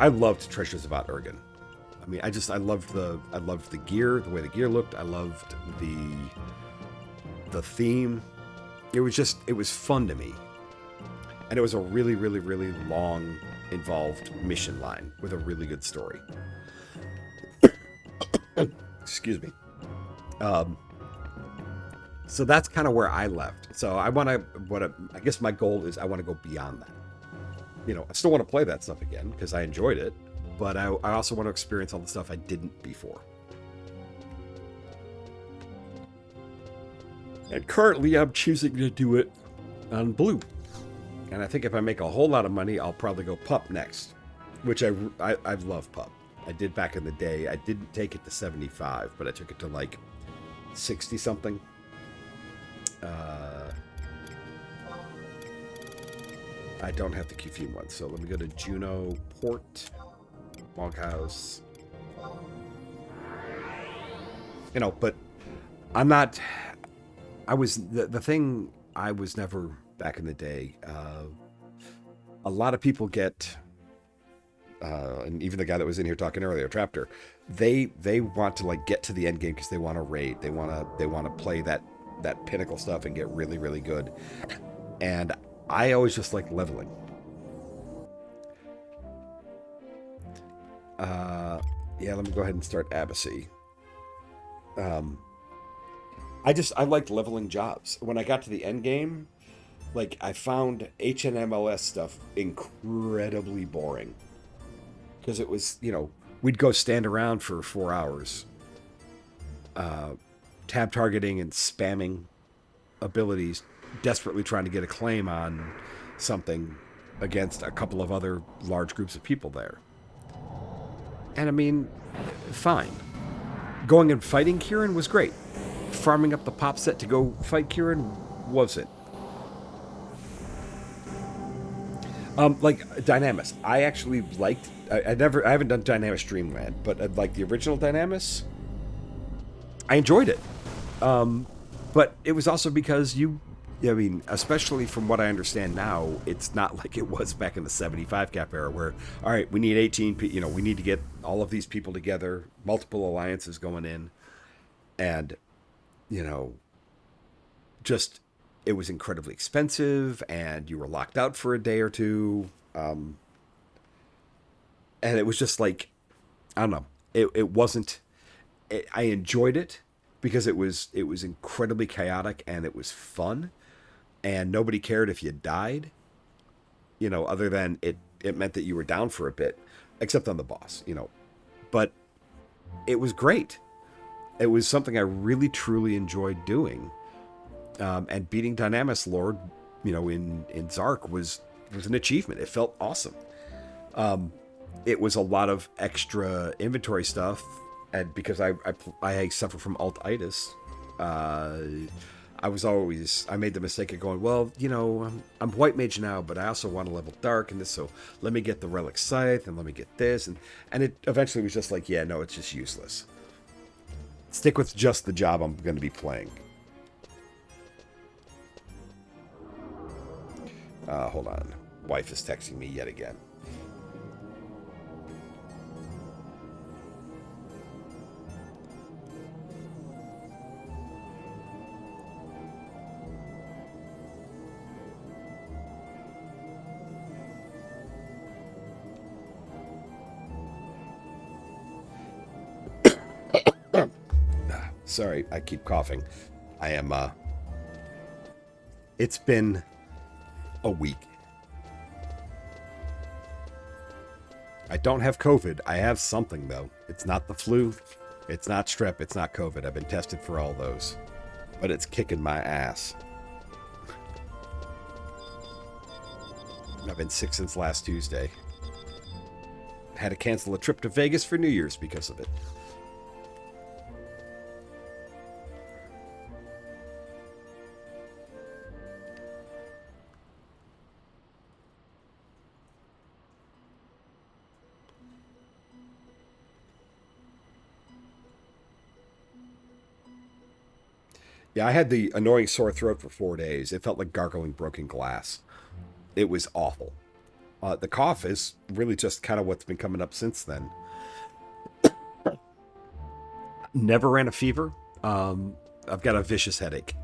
S1: loved Treasures of Urgen. I mean, I loved the gear, the way the gear looked. I loved the theme. It was fun to me. And it was a really, really, really long, involved mission line with a really good story. Excuse me. So that's kind of where I left. So I guess my goal is I want to go beyond that. I still want to play that stuff again because I enjoyed it, but I also want to experience all the stuff I didn't before. And currently I'm choosing to do it on Blue. And I think if I make a whole lot of money, I'll probably go Pup next, which I love Pup. I did back in the day. I didn't take it to 75, but I took it to like 60 something. I don't have the Q-Fume one, so let me go to Juno, Port, Monkhouse. But I'm not. The thing I was never back in the day. A lot of people get. And even the guy that was in here talking earlier, Traptor, they want to get to the end game because they want to raid. They want to play that pinnacle stuff and get really, really good. And I always just like leveling. Let me go ahead and start Abacy. I liked leveling jobs. When I got to the end game, I found HNMLS stuff incredibly boring. Because it was, we'd go stand around for 4 hours, tab targeting and spamming abilities, desperately trying to get a claim on something against a couple of other large groups of people there. And I mean, fine. Going and fighting Kieran was great. Farming up the pop set to go fight Kieran wasn't. Like Dynamis, I actually liked. I haven't done Dynamis Dreamland, but like the original Dynamis, I enjoyed it. But it was also because I mean, especially from what I understand now, it's not like it was back in the 75 cap era where, all right, we need 18, we need to get all of these people together, multiple alliances going in, and, you know, just, it was incredibly expensive, and you were locked out for a day or two, and it was just like, I don't know, it wasn't, I enjoyed it because it was incredibly chaotic and it was fun, and nobody cared if you died, other than it meant that you were down for a bit, except on the boss. But it was great. It was something I really truly enjoyed doing, and beating Dynamis Lord, in Zark was an achievement. It felt awesome. It was a lot of extra inventory stuff, and because I suffer from alt-itis, I made the mistake of going, well, I'm white mage now, but I also want to level dark and this, so let me get the relic scythe and let me get this, and it eventually was just like, yeah, no, it's just useless. Stick with just the job I'm going to be playing. Hold on. Wife is texting me yet again. Sorry, I keep coughing. I am, it's been a week. I don't have COVID. I have something, though. It's not the flu. It's not strep. It's not COVID. I've been tested for all those. But it's kicking my ass. I've been sick since last Tuesday. Had to cancel a trip to Vegas for New Year's because of it. Yeah, I had the annoying sore throat for 4 days. It felt like gargling broken glass. It was awful. The cough is really just kind of what's been coming up since then. Never ran a fever. I've got a vicious headache.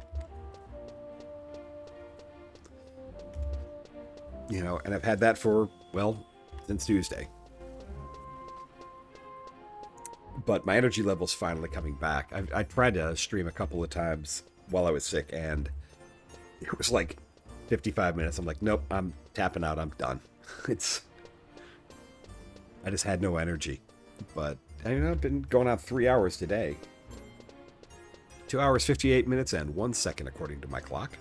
S1: And I've had that for, well, since Tuesday. But my energy level's finally coming back. I tried to stream a couple of times while I was sick, and it was like 55 minutes. I'm like, nope, I'm tapping out. I'm done. I just had no energy. But I've been going out 3 hours today. 2 hours, 58 minutes, and 1 second, according to my clock.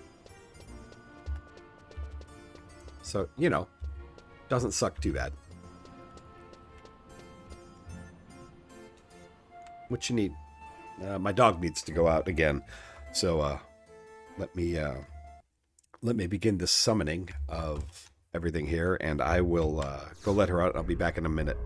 S1: So, doesn't suck too bad. What you need? My dog needs to go out again. So, let me begin the summoning of everything here, and I will go let her out. I'll be back in a minute.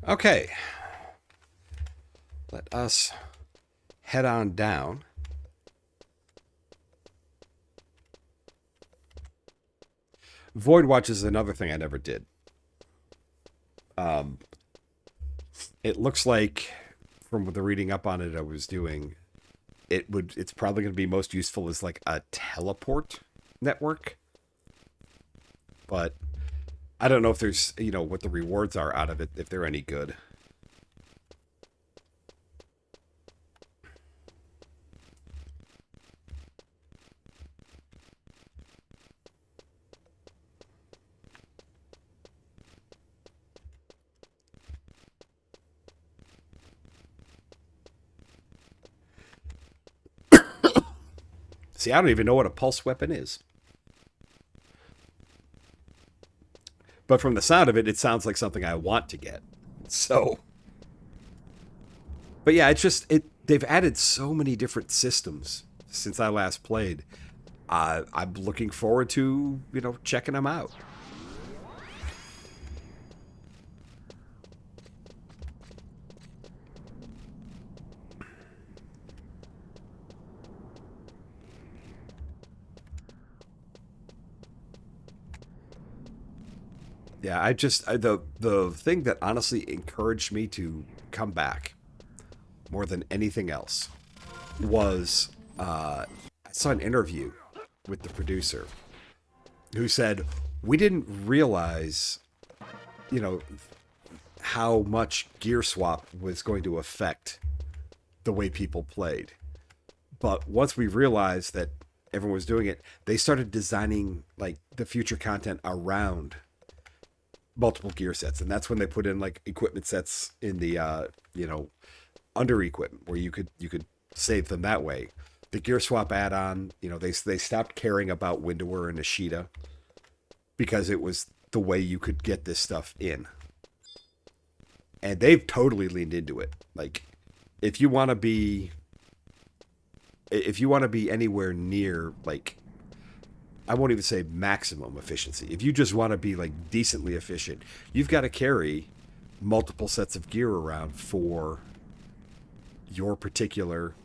S1: Okay. Let us head on down. Void Watch is another thing I never did. It looks like, from the reading up on it I was doing, it's probably going to be most useful as like a teleport network. But I don't know if there's, what the rewards are out of it, if they're any good. See, I don't even know what a pulse weapon is. But from the sound of it, it sounds like something I want to get. So, but yeah, they've added so many different systems since I last played. I'm looking forward to, checking them out. Yeah, the thing that honestly encouraged me to come back more than anything else was I saw an interview with the producer who said we didn't realize, you know, how much gear swap was going to affect the way people played. But once we realized that everyone was doing it, they started designing like the future content around multiple gear sets, and that's when they put in like equipment sets in the under equipment where you could save them that way. The gear swap add-on, they stopped caring about Windower and Ashita because it was the way you could get this stuff in, and they've totally leaned into it. Like, if you want to be anywhere near, like, I won't even say maximum efficiency. If you just want to be like decently efficient, you've got to carry multiple sets of gear around for your particular,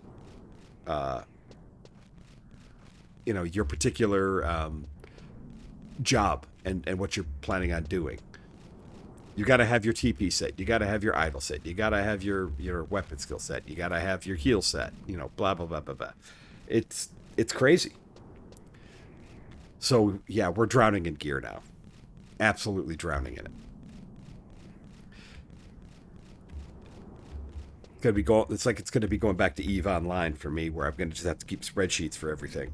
S1: job and what you're planning on doing. You got to have your TP set. You got to have your idle set. You got to have your weapon skill set. You got to have your heal set. Blah blah blah blah blah. It's crazy. So yeah, we're drowning in gear now. Absolutely drowning in it. It's like it's gonna be going back to EVE Online for me, where I'm gonna just have to keep spreadsheets for everything.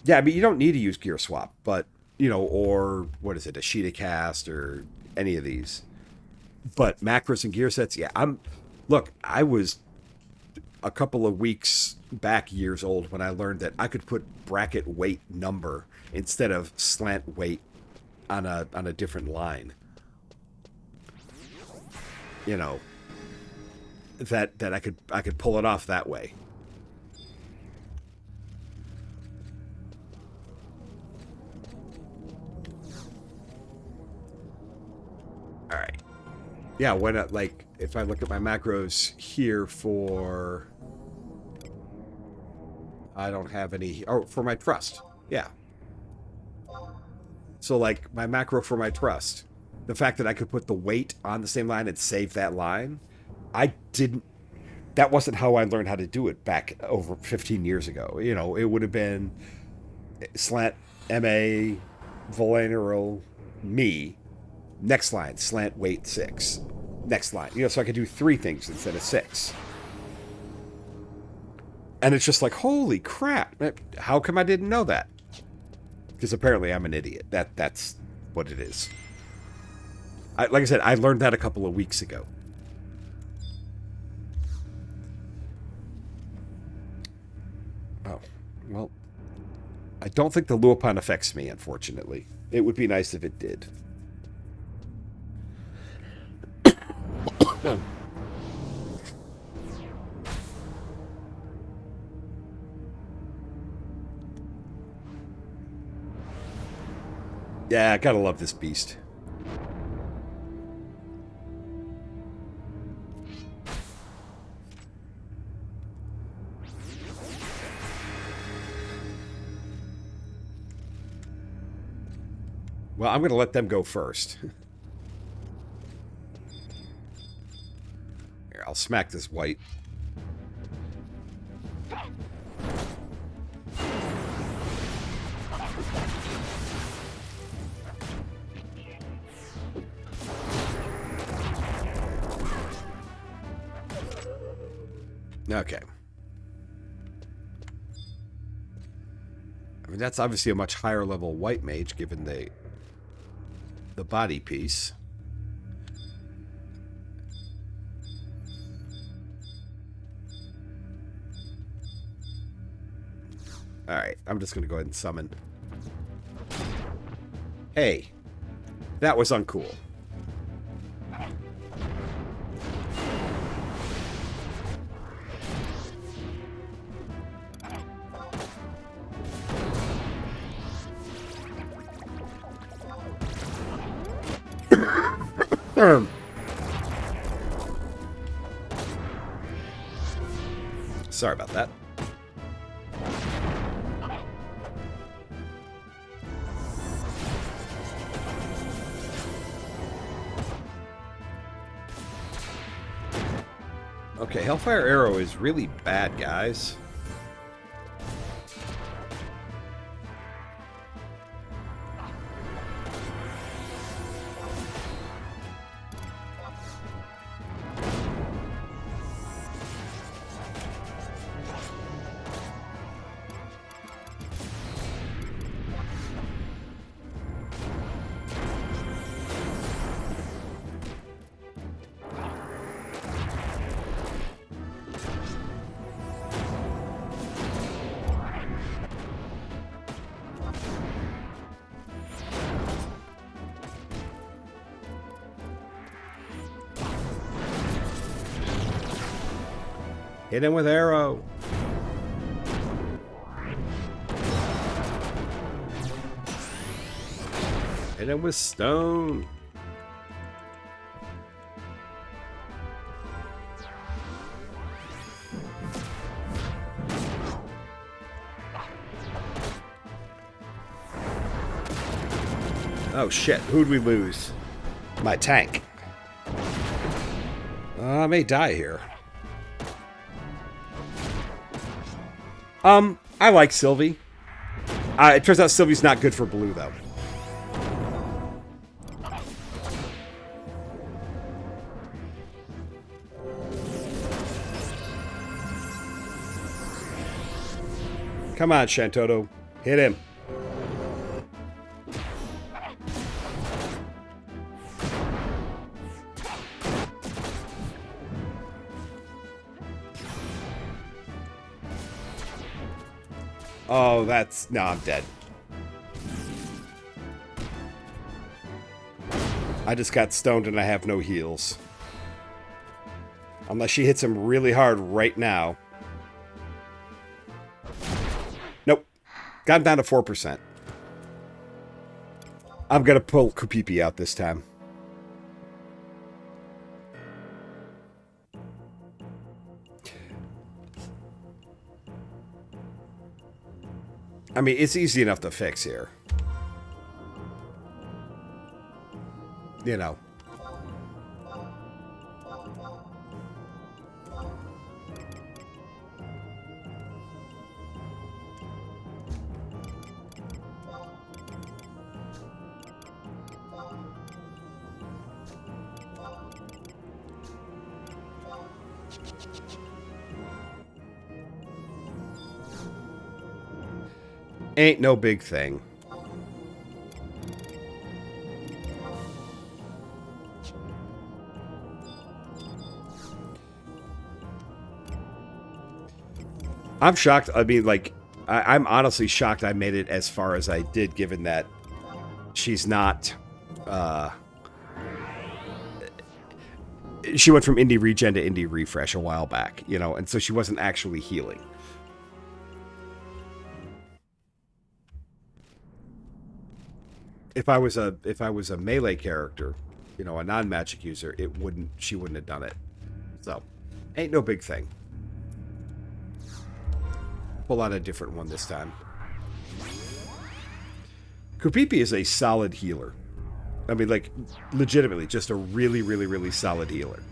S1: Yeah, I mean, you don't need to use gear swap, but or what is it, a Sheeta cast or any of these. But macros and gear sets, yeah. I was a couple of weeks back years old when I learned that I could put bracket weight number instead of slant weight on a different line. That I could pull it off that way. All right. Yeah, when like if I look at my macros here for, I don't have any. Oh, for my trust. Yeah. So like my macro for my trust, the fact that I could put the weight on the same line and save that line, I didn't. That wasn't how I learned how to do it back over 15 years ago. It would have been slant MA, vulnerable me. Next line, slant weight 6. Next line. So I could do 3 things instead of 6. And it's just like, holy crap. How come I didn't know that? Because apparently I'm an idiot. That's what it is. Like I said, I learned that a couple of weeks ago. Oh, well, I don't think the Luopan affects me, unfortunately. It would be nice if it did. Yeah, I gotta love this beast. Well, I'm going to let them go first. Here, I'll smack this white. Okay. I mean, that's obviously a much higher level white mage given the body piece. Alright, I'm just going to go ahead and summon. Hey, that was uncool. Sorry about that. Okay, Hellfire Arrow is really bad, guys. Hit him with arrow. Hit him with stone. Oh shit, who'd we lose? My tank. I may die here. I like Sylvie. It turns out Sylvie's not good for blue, though. Come on, Shantoto. Hit him. Oh, that's... No, I'm dead. I just got stoned and I have no heals. Unless she hits him really hard right now. Nope. Got him down to 4%. I'm gonna pull Kupipi out this time. I mean, it's easy enough to fix here. You know. Ain't no big thing. I'm shocked. I mean, like, I'm honestly shocked I made it as far as I did, given that she's not... she went from indie regen to indie refresh a while back, you know, and so she wasn't actually healing. If I was a melee character, you know, a non-magic user, she wouldn't have done it. So, ain't no big thing. Pull out a different one this time. Kupipi is a solid healer. I mean, like, legitimately, just a really, really, really solid healer.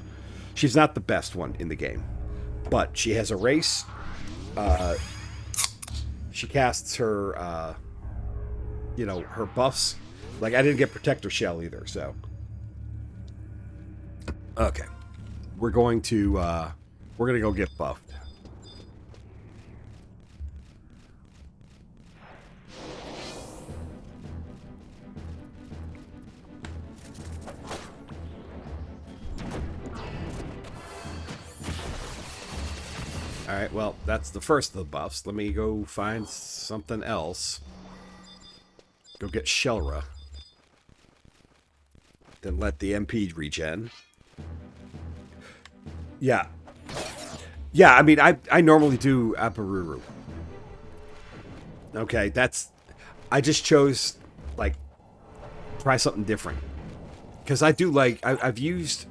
S1: She's not the best one in the game, but she has a race. She casts her, you know, her buffs. Like, I didn't get Protector Shell either, so. Okay. We're going to go get buffed. Alright, well, that's the first of the buffs. Let me go find something else. Go get Shelra. Then let the MP regen. Yeah. Yeah, I mean, I normally do Aparuru. Okay, that's... I just chose, like, try something different. Because I do like... I've used...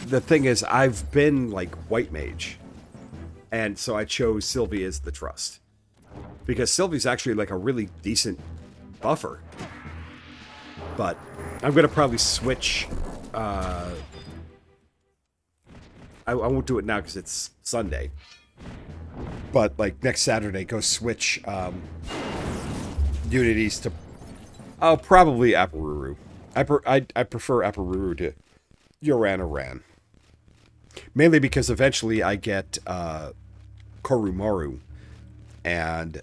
S1: the thing is, I've been, like, White Mage. And so I chose Sylvie as the trust. Because Sylvie's actually, like, a really decent buffer. But I'm going to probably switch... I won't do it now because it's Sunday. But, like, next Saturday, go switch unities to... Oh, probably Aparuru. I prefer Aparuru to Yoran or Ran. Mainly because eventually I get Korumaru. And,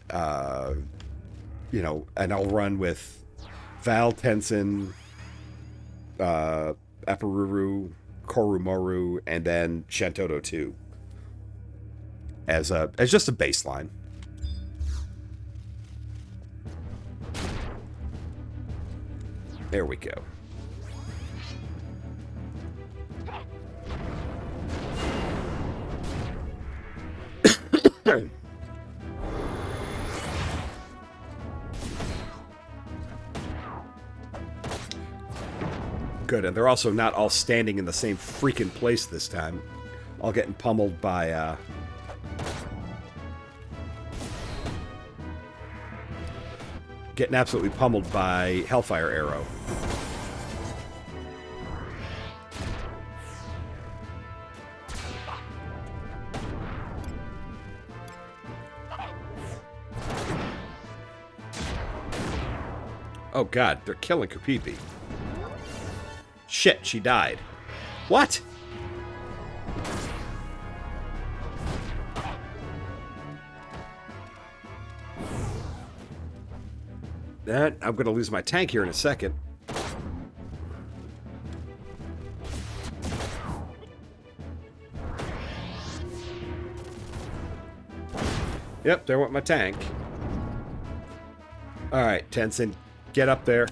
S1: you know, and I'll run with Val, Tenzin, Aparuru, Korumaru, and then Shantoto 2 as just a baseline. There we go. Good, and they're also not all standing in the same freaking place this time. All getting pummeled by, getting absolutely pummeled by Hellfire Arrow. Oh god, they're killing Kupipi. Shit, she died. What? That I'm gonna lose my tank here in a second. Yep, there went my tank. Alright, Tenzin, get up there.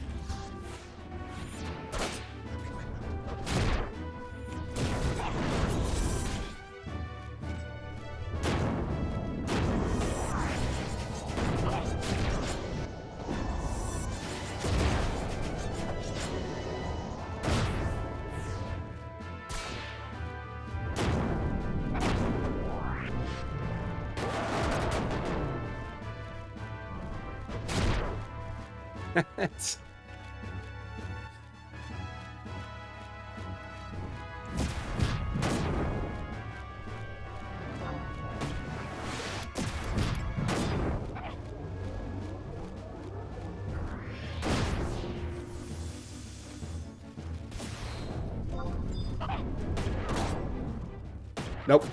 S1: Nope.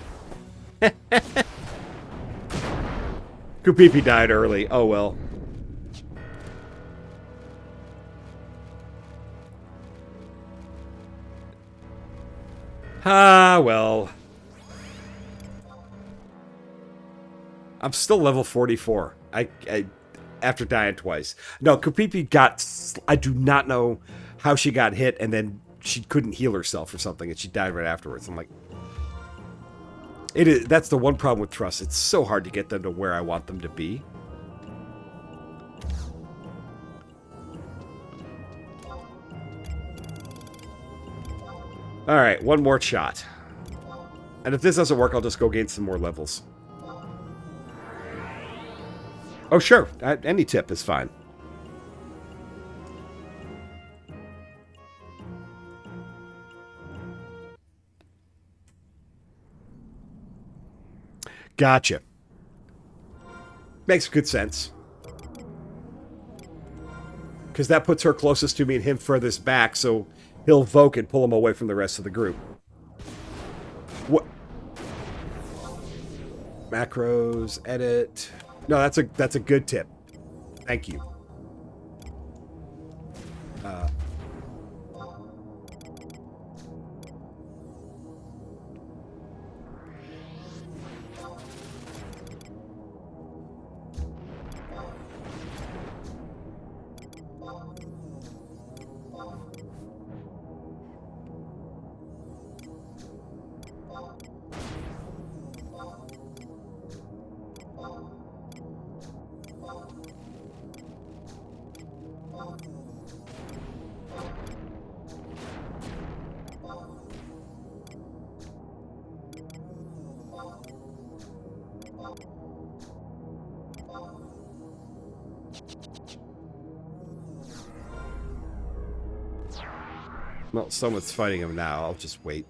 S1: Kupipi died early. Oh well. Ah, well. I'm still level 44. I after dying twice. No, Kupipi got... I do not know how she got hit, and then she couldn't heal herself or something, and she died right afterwards. I'm like... That's the one problem with Trust. It's so hard to get them to where I want them to be. Alright, one more shot. And if this doesn't work, I'll just go gain some more levels. Oh, sure. Any tip is fine. Gotcha. Makes good sense. Because that puts her closest to me and him furthest back, so he'll Voke and pull him away from the rest of the group. What? Macros, edit. No, that's a good tip. Thank you. Well, someone's fighting him now. I'll just wait.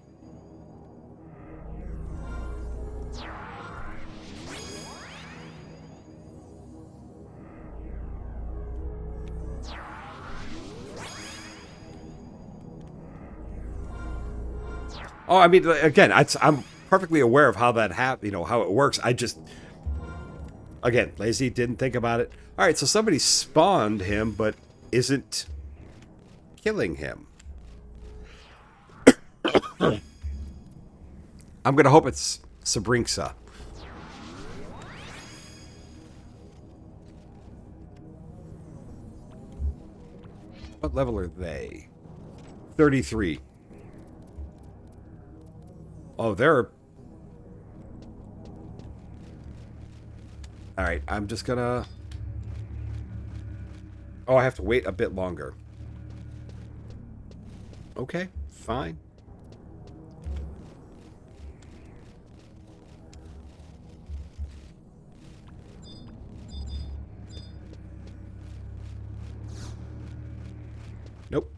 S1: Oh, I mean, again, I'm perfectly aware of how that how it works. I just, again, lazy, didn't think about it. All right, so somebody spawned him, but isn't killing him. I'm gonna hope it's Sabrinxa. What level are they? 33. Oh, they're... Alright, I'm just gonna... Oh, I have to wait a bit longer. Okay, fine. Nope.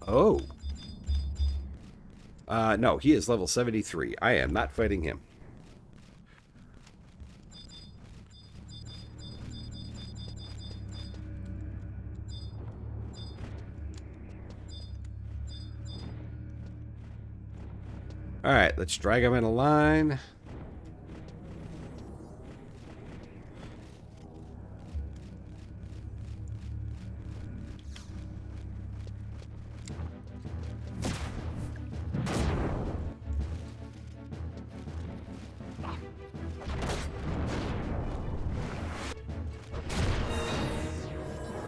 S1: Oh. No, he is level 73. I am not fighting him. Alright, let's drag him in a line.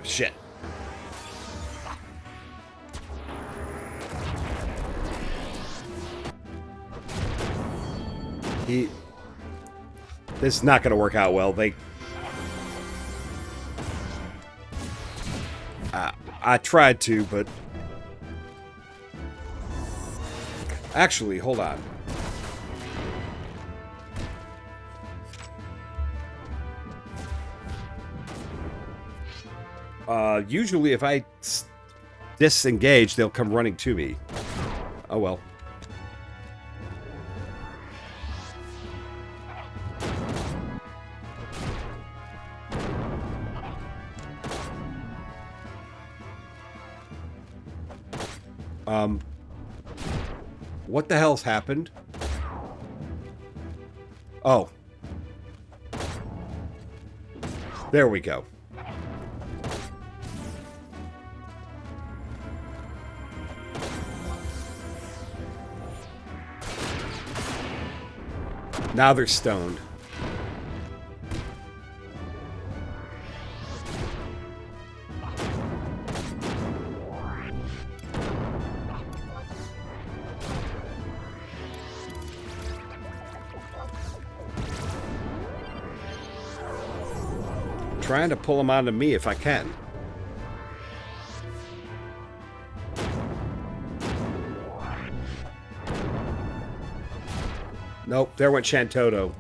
S1: Shit. This is not going to work out well. I tried to, but... Actually, hold on. Usually if I disengage, they'll come running to me. Oh well. What the hell's happened? Oh. There we go. Now they're stoned. Trying to pull them onto me if I can. Nope, there went Shantoto.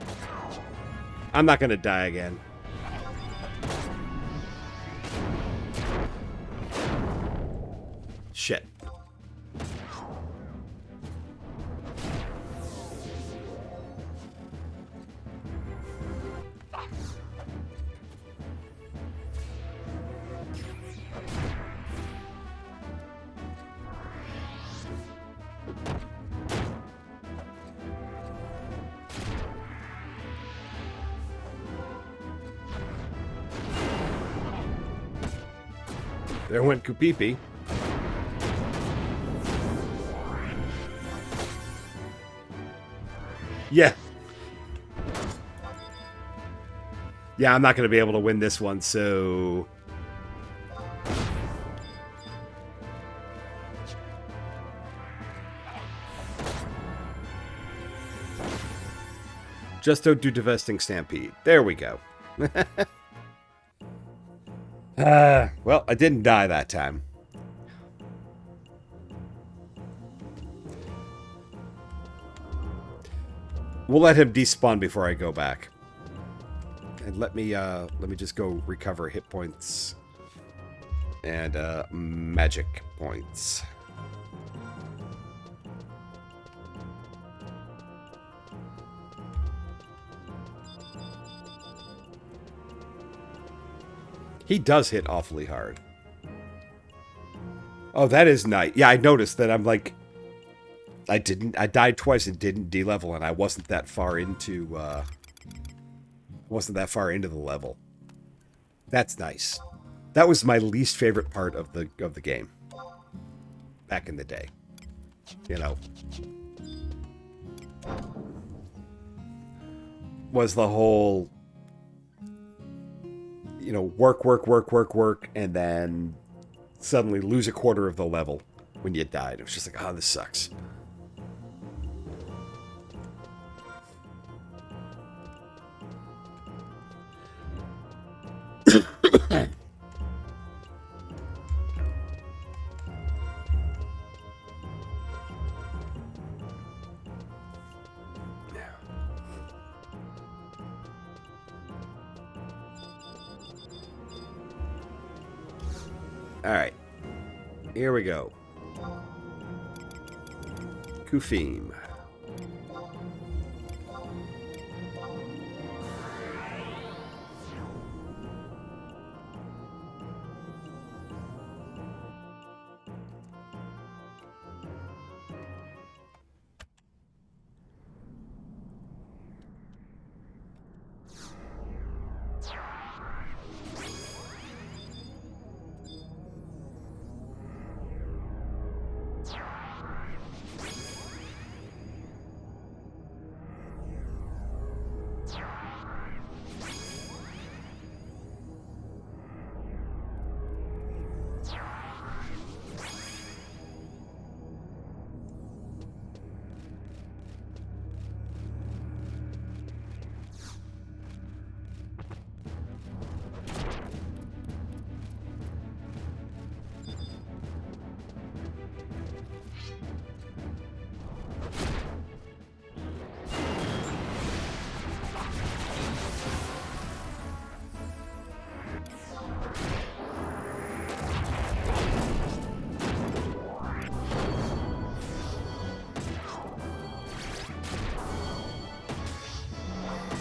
S1: I'm not going to die again. Shit. There went Kupipi. Yeah. Yeah, I'm not going to be able to win this one, so... Just don't do Divesting Stampede. There we go. Well, I didn't die that time. We'll let him despawn before I go back. And let me just go recover hit points and magic points. He does hit awfully hard. Oh, that is nice. Yeah, I noticed that. I'm like, I died twice and didn't de-level, and I wasn't that far into the level. That's nice. That was my least favorite part of the game back in the day. You know, was the whole, you know, work, and then suddenly lose a quarter of the level when you died. It was just like, oh, this sucks. Alright. Here we go. Kufim.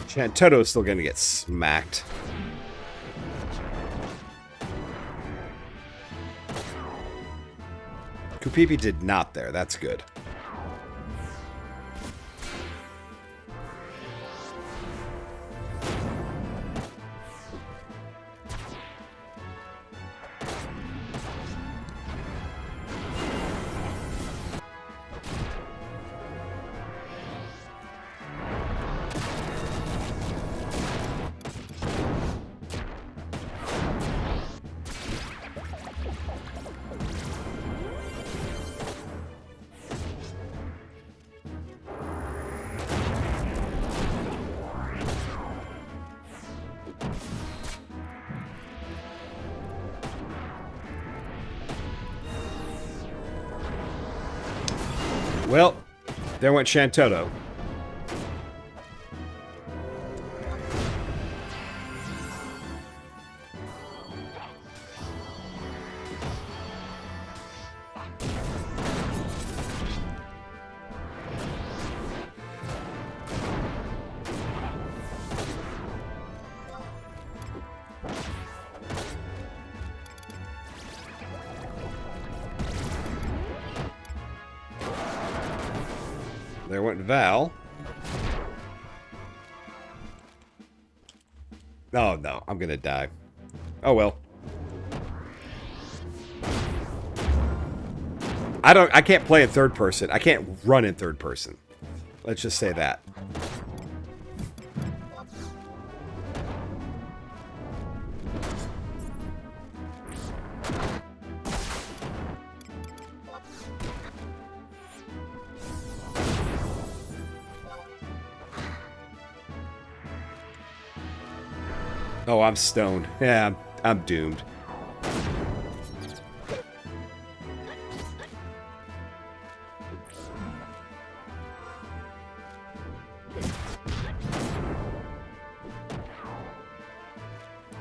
S1: Chantoto's still going to get smacked. Kupipi did not there. That's good. Well, there went Chantoto. There went Val. Oh no, I'm gonna die. Oh well. I can't play in third person. I can't run in third person. Let's just say that. Oh, I'm stoned. Yeah, I'm doomed.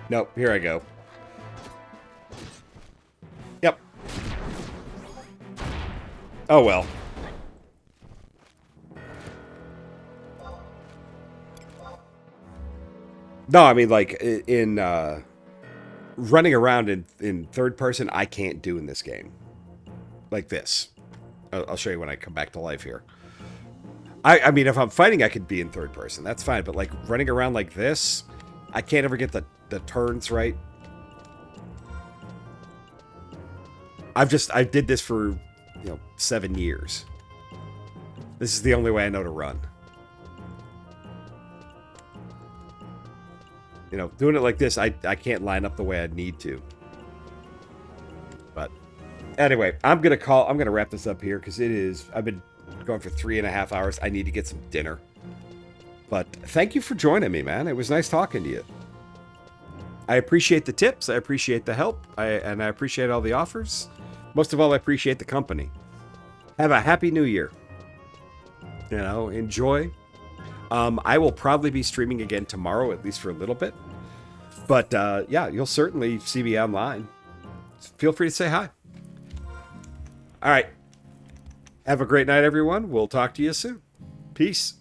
S1: Nope, here I go. Yep. Oh well. No, I mean, like, in running around in third person, I can't do in this game. Like this. I'll show you when I come back to life here. I mean, if I'm fighting, I could be in third person. That's fine. But, like, running around like this, I can't ever get the turns right. I did this for, 7 years. This is the only way I know to run. Doing it like this, I can't line up the way I need to. But anyway, I'm gonna wrap this up here because I've been going for 3.5 hours. I need to get some dinner. But thank you for joining me, man. It was nice talking to you. I appreciate the tips. I appreciate the help. And I appreciate all the offers. Most of all, I appreciate the company. Have a happy new year. Enjoy. I will probably be streaming again tomorrow, at least for a little bit. But, yeah, you'll certainly see me online. Feel free to say hi. All right. Have a great night, everyone. We'll talk to you soon. Peace.